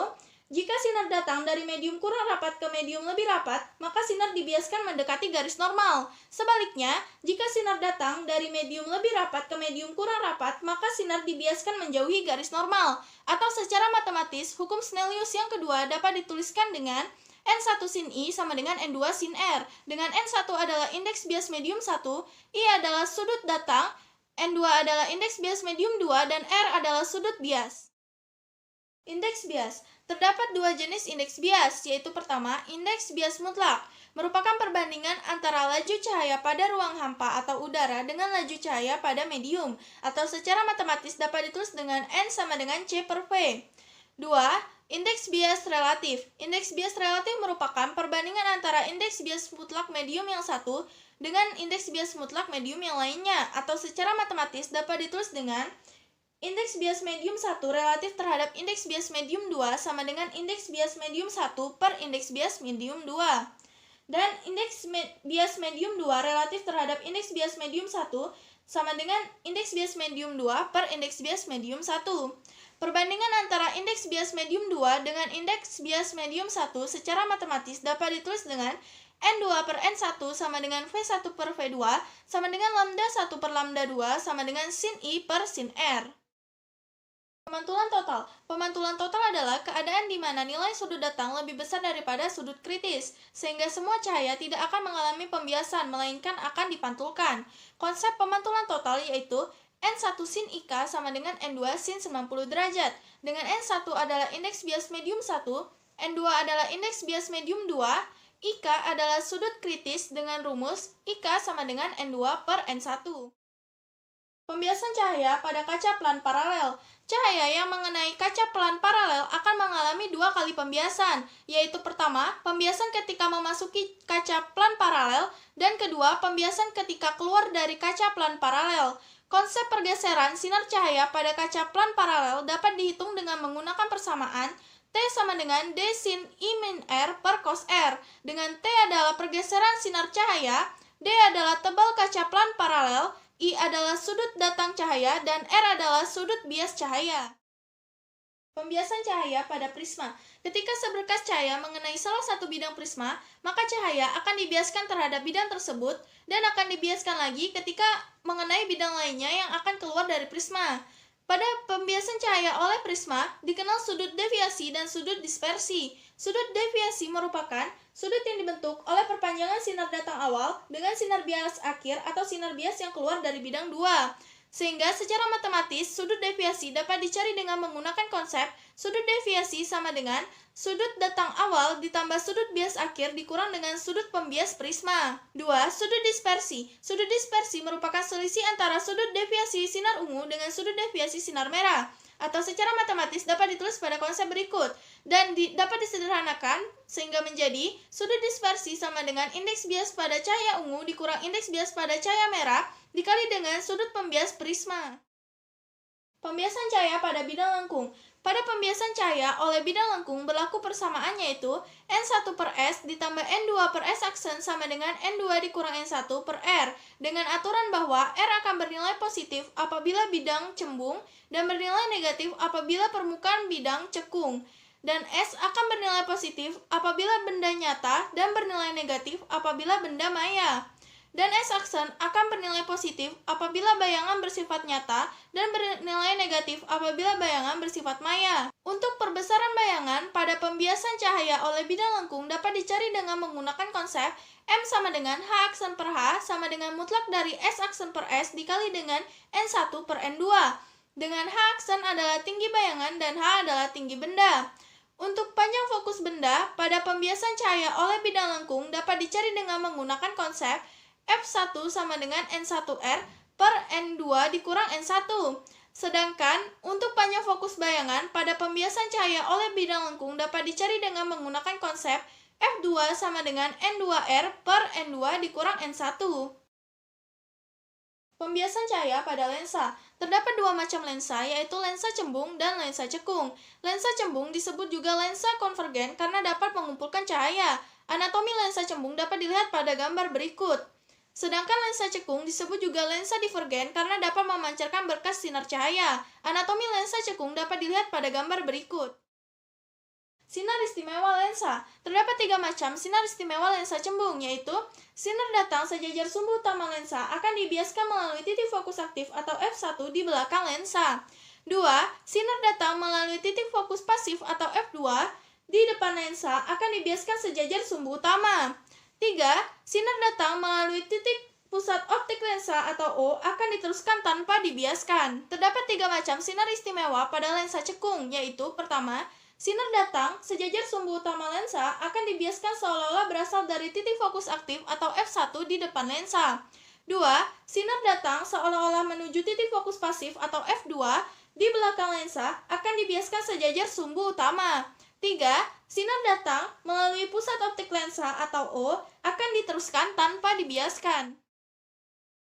jika sinar datang dari medium kurang rapat ke medium lebih rapat, maka sinar dibiaskan mendekati garis normal. Sebaliknya, jika sinar datang dari medium lebih rapat ke medium kurang rapat, maka sinar dibiaskan menjauhi garis normal. Atau secara matematis, hukum Snellius yang kedua dapat dituliskan dengan N1 sin I sama dengan N2 sin R. Dengan N1 adalah indeks bias medium 1, I adalah sudut datang, N2 adalah indeks bias medium 2, dan R adalah sudut bias. Indeks bias. Terdapat dua jenis indeks bias, yaitu pertama, indeks bias mutlak, merupakan perbandingan antara laju cahaya pada ruang hampa atau udara dengan laju cahaya pada medium, atau secara matematis dapat ditulis dengan N sama dengan C per V. 2. Indeks bias relatif. Indeks bias relatif merupakan perbandingan antara indeks bias mutlak medium yang satu dengan indeks bias mutlak medium yang lainnya, atau secara matematis dapat ditulis dengan indeks bias medium 1 relatif terhadap indeks bias medium 2 sama dengan indeks bias medium 1 per indeks bias medium 2. Dan indeks bias medium 2 relatif terhadap indeks bias medium 1 sama dengan indeks bias medium 2 per indeks bias medium 1. Perbandingan antara indeks bias medium 2 dengan indeks bias medium 1 secara matematis dapat ditulis dengan N2 per N1 sama dengan V1 per V2 sama dengan lambda 1 per lambda 2 sama dengan sin I per sin R. Pemantulan total. Pemantulan total adalah keadaan di mana nilai sudut datang lebih besar daripada sudut kritis, sehingga semua cahaya tidak akan mengalami pembiasan, melainkan akan dipantulkan. Konsep pemantulan total yaitu N1 sin IK sama dengan N2 sin 90 derajat. Dengan N1 adalah indeks bias medium 1, N2 adalah indeks bias medium 2, IK adalah sudut kritis dengan rumus IK sama dengan N2 per N1. Pembiasan cahaya pada kaca pelan paralel. Cahaya yang mengenai kaca pelan paralel akan mengalami dua kali pembiasan, yaitu pertama, pembiasan ketika memasuki kaca pelan paralel, dan kedua, pembiasan ketika keluar dari kaca pelan paralel. Konsep pergeseran sinar cahaya pada kaca pelan paralel dapat dihitung dengan menggunakan persamaan T sama dengan D sin I min R per cos R. Dengan T adalah pergeseran sinar cahaya, D adalah tebal kaca pelan paralel, I adalah sudut datang cahaya, dan R adalah sudut bias cahaya. Pembiasan cahaya pada prisma. Ketika seberkas cahaya mengenai salah satu bidang prisma, maka cahaya akan dibiaskan terhadap bidang tersebut dan akan dibiaskan lagi ketika mengenai bidang lainnya yang akan keluar dari prisma. Pada pembiasan cahaya oleh prisma, dikenal sudut deviasi dan sudut dispersi. Sudut deviasi merupakan sudut yang dibentuk oleh perpanjangan sinar datang awal dengan sinar bias akhir atau sinar bias yang keluar dari bidang 2. Sehingga secara matematis, sudut deviasi dapat dicari dengan menggunakan konsep sudut deviasi sama dengan sudut datang awal ditambah sudut bias akhir dikurang dengan sudut pembias prisma. 2. Sudut dispersi. Sudut dispersi merupakan selisih antara sudut deviasi sinar ungu dengan sudut deviasi sinar merah. atau secara matematis dapat ditulis pada konsep berikut dan dapat disederhanakan sehingga menjadi sudut dispersi sama dengan indeks bias pada cahaya ungu dikurang indeks bias pada cahaya merah dikali dengan sudut pembias prisma. Pembiasan cahaya pada bidang lengkung. Pada pembiasan cahaya oleh bidang lengkung berlaku persamaan yaitu N1 per S ditambah N2 per S aksen sama dengan N2 dikurang N1 per R dengan aturan bahwa R akan bernilai positif apabila bidang cembung dan bernilai negatif apabila permukaan bidang cekung dan S akan bernilai positif apabila benda nyata dan bernilai negatif apabila benda maya. Dan S aksen akan bernilai positif apabila bayangan bersifat nyata dan bernilai negatif apabila bayangan bersifat maya. Untuk perbesaran bayangan pada pembiasan cahaya oleh bidang lengkung dapat dicari dengan menggunakan konsep M sama dengan H aksen per H sama dengan mutlak dari S aksen per S dikali dengan N1 per N2. Dengan H aksen adalah tinggi bayangan dan H adalah tinggi benda. Untuk panjang fokus benda pada pembiasan cahaya oleh bidang lengkung dapat dicari dengan menggunakan konsep F1 sama dengan N1R per N2 dikurang N1. Sedangkan untuk panjang fokus bayangan pada pembiasan cahaya oleh bidang lengkung dapat dicari dengan menggunakan konsep F2 sama dengan N2R per N2 dikurang N1. Pembiasan cahaya pada lensa. Terdapat dua macam lensa, yaitu lensa cembung dan lensa cekung. Lensa cembung disebut juga lensa konvergen karena dapat mengumpulkan cahaya. Anatomi lensa cembung dapat dilihat pada gambar berikut. Sedangkan lensa cekung disebut juga lensa divergen karena dapat memancarkan berkas sinar cahaya. Anatomi lensa cekung dapat dilihat pada gambar berikut. Sinar istimewa lensa. Terdapat tiga macam sinar istimewa lensa cembung, yaitu sinar datang sejajar sumbu utama lensa akan dibiaskan melalui titik fokus aktif atau F1 di belakang lensa. 2. Sinar datang melalui titik fokus pasif atau F2 di depan lensa akan dibiaskan sejajar sumbu utama. 3. Sinar datang melalui titik pusat optik lensa atau O akan diteruskan tanpa dibiaskan. Terdapat tiga macam sinar istimewa pada lensa cekung, yaitu pertama, sinar datang sejajar sumbu utama lensa akan dibiaskan seolah-olah berasal dari titik fokus aktif atau F1 di depan lensa. 2. Sinar datang seolah-olah menuju titik fokus pasif atau F2 di belakang lensa akan dibiaskan sejajar sumbu utama. 3. Sinar datang melalui pusat optik lensa atau O akan diteruskan tanpa dibiaskan.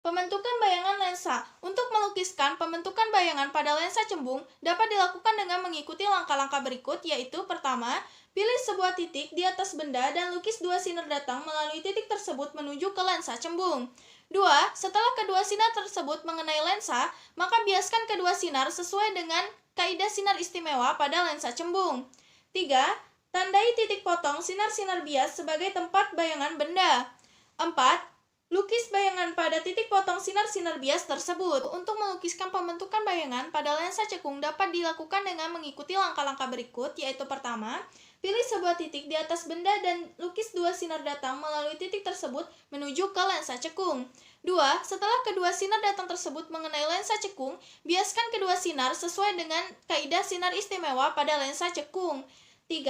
Pembentukan bayangan lensa. Untuk melukiskan pembentukan bayangan pada lensa cembung dapat dilakukan dengan mengikuti langkah-langkah berikut, yaitu pertama, pilih sebuah titik di atas benda dan lukis dua sinar datang melalui titik tersebut menuju ke lensa cembung. 2. Setelah kedua sinar tersebut mengenai lensa, maka biaskan kedua sinar sesuai dengan kaidah sinar istimewa pada lensa cembung. 3. Tandai titik potong sinar-sinar bias sebagai tempat bayangan benda. 4. Lukis bayangan pada titik potong sinar-sinar bias tersebut. Untuk melukiskan pembentukan bayangan pada lensa cekung dapat dilakukan dengan mengikuti langkah-langkah berikut, yaitu pertama, pilih sebuah titik di atas benda dan lukis dua sinar datang melalui titik tersebut menuju ke lensa cekung. 2. Setelah kedua sinar datang tersebut mengenai lensa cekung, biaskan kedua sinar sesuai dengan kaidah sinar istimewa pada lensa cekung. 3.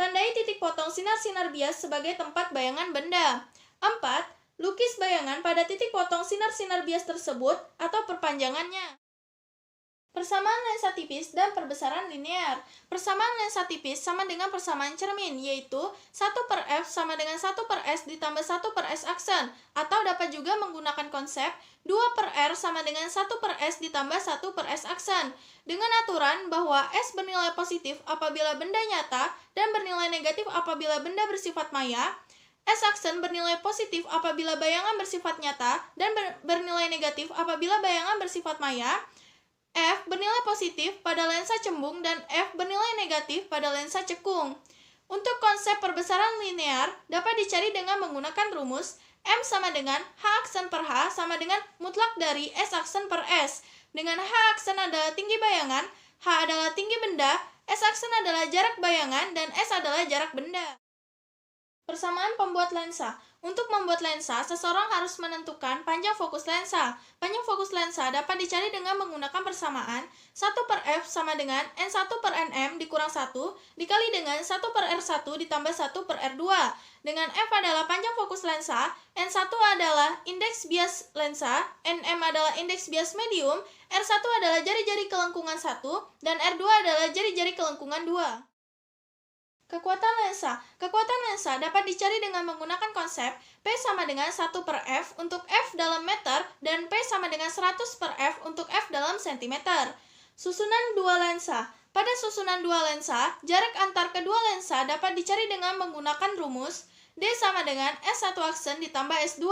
Tandai titik potong sinar-sinar bias sebagai tempat bayangan benda. 4. Lukis bayangan pada titik potong sinar-sinar bias tersebut atau perpanjangannya. Persamaan lensa tipis dan perbesaran linear. Persamaan lensa tipis sama dengan persamaan cermin, yaitu 1 per F sama dengan 1 per S ditambah 1 per S aksen, atau dapat juga menggunakan konsep 2 per R sama dengan 1 per S ditambah 1 per S aksen, dengan aturan bahwa S bernilai positif apabila benda nyata dan bernilai negatif apabila benda bersifat maya. S aksen bernilai positif apabila bayangan bersifat nyata dan bernilai negatif apabila bayangan bersifat maya. F bernilai positif pada lensa cembung dan F bernilai negatif pada lensa cekung. Untuk konsep perbesaran linear dapat dicari dengan menggunakan rumus M sama dengan H aksen per H sama dengan mutlak dari S aksen per S. Dengan H aksen adalah tinggi bayangan, H adalah tinggi benda, S aksen adalah jarak bayangan, dan S adalah jarak benda. Persamaan pembuat lensa. Untuk membuat lensa, seseorang harus menentukan panjang fokus lensa. Panjang fokus lensa dapat dicari dengan menggunakan persamaan 1 per F sama dengan N1 per Nm dikurang 1 dikali dengan 1 per R1 ditambah 1 per R2. Dengan F adalah panjang fokus lensa, N1 adalah indeks bias lensa, Nm adalah indeks bias medium, R1 adalah jari-jari kelengkungan 1, dan R2 adalah jari-jari kelengkungan 2. Kekuatan lensa. Kekuatan lensa dapat dicari dengan menggunakan konsep P sama dengan 1 per F untuk F dalam meter dan P sama dengan 100 per F untuk F dalam sentimeter. Susunan dua lensa. Pada susunan dua lensa, jarak antar kedua lensa dapat dicari dengan menggunakan rumus D sama dengan S1 aksen ditambah S2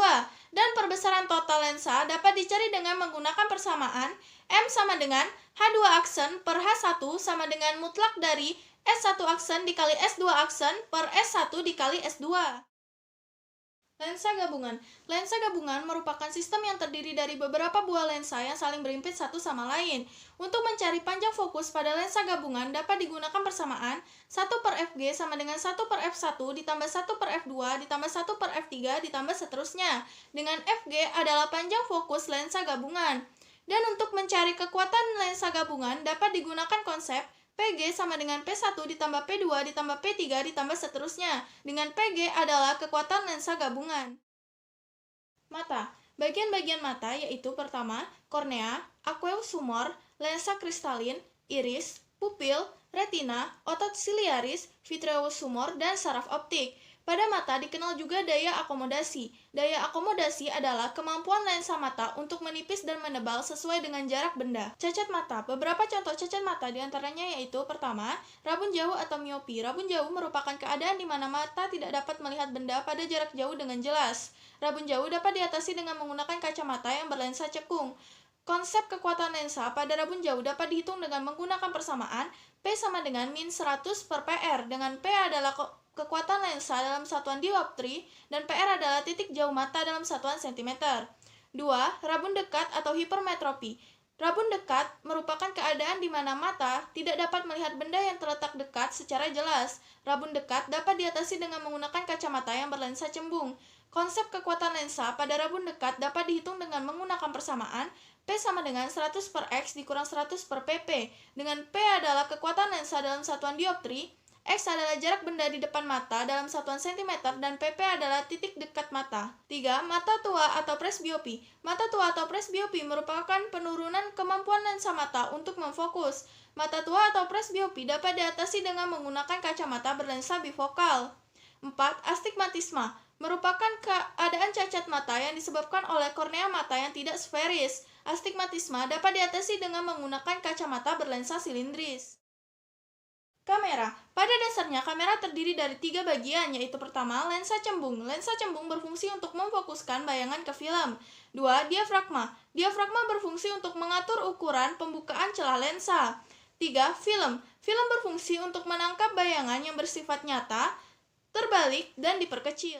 dan perbesaran total lensa dapat dicari dengan menggunakan persamaan M sama dengan H2 aksen per H1 sama dengan mutlak dari S1 aksen dikali S2 aksen per S1 dikali S2. Lensa gabungan. Lensa gabungan merupakan sistem yang terdiri dari beberapa buah lensa yang saling berimpit satu sama lain. Untuk mencari panjang fokus pada lensa gabungan dapat digunakan persamaan 1 per Fg sama dengan 1 per F1 ditambah 1 per F2 ditambah 1 per F3 ditambah seterusnya. Dengan Fg adalah panjang fokus lensa gabungan. Dan untuk mencari kekuatan lensa gabungan dapat digunakan konsep Pg sama dengan P1 ditambah P2 ditambah P3 ditambah seterusnya, dengan Pg adalah kekuatan lensa gabungan. Mata. Bagian-bagian mata yaitu pertama, kornea, aqueous humor, lensa kristalin, iris, pupil, retina, otot siliaris, vitreous humor, dan saraf optik. Pada mata dikenal juga daya akomodasi. Daya akomodasi adalah kemampuan lensa mata untuk menipis dan menebal sesuai dengan jarak benda. Cacat mata. Beberapa contoh cacat mata diantaranya yaitu pertama, rabun jauh atau miopi. Rabun jauh merupakan keadaan di mana mata tidak dapat melihat benda pada jarak jauh dengan jelas. Rabun jauh dapat diatasi dengan menggunakan kacamata yang berlensa cekung. Konsep kekuatan lensa pada rabun jauh dapat dihitung dengan menggunakan persamaan P sama dengan min 100 per PR, dengan P adalah kekuatan lensa dalam satuan dioptri dan PR adalah titik jauh mata dalam satuan cm. 2. Rabun dekat atau hipermetropi. Rabun dekat merupakan keadaan di mana mata tidak dapat melihat benda yang terletak dekat secara jelas. Rabun dekat dapat diatasi dengan menggunakan kacamata yang berlensa cembung. Konsep kekuatan lensa pada rabun dekat dapat dihitung dengan menggunakan persamaan P sama dengan 100 per X dikurang 100 per PP, dengan P adalah kekuatan lensa dalam satuan dioptri, X adalah jarak benda di depan mata dalam satuan cm, dan PP adalah titik dekat mata. 3. Mata tua atau presbiopi. Mata tua atau presbiopi merupakan penurunan kemampuan lensa mata untuk memfokus. Mata tua atau presbiopi dapat diatasi dengan menggunakan kacamata berlensa bifokal. 4. Astigmatisme merupakan keadaan cacat mata yang disebabkan oleh kornea mata yang tidak sferis. Astigmatisme dapat diatasi dengan menggunakan kacamata berlensa silindris. Kamera. Pada dasarnya, kamera terdiri dari 3 bagian, yaitu pertama, lensa cembung. Lensa cembung berfungsi untuk memfokuskan bayangan ke film. 2. Diafragma. Diafragma berfungsi untuk mengatur ukuran pembukaan celah lensa. 3. Film. Film berfungsi untuk menangkap bayangan yang bersifat nyata, terbalik, dan diperkecil.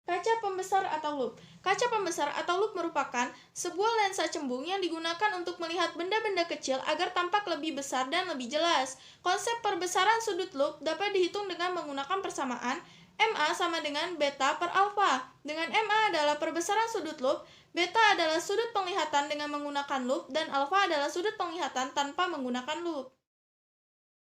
Kaca pembesar atau loop. Kaca pembesar atau loop merupakan sebuah lensa cembung yang digunakan untuk melihat benda-benda kecil agar tampak lebih besar dan lebih jelas. Konsep perbesaran sudut loop dapat dihitung dengan menggunakan persamaan MA sama dengan beta per alfa. Dengan MA adalah perbesaran sudut loop, beta adalah sudut penglihatan dengan menggunakan loop, dan alfa adalah sudut penglihatan tanpa menggunakan loop.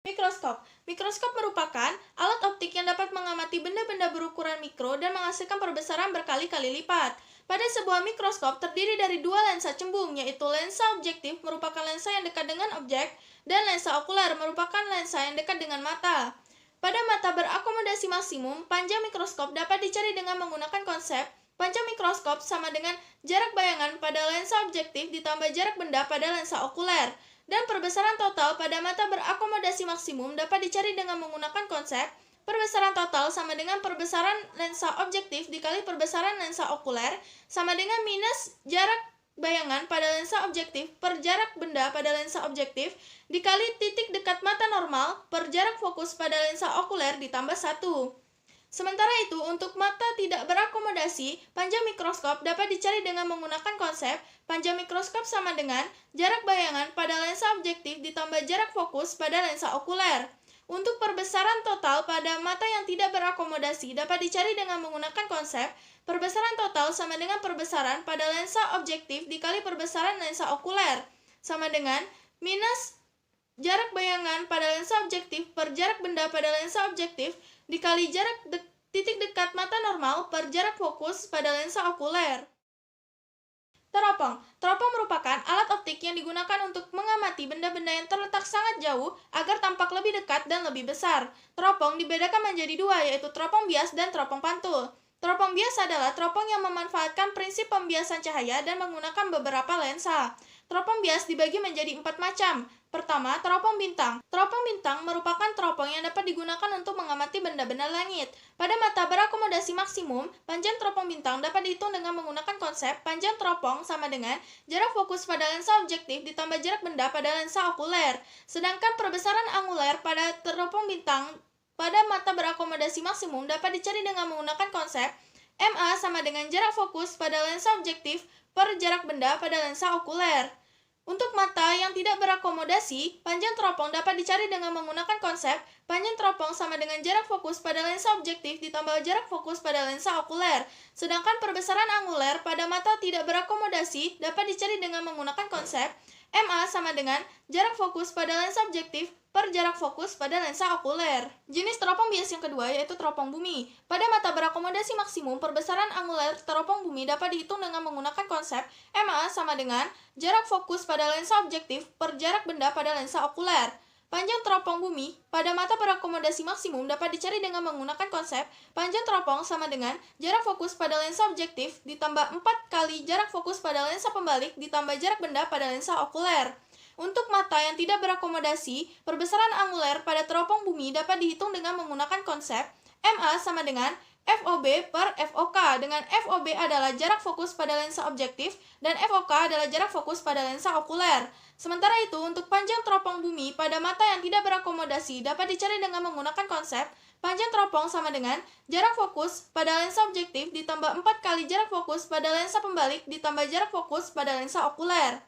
Mikroskop. Mikroskop merupakan alat optik yang dapat mengamati benda-benda berukuran mikro dan menghasilkan perbesaran berkali-kali lipat. Pada sebuah mikroskop terdiri dari 2 lensa cembung, yaitu lensa objektif merupakan lensa yang dekat dengan objek, dan lensa okuler merupakan lensa yang dekat dengan mata. Pada mata berakomodasi maksimum, panjang mikroskop dapat dicari dengan menggunakan konsep panjang mikroskop sama dengan jarak bayangan pada lensa objektif ditambah jarak benda pada lensa okuler. Dan perbesaran total pada mata berakomodasi maksimum dapat dicari dengan menggunakan konsep perbesaran total sama dengan perbesaran lensa objektif dikali perbesaran lensa okuler sama dengan minus jarak bayangan pada lensa objektif per jarak benda pada lensa objektif dikali titik dekat mata normal per jarak fokus pada lensa okuler ditambah 1. Sementara itu, untuk mata tidak berakomodasi, panjang mikroskop dapat dicari dengan menggunakan konsep panjang mikroskop sama dengan jarak bayangan pada lensa objektif ditambah jarak fokus pada lensa okuler. Untuk perbesaran total pada mata yang tidak berakomodasi dapat dicari dengan menggunakan konsep perbesaran total sama dengan perbesaran pada lensa objektif dikali perbesaran lensa okuler, sama dengan minus jarak bayangan pada lensa objektif per jarak benda pada lensa objektif dikali jarak titik dekat mata normal per jarak fokus pada lensa okuler. Teropong. Teropong merupakan alat optik yang digunakan untuk mengamati benda-benda yang terletak sangat jauh agar tampak lebih dekat dan lebih besar. Teropong dibedakan menjadi dua, yaitu teropong bias dan teropong pantul. Teropong bias adalah teropong yang memanfaatkan prinsip pembiasan cahaya dan menggunakan beberapa lensa. Teropong bias dibagi menjadi 4 macam. Pertama, teropong bintang. Teropong bintang merupakan teropong yang dapat digunakan untuk mengamati benda-benda langit. Pada mata berakomodasi maksimum, panjang teropong bintang dapat dihitung dengan menggunakan konsep panjang teropong sama dengan jarak fokus pada lensa objektif ditambah jarak benda pada lensa okuler. Sedangkan perbesaran anguler pada teropong bintang pada mata berakomodasi maksimum dapat dicari dengan menggunakan konsep MA sama dengan jarak fokus pada lensa objektif per jarak benda pada lensa okuler. Untuk mata yang tidak berakomodasi, panjang teropong dapat dicari dengan menggunakan konsep panjang teropong sama dengan jarak fokus pada lensa objektif ditambah jarak fokus pada lensa okuler. Sedangkan perbesaran anguler pada mata tidak berakomodasi dapat dicari dengan menggunakan konsep MA sama dengan jarak fokus pada lensa objektif per jarak fokus pada lensa okuler. Jenis teropong bias yang kedua yaitu teropong bumi. Pada mata berakomodasi maksimum, perbesaran anguler teropong bumi dapat dihitung dengan menggunakan konsep MA sama dengan jarak fokus pada lensa objektif per jarak benda pada lensa okuler. Panjang teropong bumi pada mata berakomodasi maksimum dapat dicari dengan menggunakan konsep panjang teropong sama dengan jarak fokus pada lensa objektif ditambah 4 kali jarak fokus pada lensa pembalik ditambah jarak benda pada lensa okuler. Untuk mata yang tidak berakomodasi, perbesaran anguler pada teropong bumi dapat dihitung dengan menggunakan konsep MA sama dengan FOB per FOK, dengan FOB adalah jarak fokus pada lensa objektif dan FOK adalah jarak fokus pada lensa okuler. Sementara itu, untuk panjang teropong bumi pada mata yang tidak berakomodasi dapat dicari dengan menggunakan konsep panjang teropong sama dengan jarak fokus pada lensa objektif ditambah 4 kali jarak fokus pada lensa pembalik ditambah jarak fokus pada lensa okuler.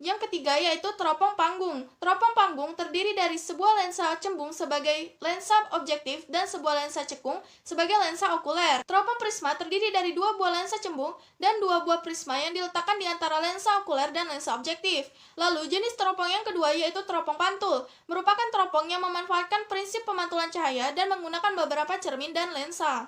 Yang ketiga yaitu teropong panggung. Teropong panggung terdiri dari sebuah lensa cembung sebagai lensa objektif dan sebuah lensa cekung sebagai lensa okuler. Teropong prisma terdiri dari dua buah lensa cembung dan dua buah prisma yang diletakkan di antara lensa okuler dan lensa objektif. Lalu jenis teropong yang kedua yaitu teropong pantul. Merupakan teropong yang memanfaatkan prinsip pemantulan cahaya dan menggunakan beberapa cermin dan lensa.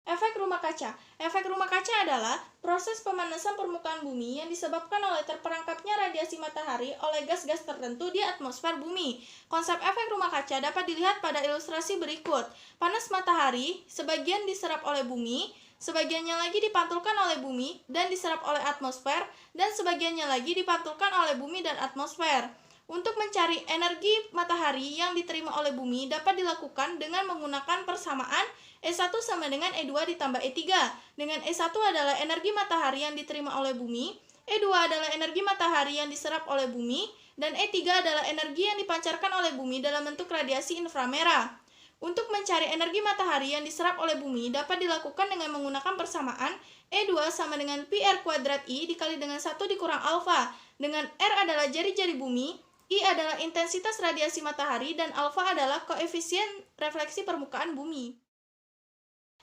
Efek rumah kaca. Efek rumah kaca adalah proses pemanasan permukaan bumi yang disebabkan oleh terperangkapnya radiasi matahari oleh gas-gas tertentu di atmosfer bumi. Konsep efek rumah kaca dapat dilihat pada ilustrasi berikut. Panas matahari sebagian diserap oleh bumi, sebagiannya lagi dipantulkan oleh bumi dan diserap oleh atmosfer, dan sebagiannya lagi dipantulkan oleh bumi dan atmosfer. Untuk mencari energi matahari yang diterima oleh bumi dapat dilakukan dengan menggunakan persamaan E1 sama dengan E2 ditambah E3. Dengan E1 adalah energi matahari yang diterima oleh bumi, E2 adalah energi matahari yang diserap oleh bumi, dan E3 adalah energi yang dipancarkan oleh bumi dalam bentuk radiasi inframerah. Untuk mencari energi matahari yang diserap oleh bumi dapat dilakukan dengan menggunakan persamaan E2 sama dengan pi R kuadrat I dikali dengan 1 dikurang alfa, dengan R adalah jari-jari bumi, I adalah intensitas radiasi matahari, dan alfa adalah koefisien refleksi permukaan bumi.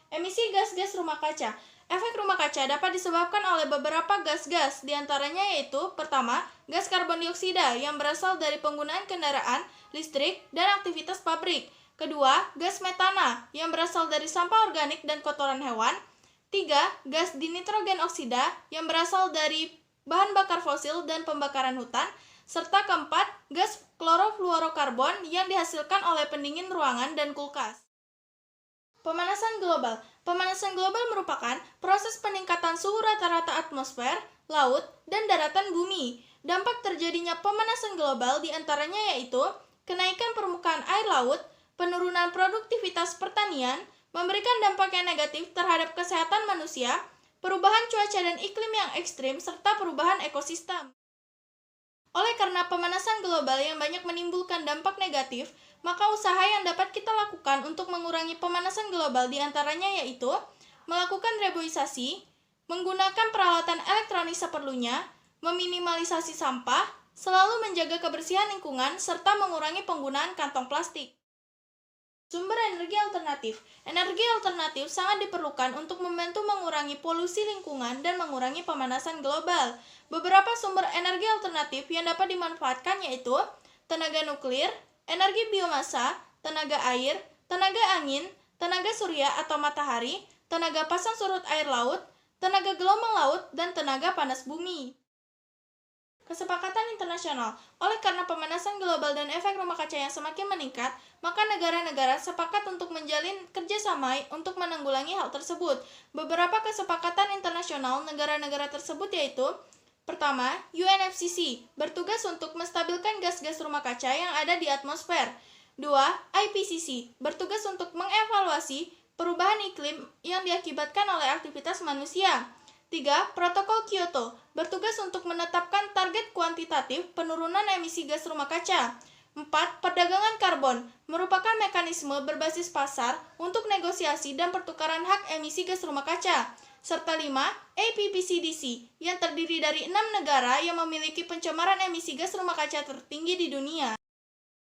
Emisi gas-gas rumah kaca. Efek rumah kaca dapat disebabkan oleh beberapa gas-gas, diantaranya yaitu pertama, gas karbon dioksida yang berasal dari penggunaan kendaraan, listrik, dan aktivitas pabrik. Kedua, gas metana yang berasal dari sampah organik dan kotoran hewan. Tiga, gas dinitrogen oksida yang berasal dari bahan bakar fosil dan pembakaran hutan. Serta keempat, gas klorofluorokarbon yang dihasilkan oleh pendingin ruangan dan kulkas. Pemanasan global. Pemanasan global merupakan proses peningkatan suhu rata-rata atmosfer, laut, dan daratan bumi. Dampak terjadinya pemanasan global diantaranya yaitu kenaikan permukaan air laut, penurunan produktivitas pertanian, memberikan dampak yang negatif terhadap kesehatan manusia, perubahan cuaca dan iklim yang ekstrim, serta perubahan ekosistem. Oleh karena pemanasan global yang banyak menimbulkan dampak negatif, maka usaha yang dapat kita lakukan untuk mengurangi pemanasan global diantaranya yaitu melakukan reboisasi, menggunakan peralatan elektronik seperlunya, meminimalisasi sampah, Selalu menjaga kebersihan lingkungan serta mengurangi penggunaan kantong plastik. Sumber energi alternatif. Energi alternatif sangat diperlukan untuk membantu mengurangi polusi lingkungan dan mengurangi pemanasan global. Beberapa sumber energi alternatif yang dapat dimanfaatkan yaitu tenaga nuklir, energi biomasa, tenaga air, tenaga angin, tenaga surya atau matahari, tenaga pasang surut air laut, tenaga gelombang laut, dan tenaga panas bumi. Kesepakatan internasional. Oleh karena pemanasan global dan efek rumah kaca yang semakin meningkat, maka negara-negara sepakat untuk menjalin kerjasama untuk menanggulangi hal tersebut. Beberapa kesepakatan internasional negara-negara tersebut yaitu: pertama, UNFCCC bertugas untuk menstabilkan gas-gas rumah kaca yang ada di atmosfer. 2. IPCC bertugas untuk mengevaluasi perubahan iklim yang diakibatkan oleh aktivitas manusia. 3. Protokol Kyoto bertugas untuk menetapkan target kuantitatif penurunan emisi gas rumah kaca. 4. Perdagangan karbon merupakan mekanisme berbasis pasar untuk negosiasi dan pertukaran hak emisi gas rumah kaca. Serta 5. APPCDC yang terdiri dari 6 negara yang memiliki pencemaran emisi gas rumah kaca tertinggi di dunia.